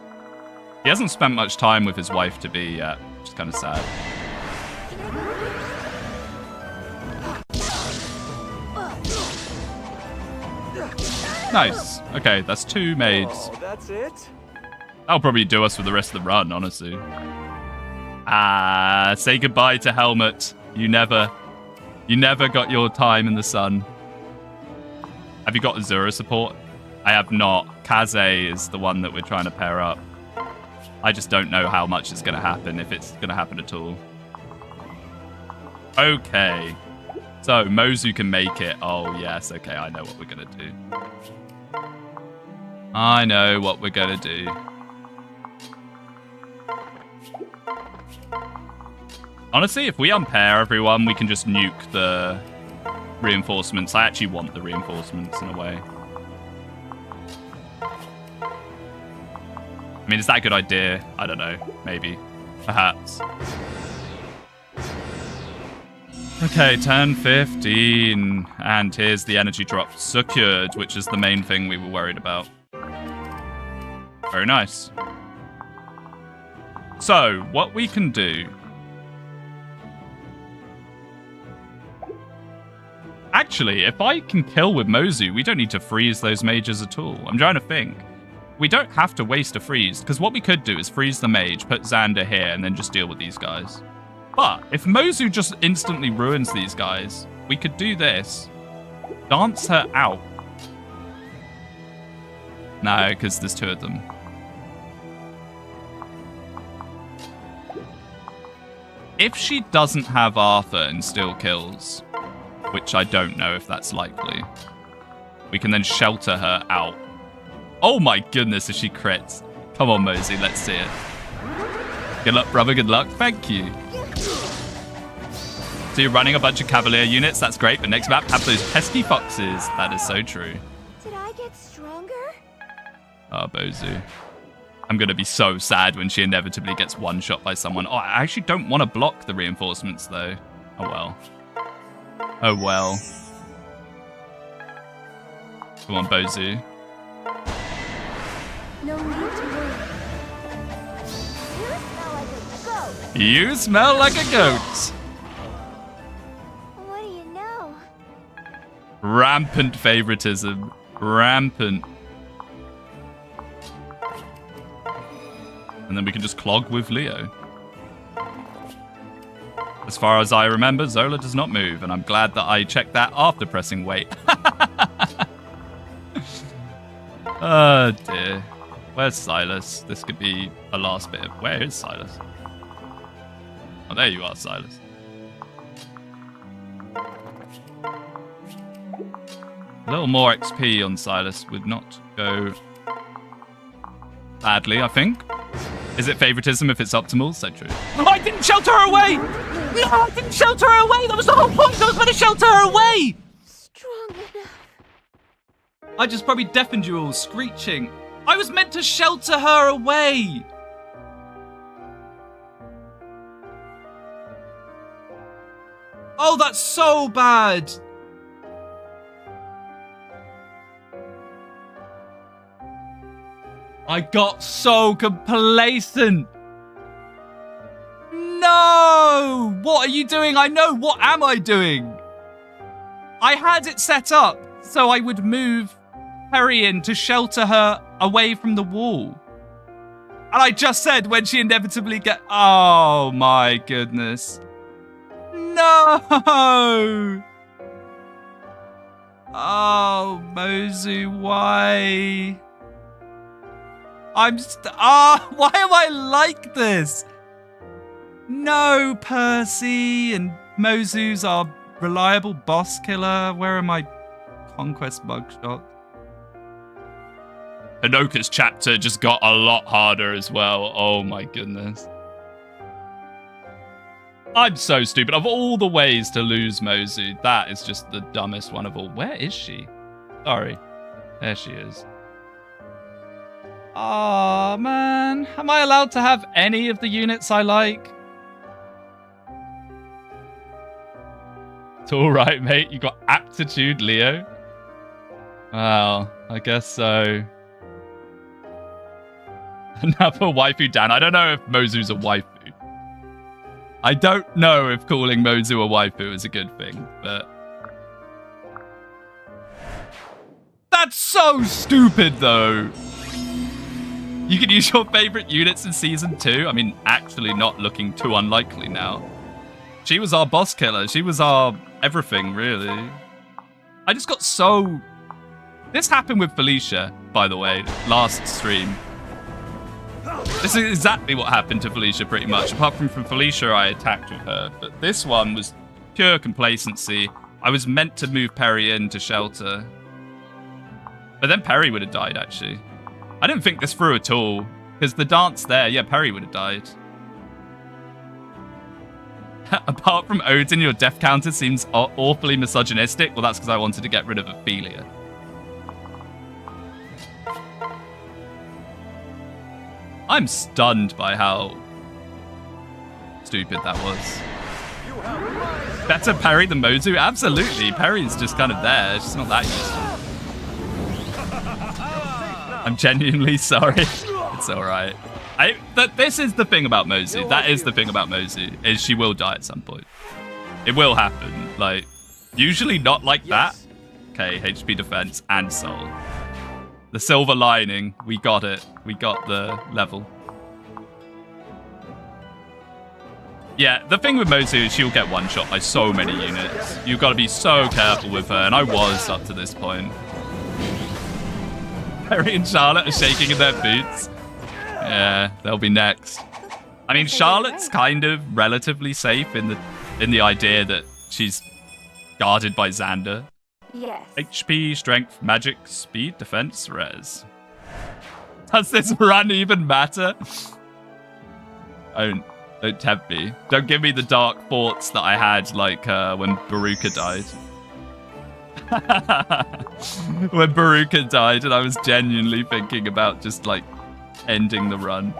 He hasn't spent much time with his wife to be yet, which is kind of sad. Nice. Okay, that's 2 maids. Oh, that's it? That'll probably do us for the rest of the run, honestly. Say goodbye to Helmut. You never got your time in the sun. Have you got Azura support? I have not. Kaze is the one that we're trying to pair up. I just don't know how much is going to happen, if it's going to happen at all. Okay. So, Mozu can make it. Oh, yes. Okay, I know what we're going to do. I know what we're going to do. Honestly, if we unpair everyone, we can just nuke the reinforcements. I actually want the reinforcements in a way. I mean, is that a good idea? I don't know. Maybe. Perhaps. Okay, turn 15. And here's the energy drop secured, which is the main thing we were worried about. Very nice. So, what we can do Actually, if I can kill with Mozu, we don't need to freeze those mages at all. I'm trying to think. We don't have to waste a freeze, because what we could do is freeze the mage, put Xander here, and then just deal with these guys. But if Mozu just instantly ruins these guys, we could do this. Dance her out. No, because there's 2 of them. If she doesn't have Arthur and still kills, which I don't know if that's likely, we can then shelter her out. Oh my goodness, if she crits. Come on, Mosey, let's see it. Good luck, brother, good luck. Thank you. So you're running a bunch of Cavalier units, that's great, but next map, have those pesky foxes. That is so true. Did I get stronger? Oh, Bozu. I'm going to be so sad when she inevitably gets one-shot by someone. Oh, I actually don't want to block the reinforcements, though. Oh, well. Oh, well. Come on, Bozu. No need to worry. You smell like a goat. What do you know? Rampant favoritism. Rampant. And then we can just clog with Leo. As far as I remember, Zola does not move, and I'm glad that I checked that after pressing wait. Oh dear. Where's Silas? This could be a last bit of... Where is Silas? Oh, there you are, Silas. A little more XP on Silas would not go badly, I think. Is it favoritism if it's optimal? So true. Oh, I didn't shelter her away! No, I didn't shelter her away! That was the whole point! I was going to shelter her away! Strong enough. I just probably deafened you all, screeching. I was meant to shelter her away! Oh, that's so bad! I got so complacent! No! What are you doing? I know, what am I doing? I had it set up so I would move Perry in to shelter her away from the wall. And I just said when she inevitably oh my goodness. No! Oh, Mozu, why? Why am I like this? No, Percy and Mozu's our reliable boss killer. Where are my conquest mugshots? Hinoka's chapter just got a lot harder as well. Oh my goodness. I'm so stupid. Of all the ways to lose Mozu, that is just the dumbest one of all. Where is she? Sorry. There she is. Aw, man. Am I allowed to have any of the units I like? It's alright, mate. You got aptitude, Leo. Well, I guess so. Another waifu Dan. I don't know if Mozu's a waifu. I don't know if calling Mozu a waifu is a good thing, but... That's so stupid, though! You can use your favorite units in Season 2. I mean, actually not looking too unlikely now. She was our boss killer. She was our everything, really. I just got so... This happened with Felicia, by the way, last stream. This is exactly what happened to Felicia, pretty much. Apart from Felicia, I attacked with her. But this one was pure complacency. I was meant to move Perry in to shelter. But then Perry would have died, actually. I didn't think this through at all. Because the dance there, yeah, Perry would have died. Apart from Odin, your death counter seems awfully misogynistic. Well, that's because I wanted to get rid of Ophelia. I'm stunned by how stupid that was. Better Perry than Mozu? Absolutely. Perry's just kind of there. She's not that useful. I'm genuinely sorry. It's alright. This is the thing about Mozu. That is the thing about Mozu, is she will die at some point. It will happen. Like, Usually not like that. Yes. Okay, HP defense and soul. The silver lining. We got it. We got the level. Yeah, the thing with Mozu is she'll get one-shot by so many units. You've got to be so careful with her, and I was up to this point. Harry and Charlotte are shaking in their boots. Yeah, they'll be next. I mean, Charlotte's kind of relatively safe in the idea that she's guarded by Xander. Yes. HP, strength, magic, speed, defense, res. Does this run even matter? Don't tempt me. Don't give me the dark thoughts that I had, like, when Baruka died. When Baruka died, and I was genuinely thinking about just, like, ending the run.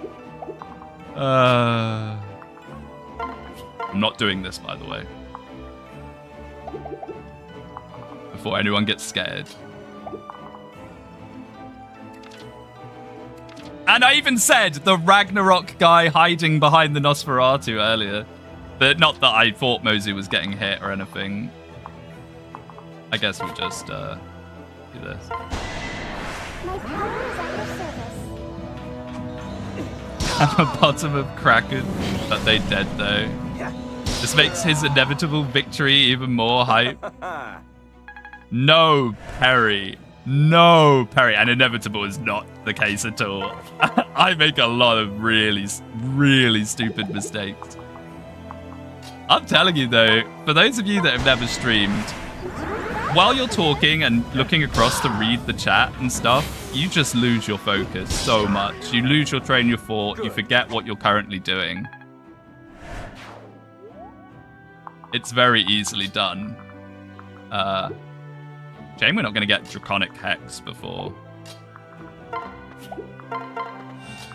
I'm not doing this, by the way. Before anyone gets scared. And I even said the Ragnarok guy hiding behind the Nosferatu earlier. But not that I thought Mozu was getting hit or anything. I guess we'll just do this. My power is at your service. At the bottom of Kraken, but they dead though. This makes his inevitable victory even more hype. No, Perry. No, Perry. And inevitable is not the case at all. I make a lot of really, really stupid mistakes. I'm telling you though, for those of you that have never streamed, while you're talking and looking across to read the chat and stuff, you just lose your focus so much. You lose your train of thought. You forget what you're currently doing. It's very easily done. Shame we're not going to get Draconic Hex before.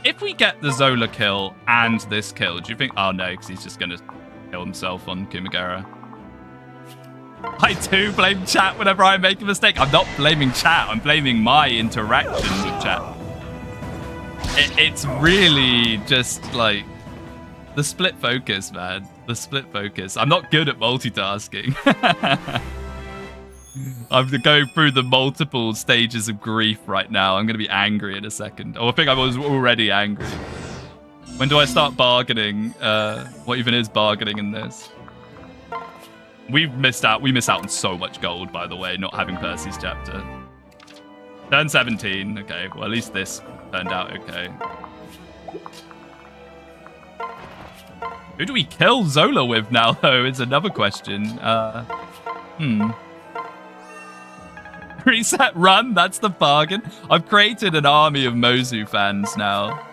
If we get the Zola kill and this kill, do you think... Oh, no, because he's just going to kill himself on Kumagara. I do blame chat whenever I make a mistake. I'm not blaming chat. I'm blaming my interaction with chat. It's really just, like... The split focus, man. The split focus. I'm not good at multitasking. I'm going through the multiple stages of grief right now. I'm going to be angry in a second. Oh, I think I was already angry. When do I start bargaining? What even is bargaining in this? We missed out on so much gold, by the way, not having Percy's chapter. Turn 17. Okay, well, at least this turned out okay. Who do we kill Zola with now, though, is another question. Reset run, that's the bargain. I've created an army of Mozu fans now.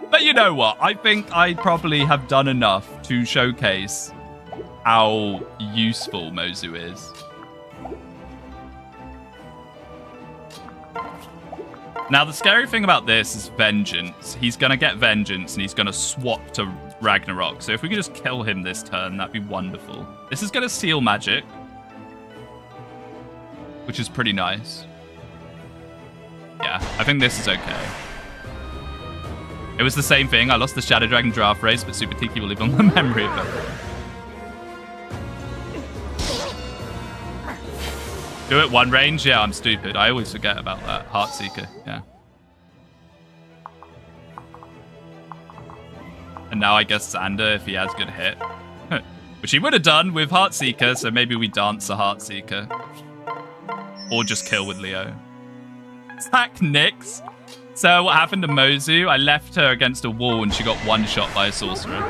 But you know what? I think I probably have done enough to showcase how useful Mozu is. Now, the scary thing about this is Vengeance. He's going to get Vengeance, and he's going to swap to Ragnarok. So if we could just kill him this turn, that'd be wonderful. This is going to seal magic, which is pretty nice. Yeah, I think this is okay. It was the same thing. I lost the Shadow Dragon draft race, but Super Tiki will live on the memory of it. Do it one range? Yeah, I'm stupid. I always forget about that. Heartseeker, yeah. And now I guess Xander, if he has good hit. Which he would have done with Heartseeker, so maybe we dance a Heartseeker. Or just kill with Leo. Sack Nyx. So what happened to Mozu? I left her against a wall and she got one shot by a sorcerer.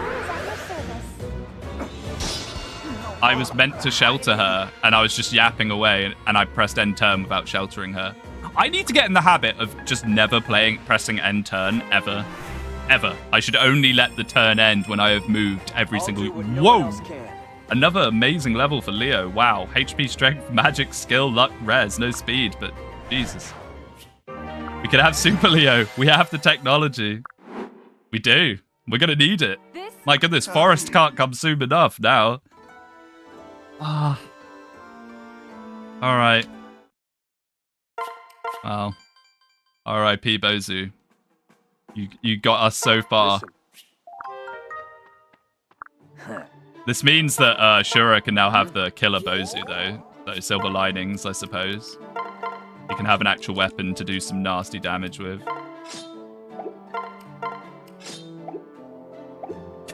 I was meant to shelter her and I was just yapping away and I pressed end turn without sheltering her. I need to get in the habit of just never pressing end turn ever. Ever. I should only let the turn end when I have moved every single... Whoa! Another amazing level for Leo. Wow. HP, strength, magic, skill, luck, res. No speed, but Jesus. We can have Super Leo. We have the technology. We do. We're going to need it. My goodness, Forest can't come soon enough now. Ah. All right. Well. R.I.P. Bozu. You got us so far. This means that Shura can now have the killer Bozu, though. So silver linings, I suppose. He can have an actual weapon to do some nasty damage with.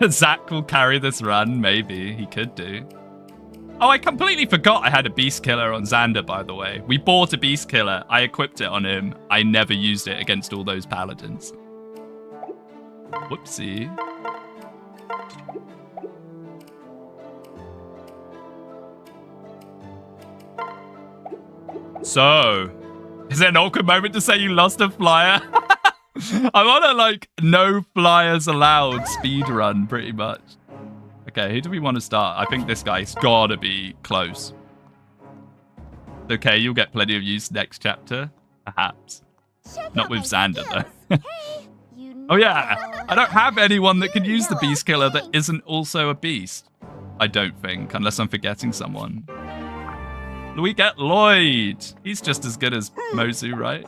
Zach will carry this run, maybe. He could do. Oh, I completely forgot I had a Beast Killer on Xander, by the way. We bought a Beast Killer. I equipped it on him. I never used it against all those paladins. Whoopsie. So, is it an awkward moment to say you lost a flyer? I'm on a, like, no flyers allowed speed run, pretty much. Okay, who do we want to start? I think this guy's gotta be close. Okay, you'll get plenty of use next chapter. Perhaps. Not with Xander, though. Oh, yeah. I don't have anyone that can use the Beast Killer that isn't also a beast. I don't think, unless I'm forgetting someone. We get Lloyd. He's just as good as Mozu, right?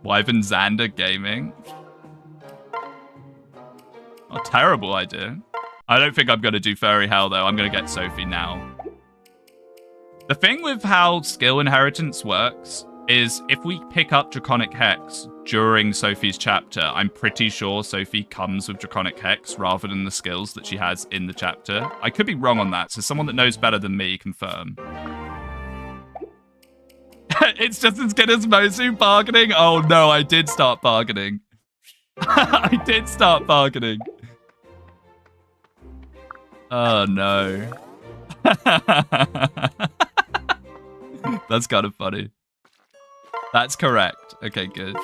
Wyvern Xander Gaming. Oh, terrible idea. I don't think I'm going to do Fairy Hell, though. I'm going to get Sophie now. The thing with how skill inheritance works is if we pick up Draconic Hex during Sophie's chapter, I'm pretty sure Sophie comes with Draconic Hex rather than the skills that she has in the chapter. I could be wrong on that, so someone that knows better than me, confirm. It's just as good as Mozu bargaining? Oh no, I did start bargaining. I did start bargaining. Oh no. That's kind of funny. That's correct. Okay, good.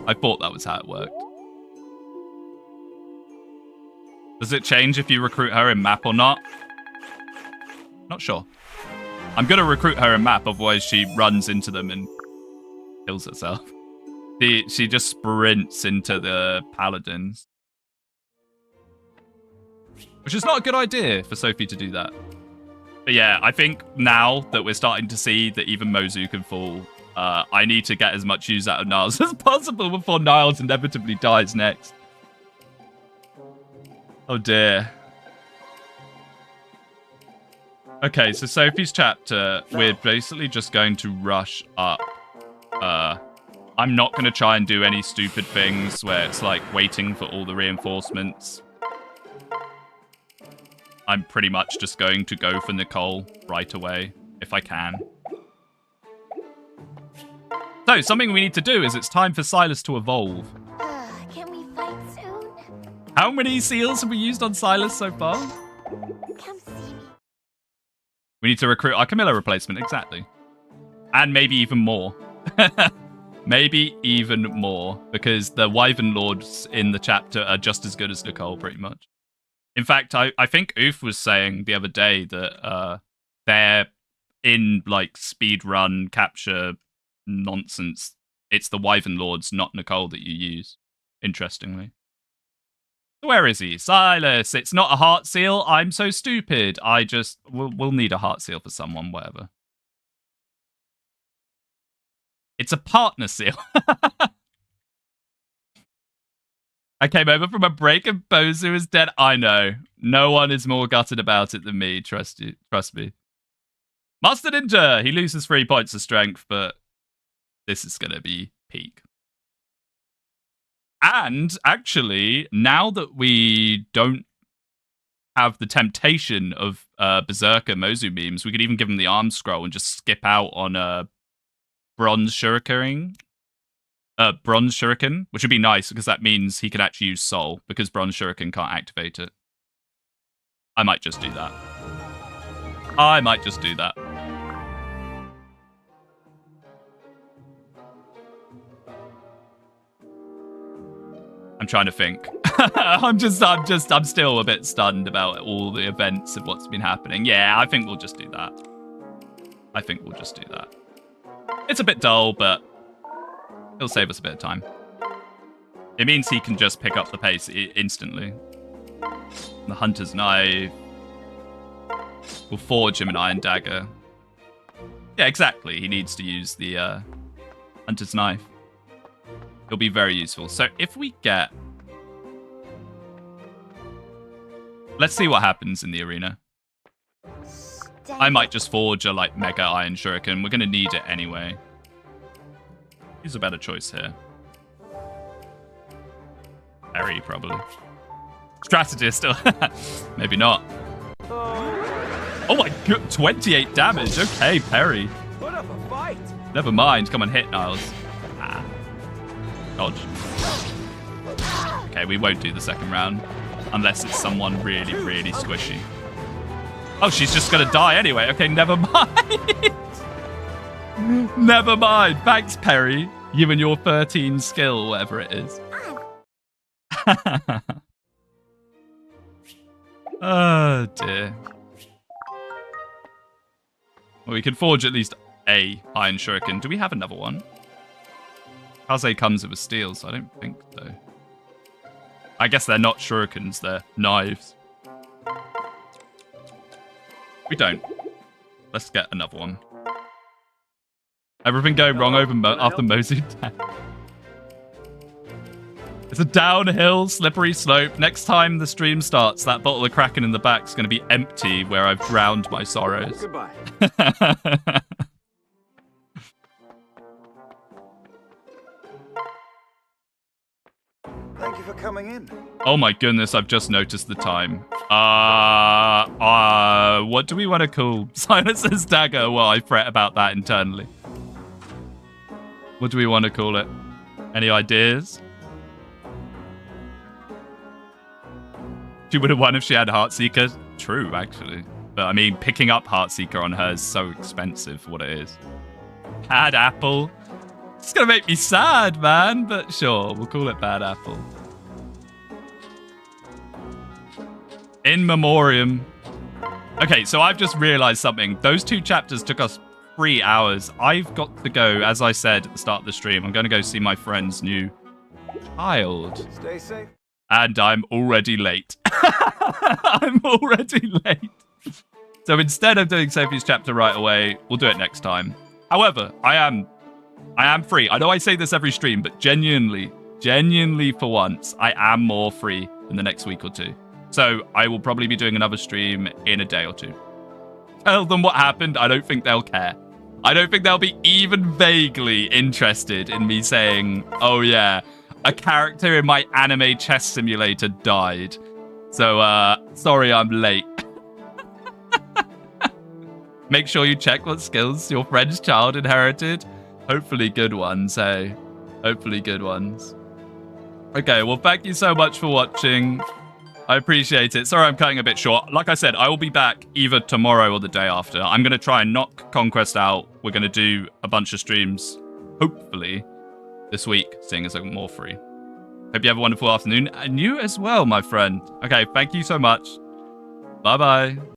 I thought that was how it worked. Does it change if you recruit her in map or not? Not sure. I'm going to recruit her in map, otherwise she runs into them and kills herself. She just sprints into the paladins. Which is not a good idea for Sophie to do that. But yeah, I think now that we're starting to see that even Mozu can fall, I need to get as much use out of Niles as possible before Niles inevitably dies next. Oh dear. Okay, so Sophie's chapter, we're basically just going to rush up. I'm not going to try and do any stupid things where it's like waiting for all the reinforcements. I'm pretty much just going to go for Nicole right away, if I can. So, something we need to do is it's time for Silas to evolve. Can we fight soon? How many seals have we used on Silas so far? Come see me. We need to recruit our Camilla replacement, exactly. And maybe even more. Maybe even more, because the Wyvern Lords in the chapter are just as good as Nicole, pretty much. In fact, I think Oof was saying the other day that they're in, like, speed run capture nonsense. It's the Wyvern Lords, not Nicole, that you use, interestingly. Where is he? Silas! It's not a heart seal. I'm so stupid. We'll need a heart seal for someone, whatever. It's a partner seal. I came over from a break and Bozu is dead. I know. No one is more gutted about it than me. Trust me. Master Ninja! He loses 3 points of strength, but this is going to be peak. And actually, now that we don't have the temptation of Berserker Mozu memes, we could even give him the arm scroll and just skip out on Bronze Shuriken. Bronze Shuriken, which would be nice because that means he could actually use Soul because Bronze Shuriken can't activate it. I might just do that. I'm trying to think. I'm still a bit stunned about all the events of what's been happening. Yeah, I think we'll just do that. It's a bit dull, but it'll save us a bit of time. It means he can just pick up the pace instantly. The Hunter's Knife. We'll forge him an Iron Dagger. Yeah, exactly. He needs to use the Hunter's Knife. It'll be very useful. So if we get Let's see what happens in the arena. I might just forge a like mega iron shuriken. We're gonna need it anyway. He's a better choice here. Harry, probably. Strategist. Maybe not. Oh my god, 28 damage. Okay, Perry. Put up a fight. Never mind. Come on, hit, Niles. Ah. Dodge. Okay, we won't do the second round. Unless it's someone really, really squishy. Oh, she's just gonna die anyway. Okay, never mind. Never mind. Thanks, Perry. You and your 13 skill, whatever it is. Oh, dear. Well, we could forge at least a iron shuriken. Do we have another one? Kaze comes with a steel, so I don't think so. I guess they're not shurikens, they're knives. We don't. Let's get another one. Everything going wrong after Mozu death. It's a downhill, slippery slope. Next time the stream starts, that bottle of Kraken in the back is going to be empty where I've drowned my sorrows. Goodbye. Thank you for coming in. Oh my goodness, I've just noticed the time. What do we want to call Silencer's Dagger? Well, I fret about that internally. What do we want to call it? Any ideas? She would have won if she had Heartseeker. True, actually. But I mean, picking up Heartseeker on her is so expensive for what it is. Bad Apple. It's gonna make me sad, man. But sure, we'll call it Bad Apple. In Memoriam. Okay, so I've just realized something. Those 2 chapters took us 3 hours. I've got to go, as I said at the start of the stream, I'm going to go see my friend's new child. Stay safe. And I'm already late. I'm already late. So instead of doing Sophie's chapter right away, we'll do it next time. However, I am free. I know I say this every stream, but genuinely for once, I am more free in the next week or 2. So I will probably be doing another stream in a day or 2. Tell them what happened. I don't think they'll care. I don't think they'll be even vaguely interested in me saying, oh yeah, a character in my anime chess simulator died. So, sorry I'm late. Make sure you check what skills your friend's child inherited. Hopefully good ones, hey? Hopefully good ones. Okay, well, thank you so much for watching. I appreciate it. Sorry I'm cutting a bit short. Like I said, I will be back either tomorrow or the day after. I'm going to try and knock Conquest out. We're going to do a bunch of streams, hopefully, this week, seeing as I'm more free. Hope you have a wonderful afternoon. And you as well, my friend. Okay, thank you so much. Bye-bye.